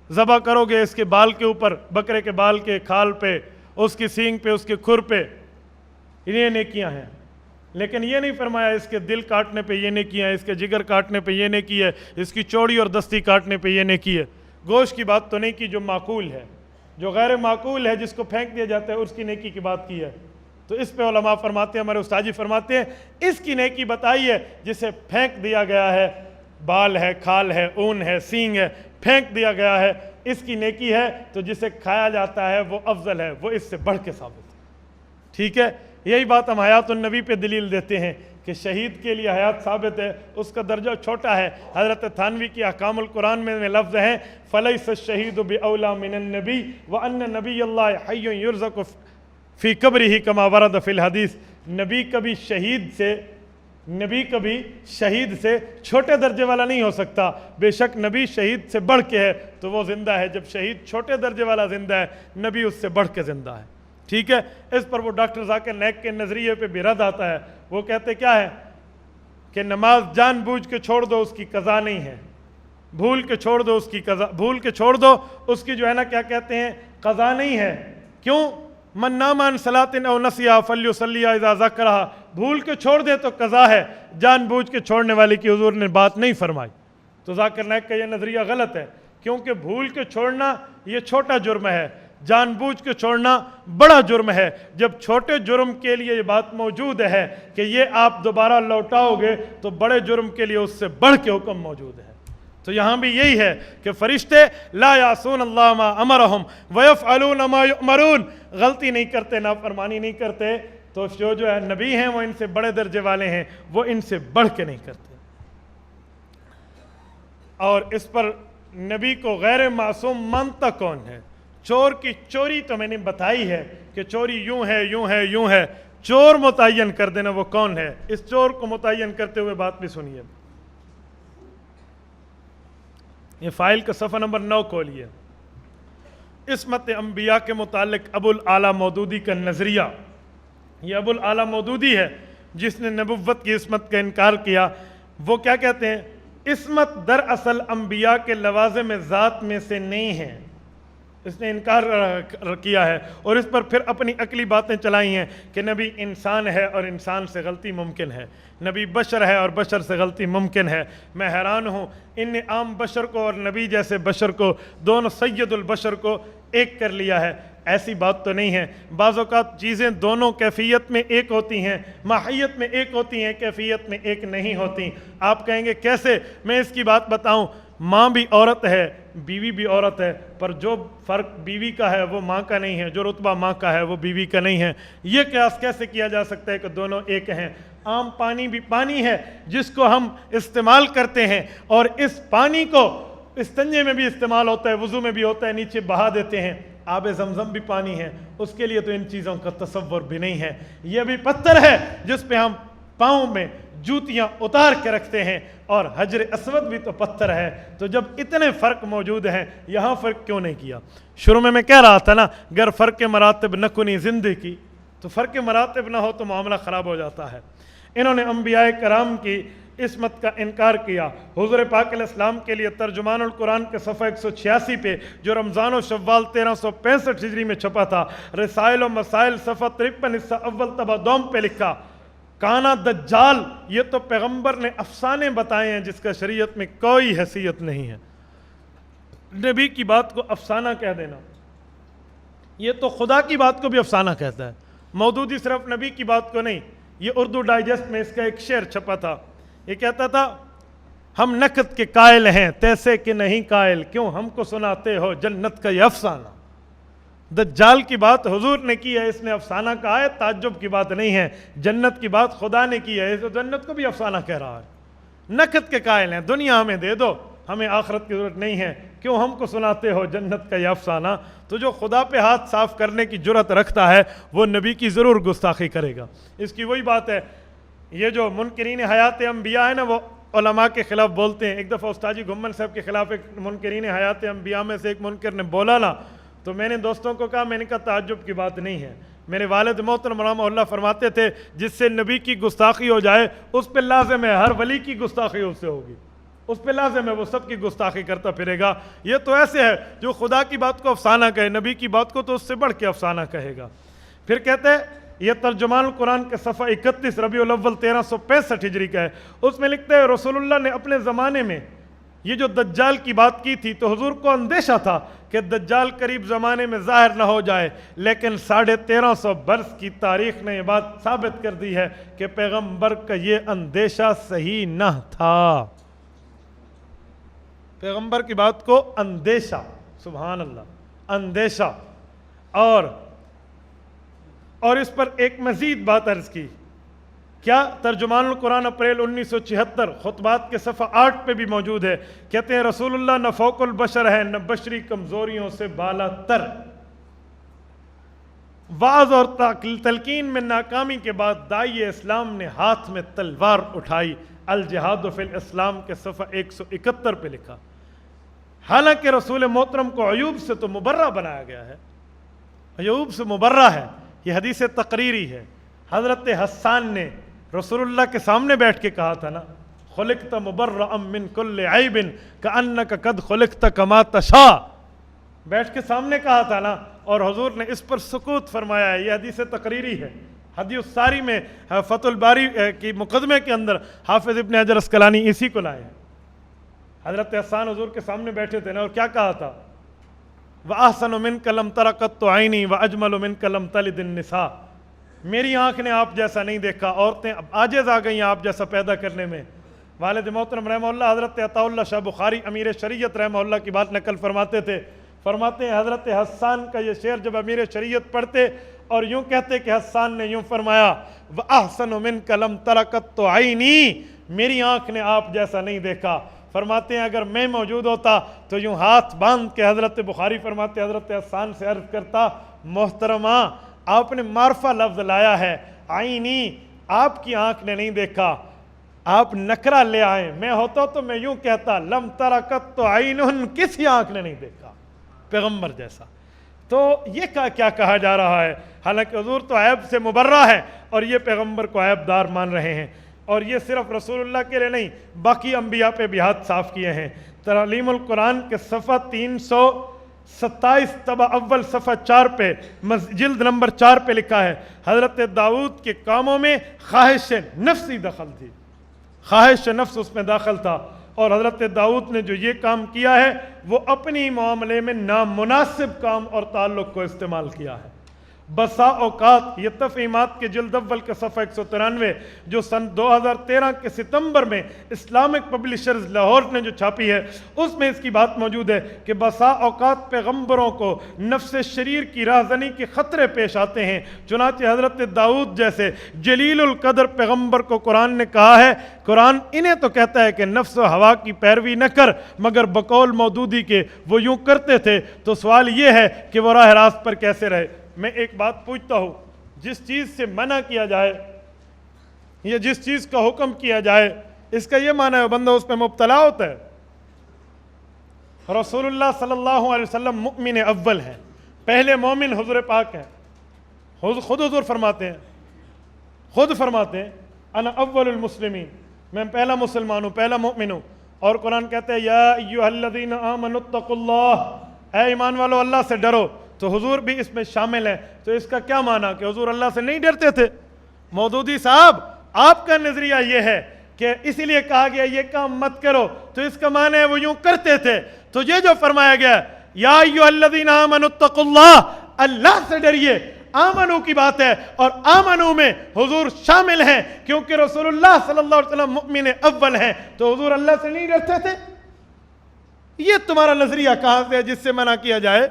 ذبح کرو گے اس کے بال کے اوپر، بکرے کے بال کے کھال پہ، اس کی سینگ پہ، اس کے کھر پہ، یہ نیکیاں ہیں۔ لیکن یہ نہیں فرمایا اس کے دل کاٹنے پہ یہ نیکی ہے، اس کے جگر کاٹنے پہ یہ نیکی ہے، اس کی چوڑی اور دستی کاٹنے پہ یہ نیکی ہے۔ گوشت کی بات تو نہیں کی جو معقول ہے، جو غیر معقول ہے جس کو پھینک دیا جاتا ہے اس کی نیکی کی بات کی ہے۔ تو اس پہ علماء فرماتے ہیں، ہمارے استاد جی فرماتے ہیں اس کی نیکی بتائی ہے جسے پھینک دیا گیا ہے، بال ہے، کھال ہے، اون ہے، سینگ ہے، پھینک دیا گیا ہے، اس کی نیکی ہے۔ تو جسے کھایا جاتا ہے وہ افضل ہے، وہ اس سے بڑھ کے ثابت ہے۔ ٹھیک ہے، یہی بات ہم حیات النبی پہ دلیل دیتے ہیں کہ شہید کے لیے حیات ثابت ہے، اس کا درجہ چھوٹا ہے۔ حضرت تھانوی کی احکام القرآن میں لفظ ہیں فَلَيْسَ الشَّهِيدُ بِأَوْلَى مِنَ النَّبِيِّ وَأَنَّ نَبِيَّ اللَّهِ حَيٌّ يُرْزَقُ فِي قَبْرِهِ كَمَا وَرَدَ فِي الْحَدِيثِ۔ نبی کبھی شہید سے چھوٹے درجے والا نہیں ہو سکتا، بے شک نبی شہید سے بڑھ کے ہے تو وہ زندہ ہے۔ جب شہید چھوٹے درجے والا زندہ ہے، نبی اس سے بڑھ کے زندہ ہے۔ ٹھیک ہے، اس پر وہ ڈاکٹر ذاکر نائک کے نظریے پہ بھی رد آتا ہے۔ وہ کہتے کیا ہے کہ نماز جان بوجھ کے چھوڑ دو اس کی قضا نہیں ہے، بھول کے چھوڑ دو اس کی قضا، بھول کے چھوڑ دو اس کی جو ہے نا کیا کہتے ہیں قضا نہیں ہے۔ کیوں؟ من نام عن صلاۃ او نسیہا فلیصلی اذا ذکرہا، بھول کے چھوڑ دے تو قضا ہے، جان بوجھ کے چھوڑنے والے کی حضور نے بات نہیں فرمائی۔ تو ذاکر نائک کا یہ نظریہ غلط ہے، کیونکہ بھول کے چھوڑنا یہ چھوٹا جرم ہے، جان بوجھ کے چھوڑنا بڑا جرم ہے۔ جب چھوٹے جرم کے لیے یہ بات موجود ہے کہ یہ آپ دوبارہ لوٹاؤ گے تو بڑے جرم کے لیے اس سے بڑھ کے حکم موجود ہے۔ تو یہاں بھی یہی ہے کہ فرشتے لا یعصون اللہ ما امرہم ویفعلون ما یؤمرون، غلطی نہیں کرتے، نافرمانی نہیں کرتے۔ تو جو ہے نبی ہیں وہ ان سے بڑے درجے والے ہیں، وہ ان سے بڑھ کے نہیں کرتے۔ اور اس پر نبی کو غیر معصوم مانتا کون ہے؟ چور کی چوری تو میں نے بتائی ہے کہ چوری یوں ہے، یوں ہے، یوں ہے، چور متعین کر دینا وہ کون ہے، اس چور کو متعین کرتے ہوئے بات بھی سنیے۔ یہ فائل کا صفحہ نمبر 9 کھولیے۔ عصمت انبیاء کے متعلق ابو الاعلیٰ مودودی کا نظریہ، یہ ابو الاعلیٰ مودودی ہے جس نے نبوت کی عصمت کا انکار کیا۔ وہ کیا کہتے ہیں؟ عصمت دراصل انبیاء کے لوازم ذات میں سے نہیں ہے، اس نے انکار کیا ہے، اور اس پر پھر اپنی عقلی باتیں چلائی ہیں کہ نبی انسان ہے اور انسان سے غلطی ممکن ہے، نبی بشر ہے اور بشر سے غلطی ممکن ہے۔ میں حیران ہوں ان نے عام بشر کو اور نبی جیسے بشر کو، دونوں سید البشر کو ایک کر لیا ہے۔ ایسی بات تو نہیں ہے، بعض اوقات چیزیں دونوں کیفیت میں ایک ہوتی ہیں، ماہیت میں ایک ہوتی ہیں، کیفیت میں ایک نہیں ہوتی۔ آپ کہیں گے کیسے؟ میں اس کی بات بتاؤں۔ ماں بھی عورت ہے، بیوی بھی عورت ہے، پر جو فرق بیوی کا ہے وہ ماں کا نہیں ہے، جو رتبہ ماں کا ہے وہ بیوی کا نہیں ہے۔ یہ قیاس کیسے کیا جا سکتا ہے کہ دونوں ایک ہیں؟ عام پانی بھی پانی ہے جس کو ہم استعمال کرتے ہیں، اور اس پانی کو استنجے میں بھی استعمال ہوتا ہے، وضو میں بھی ہوتا ہے، نیچے بہا دیتے ہیں۔ آب زمزم بھی پانی ہے، اس کے لیے تو ان چیزوں کا تصور بھی نہیں ہے۔ یہ بھی پتھر ہے جس پہ ہم پاؤں میں جوتیاں اتار کے رکھتے ہیں، اور حجر اسود بھی تو پتھر ہے۔ تو جب اتنے فرق موجود ہیں، یہاں فرق کیوں نہیں کیا؟ شروع میں کہہ رہا تھا نا، گر فرق مراتب نہ کنی زندگی، تو فرق مراتب نہ ہو تو معاملہ خراب ہو جاتا ہے۔ انہوں نے انبیاء کرام کی عصمت کا انکار کیا۔ حضور پاک علیہ السلام کے لیے ترجمان القرآن کے صفحہ 186 پہ، جو رمضان و شوال 1365 ہجری میں چھپا تھا، رسائل و مسائل صفحہ 53 حصہ اول طبع دوم پہ لکھا، کانا دجال یہ تو پیغمبر نے افسانے بتائے ہیں جس کا شریعت میں کوئی حیثیت نہیں ہے۔ نبی کی بات کو افسانہ کہہ دینا، یہ تو خدا کی بات کو بھی افسانہ کہتا ہے۔ مودودی صرف نبی کی بات کو نہیں، یہ اردو ڈائجسٹ میں اس کا ایک شعر چھپا تھا، یہ کہتا تھا، ہم نکت کے قائل ہیں تیسے کہ نہیں قائل، کیوں ہم کو سناتے ہو جنت کا یہ افسانہ۔ دجال کی بات حضور نے کی ہے، اس نے افسانہ کہا ہے، تعجب کی بات نہیں ہے۔ جنت کی بات خدا نے کی ہے، تو جنت کو بھی افسانہ کہہ رہا ہے۔ نکت کے قائل ہیں، دنیا ہمیں دے دو، ہمیں آخرت کی ضرورت نہیں ہے، کیوں ہم کو سناتے ہو جنت کا یہ افسانہ۔ تو جو خدا پہ ہاتھ صاف کرنے کی جرت رکھتا ہے وہ نبی کی ضرور گستاخی کرے گا۔ اس کی وہی بات ہے، یہ جو منکرین حیات انبیاء ہے نا وہ علماء کے خلاف بولتے ہیں. ایک دفعہ استاد جی گھمن صاحب کے خلاف ایک منکرین حیات انبیاء میں سے ایک منکر نے بولا نا, تو میں نے دوستوں کو کہا, میں نے کہا تعجب کی بات نہیں ہے. میرے والد محترم رحمہ اللہ فرماتے تھے جس سے نبی کی گستاخی ہو جائے اس پہ لازم ہے ہر ولی کی گستاخی اس سے ہوگی, اس پہ لازم ہے وہ سب کی گستاخی کرتا پھرے گا. یہ تو ایسے ہے جو خدا کی بات کو افسانہ کہے, نبی کی بات کو تو اس سے بڑھ کے افسانہ کہے گا. پھر کہتے ہیں یہ ترجمان القرآن کے صفحہ 31 ربیع الاول 1365 ہجری کا ہے. اس میں لکھتے ہیں رسول اللہ نے اپنے زمانے میں یہ جو دجال کی بات کی تھی تو حضور کو اندیشہ تھا کہ دجال قریب زمانے میں ظاہر نہ ہو جائے, لیکن 1350 برس کی تاریخ نے یہ بات ثابت کر دی ہے کہ پیغمبر کا یہ اندیشہ صحیح نہ تھا. پیغمبر کی بات کو اندیشہ, سبحان اللہ, اندیشہ. اور اس پر ایک مزید بات عرض کی, کیا ترجمان القرآن اپریل 1976 خطبات کے صفحہ 8 پہ بھی موجود ہے. کہتے ہیں رسول اللہ نہ فوق البشر ہے نہ بشری کمزوریوں سے بالا تر. وعظ اور تلقین میں ناکامی کے بعد داعی اسلام نے ہاتھ میں تلوار اٹھائی. الجہاد فی الاسلام کے صفحہ 171 پہ لکھا. حالانکہ رسول محترم کو عیوب سے تو مبرہ بنایا گیا ہے, عیوب سے مبرہ ہے, یہ حدیث تقریری ہے. حضرت حسان نے رسول اللہ کے سامنے بیٹھ کے کہا تھا نا, خلقت مبرأ من کل عیب کأنک قد خلقت کما تشاء, بیٹھ کے سامنے کہا تھا نا, اور حضور نے اس پر سکوت فرمایا ہے. یہ حدیث تقریری ہے. حدیث الساری میں فتح الباری کی مقدمے کے اندر حافظ ابن حجر اسقلانی اسی کو لائے ہیں. حضرت حسان حضور کے سامنے بیٹھے تھے نا, اور کیا کہا تھا, وَأَحْسَنُ مِنْكَ لَمْ تَرَ قَطُّ عَيْنِي وَأَجْمَلُ مِنْكَ لَمْ تَلِدِ النِّسَاء. میری آنکھ نے آپ جیسا نہیں دیکھا, عورتیں اب عاجز آ گئی ہیں آپ جیسا پیدا کرنے میں. والد محترم رحمہ اللہ حضرت عطا اللہ شاہ بخاری امیر شریعت رحمہ اللہ کی بات نقل فرماتے تھے. فرماتے ہیں حضرت حسان کا یہ شعر جب امیر شریعت پڑھتے اور یوں کہتے کہ حسان نے یوں فرمایا, وَأَحْسَنُ مِنْكَ لَمْ تَرَ قَطُّ عَيْنِي, میری آنکھ نے آپ جیسا نہیں دیکھا. فرماتے ہیں اگر میں موجود ہوتا تو یوں ہاتھ باندھ کے حضرت بخاری فرماتے حضرت حسان سے عرض کرتا, محترمہ آپ نے معرفہ لفظ لایا ہے, عینی آپ کی آنکھ نے نہیں دیکھا, آپ نکرہ لے آئیں. میں ہوتا تو میں یوں کہتا لم تر قط عین, کسی آنکھ نے نہیں دیکھا پیغمبر جیسا. تو یہ کیا کہا جا رہا ہے, حالانکہ حضور تو عیب سے مبرہ ہے اور یہ پیغمبر کو عیب دار مان رہے ہیں. اور یہ صرف رسول اللہ کے لیے نہیں, باقی انبیاء پہ بھی ہاتھ صاف کیے ہیں. تعلیم القرآن کے صفحہ 327 طبع اول صفحہ 4 پہ جلد نمبر 4 پہ لکھا ہے, حضرت داؤد کے کاموں میں خواہش نفسی دخل تھی, خواہش نفس اس میں داخل تھا. اور حضرت داؤد نے جو یہ کام کیا ہے وہ اپنی معاملے میں نامناسب کام اور تعلق کو استعمال کیا ہے. بسا اوقات یہ تفہیمات کے جلد اول کے صفحہ 193 جو سن 2013 کے ستمبر میں اسلامک پبلشرز لاہور نے جو چھاپی ہے اس میں اس کی بات موجود ہے کہ بسا اوقات پیغمبروں کو نفس شریر کی راہزنی کے خطرے پیش آتے ہیں. چنانچہ حضرت داؤد جیسے جلیل القدر پیغمبر کو قرآن نے کہا ہے, قرآن انہیں تو کہتا ہے کہ نفس و ہوا کی پیروی نہ کر مگر بقول مودودی کے وہ یوں کرتے تھے. تو سوال یہ ہے کہ وہ راہ راست پر کیسے رہے. میں ایک بات پوچھتا ہوں, جس چیز سے منع کیا جائے یا جس چیز کا حکم کیا جائے اس کا یہ معنی ہے بندہ اس پہ مبتلا ہوتا ہے. رسول اللہ صلی اللہ علیہ وسلم مؤمن اول ہیں, پہلے مومن حضور پاک ہیں. خود حضور فرماتے ہیں انا اول المسلمین, میں پہلا مسلمان ہوں, پہلا مومن ہوں. اور قرآن کہتے ہیں یا ایھا الذین آمنوا اتقوا اللہ, اے ایمان والو اللہ سے ڈرو. تو حضور بھی اس میں شامل ہیں. تو اس کا کیا معنی کہ حضور اللہ سے نہیں ڈرتے تھے؟ مودودی صاحب آپ کا نظریہ یہ ہے کہ اسی لیے کہا گیا یہ کام مت کرو, تو اس کا معنی ہے وہ یوں کرتے تھے. تو یہ جو فرمایا گیا یا ایھا الذین آمنوا اتقوا اللہ, اللہ سے ڈریے, آمنو کی بات ہے اور آمنو میں حضور شامل ہیں کیونکہ رسول اللہ صلی اللہ علیہ وسلم مؤمن اول ہیں. تو حضور اللہ سے نہیں ڈرتے تھے. یہ تمہارا نظریہ کہاں سے ہے جس سے منع کیا جائے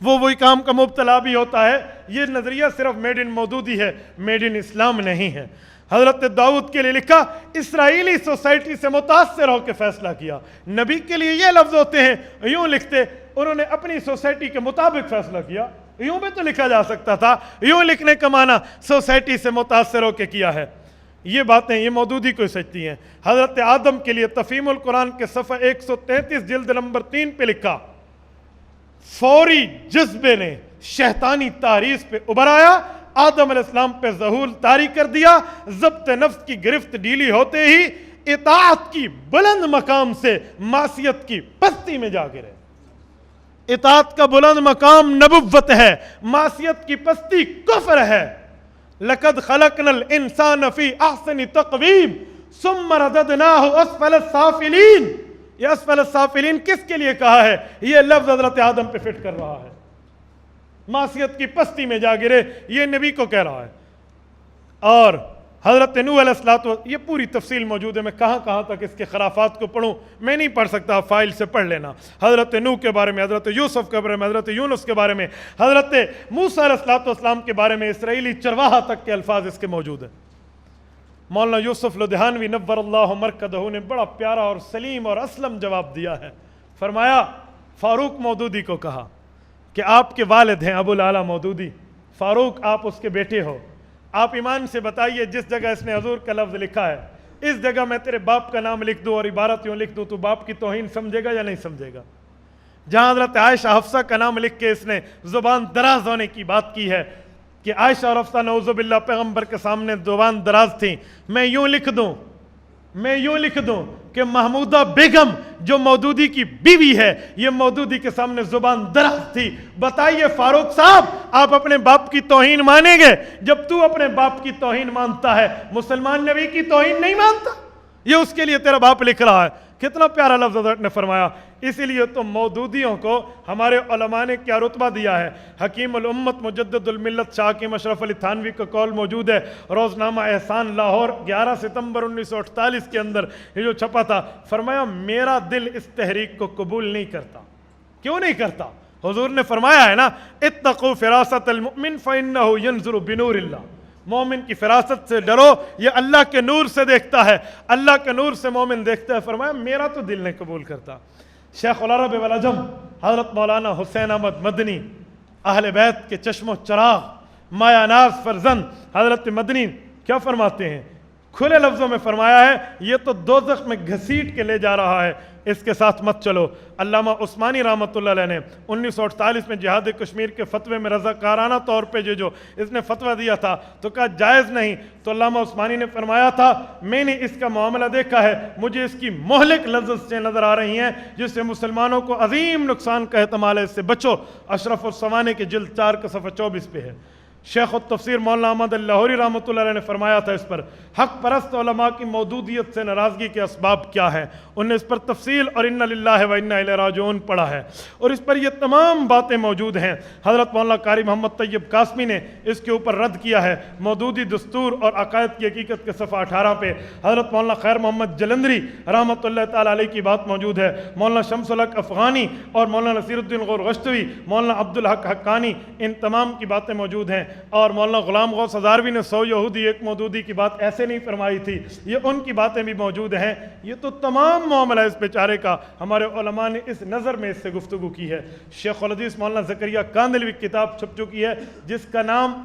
وہی کام کا مبتلا بھی ہوتا ہے؟ یہ نظریہ صرف میڈ ان مودودی ہے, میڈ ان اسلام نہیں ہے. حضرت داؤد کے لیے لکھا اسرائیلی سوسائٹی سے متاثر ہو کے فیصلہ کیا. نبی کے لیے یہ لفظ ہوتے ہیں, یوں لکھتے انہوں نے اپنی سوسائٹی کے مطابق فیصلہ کیا. یوں بھی تو لکھا جا سکتا تھا, یوں لکھنے کا معنی سوسائٹی سے متاثر ہو کے کیا ہے. یہ باتیں یہ مودودی کو سچتی ہیں۔ حضرت آدم کے لیے تفہیم القرآن کے صفحہ 133 جلد نمبر 3 پہ لکھا، فوری جذبے نے شیطانی تحریض پہ ابھر آیا، آدم علیہ السلام پہ ظہور طاری کر دیا، ضبط نفس کی گرفت ڈھیلی ہوتے ہی اطاعت کی بلند مقام سے معصیت کی پستی میں جا گرے۔ اطاعت کا بلند مقام نبوت ہے، معصیت کی پستی کفر ہے۔ لقد خلقنا الانسان فی احسن تقویم ثم رددناہ اسفل السافلین۔ یہ اسفل السافلین کس کے لیے کہا ہے؟ یہ لفظ حضرت آدم پہ فٹ کر رہا ہے۔ معصیت کی پستی میں جا گرے، یہ نبی کو کہہ رہا ہے۔ اور حضرت نوح علیہ السلام، یہ پوری تفصیل موجود ہے، میں کہاں تک اس کے خرافات کو پڑھوں میں نہیں پڑھ سکتا، فائل سے پڑھ لینا۔ حضرت نوح کے بارے میں، حضرت یوسف کے بارے میں، حضرت یونس کے بارے میں، حضرت موسیٰ علیہ السلام کے بارے میں، اسرائیلی چرواہا تک کے الفاظ اس کے موجود ہیں۔ مولانا یوسف لدھیانوی نور اللہ مرکزہ نے بڑا پیارا اور سلیم اور اسلم جواب دیا ہے۔ فرمایا، فاروق مودودی کو کہا کہ آپ کے والد ہیں ابو الاعلیٰ مودودی، فاروق آپ اس کے بیٹے ہو، آپ ایمان سے بتائیے جس جگہ اس نے حضور کا لفظ لکھا ہے، اس جگہ میں تیرے باپ کا نام لکھ دوں اور عبارت یوں لکھ دوں، تو باپ کی توہین سمجھے گا یا نہیں سمجھے گا؟ جہاں حضرت عائشہ حفصہ کا نام لکھ کے اس نے زبان دراز ہونے کی بات کی ہے کہ عائشہ اور حفصہ نعوذ باللہ پیغمبر کے سامنے زبان دراز تھیں، میں یوں لکھ دوں کہ محمودہ بیگم جو مودودی کی بیوی ہے، یہ مودودی کے سامنے زبان دراز تھی۔ بتائیے فاروق صاحب، آپ اپنے باپ کی توہین مانیں گے؟ جب تو اپنے باپ کی توہین مانتا ہے، مسلمان نبی کی توہین نہیں مانتا؟ یہ اس کے لیے تیرا باپ لکھ رہا ہے۔ کتنا پیارا لفظ حضرت نے فرمایا۔ اسی لیے تو مودودیوں کو ہمارے علماء نے کیا رتبہ دیا ہے۔ حکیم الامت مجدد الملت شاہ حکیم اشرف علی تھانوی کا قول موجود ہے، روزنامہ احسان لاہور 11 ستمبر 1948 کے اندر یہ جو چھپا تھا، فرمایا میرا دل اس تحریک کو قبول نہیں کرتا۔ کیوں نہیں کرتا؟ حضور نے فرمایا ہے نا، اتقوا فراست المؤمن فإنہ ینظر بنور اللہ، مومن کی فراست سے ڈرو، یہ اللہ کے نور سے دیکھتا ہے، اللہ کے نور سے مومن دیکھتا ہے۔ فرمایا میرا تو دل نہیں قبول کرتا۔ شیخ العرب والعجم حضرت مولانا حسین احمد مدنی، اہل بیت کے چشم و چراغ، مایا ناز فرزند حضرت مدنی کیا فرماتے ہیں؟ کھلے لفظوں میں فرمایا ہے، یہ تو دوزخ میں گھسیٹ کے لے جا رہا ہے، اس کے ساتھ مت چلو۔ علامہ عثمانی رحمۃ اللہ علیہ نے 1948 میں جہاد کشمیر کے فتوے میں رضاکارانہ طور پہ جو اس نے فتویٰ دیا تھا تو کہا جائز نہیں، تو علامہ عثمانی نے فرمایا تھا میں نے اس کا معاملہ دیکھا ہے، مجھے اس کی مہلک لذت نظر آ رہی ہیں جس سے مسلمانوں کو عظیم نقصان کا احتمال ہے، اس سے بچو۔ اشرف السوانی کے جلد 4 کا صفحہ 24 پہ ہے۔ شیخ التفسیر مولانا احمد لاہوری رحمۃ اللہ علیہ نے فرمایا تھا اس پر حق پرست علماء کی مودودیت سے ناراضگی کے اسباب کیا ہیں، انہوں نے اس پر تفصیل اور انا للہ و انا الیہ راجعون پڑھا ہے، اور اس پر یہ تمام باتیں موجود ہیں۔ حضرت مولانا قاری محمد طیب قاسمی نے اس کے اوپر رد کیا ہے، مودودی دستور اور عقائد کی حقیقت کے صفحہ 18 پہ حضرت مولانا خیر محمد جلندری رحمۃ اللہ تعالیٰ علیہ کی بات موجود ہے، مولانا شمس الحق افغانی اور مولانا نصیر الدین غور غشتوی، مولانا عبدالحق حقانی، ان تمام کی باتیں موجود ہیں۔ اور مولانا غلام غوث ہزاروی نے 100 یہودی ایک مودودی کی بات ایسے نہیں فرمائی تھی، یہ ان کی باتیں بھی موجود ہیں۔ یہ تو تمام معاملہ اس بیچارے کا ہمارے علماء نے اس نظر میں اس سے گفتگو کی ہے۔ شیخ الحدیث مولانا زکریہ کاندلوی کتاب چھپ چکی ہے جس کا نام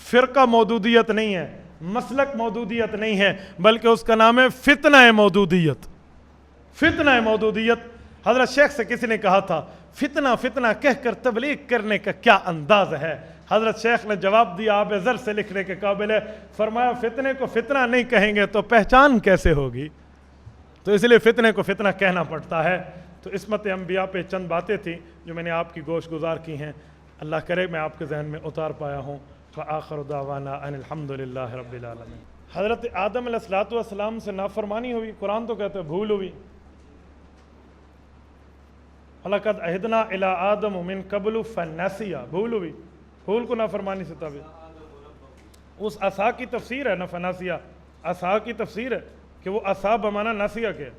فرقہ مودودیت نہیں ہے، مسلک مودودیت نہیں ہے، بلکہ اس کا نام ہے فتنہ مودودیت۔ فتنہ مودودیت، حضرت شیخ سے کسی نے کہا تھا فتنہ فتنہ کہہ کر تبلیغ کرنے کا کیا انداز ہے؟ حضرت شیخ نے جواب دیا آب زر سے لکھنے کے قابل ہے، فرمایا فتنے کو فتنہ نہیں کہیں گے تو پہچان کیسے ہوگی؟ تو اس لیے فتنے کو فتنہ کہنا پڑتا ہے۔ تو عصمت انبیاء پہ چند باتیں تھیں جو میں نے آپ کی گوش گزار کی ہیں، اللہ کرے میں آپ کے ذہن میں اتار پایا ہوں۔ فآخر دعوانا ان الحمدللہ رب العالمین۔ حضرت آدم علیہ السلام سے نافرمانی ہوئی، قرآن تو کہتا ہے بھول ہوئی۔ وَلَقَدْ عَهِدْنَا إِلَىٰ آدَمَ مِن قَبْلُ فَنَسِيَ، بھول ہوئی، بھول کو نافرمانی سے تابع۔ اس عصا کی تفسیر ہے نا فناسیہ، عصا کی تفسیر ہے کہ وہ عصا بمانا ناسیہ کے،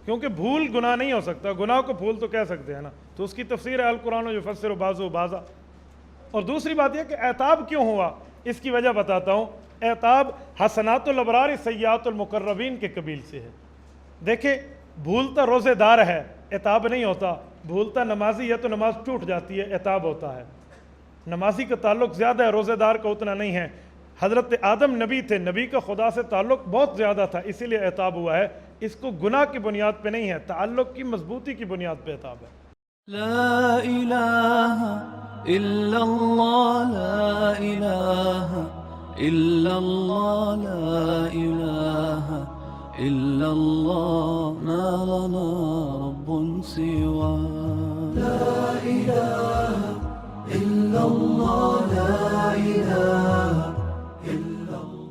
کیونکہ بھول گناہ نہیں ہو سکتا، گناہ کو بھول تو کہہ سکتے ہیں نا، تو اس کی تفسیر ہے القرآن یفسر بعضہ بعضا۔ اور دوسری بات یہ کہ اعتاب کیوں ہوا، اس کی وجہ بتاتا ہوں۔ اعتاب حسنات الابرار سیئات المقربین کے قبیل سے ہے۔ دیکھیں بھولتا روزے دار ہے اعتاب نہیں ہوتا، بھولتا نمازی ہے تو نماز ٹوٹ جاتی ہے، اعتاب ہوتا ہے۔ نمازی کا تعلق زیادہ ہے، روزے دار کا اتنا نہیں ہے۔ حضرت آدم نبی تھے، نبی کا خدا سے تعلق بہت زیادہ تھا، اسی لیے عتاب ہوا ہے، اس کو گناہ کی بنیاد پہ نہیں ہے، تعلق کی مضبوطی کی بنیاد پہ عتاب ہے۔ لا إله إلا الله لا إله إلا الله لا إله إلا الله ما لنا رب سواه لا إله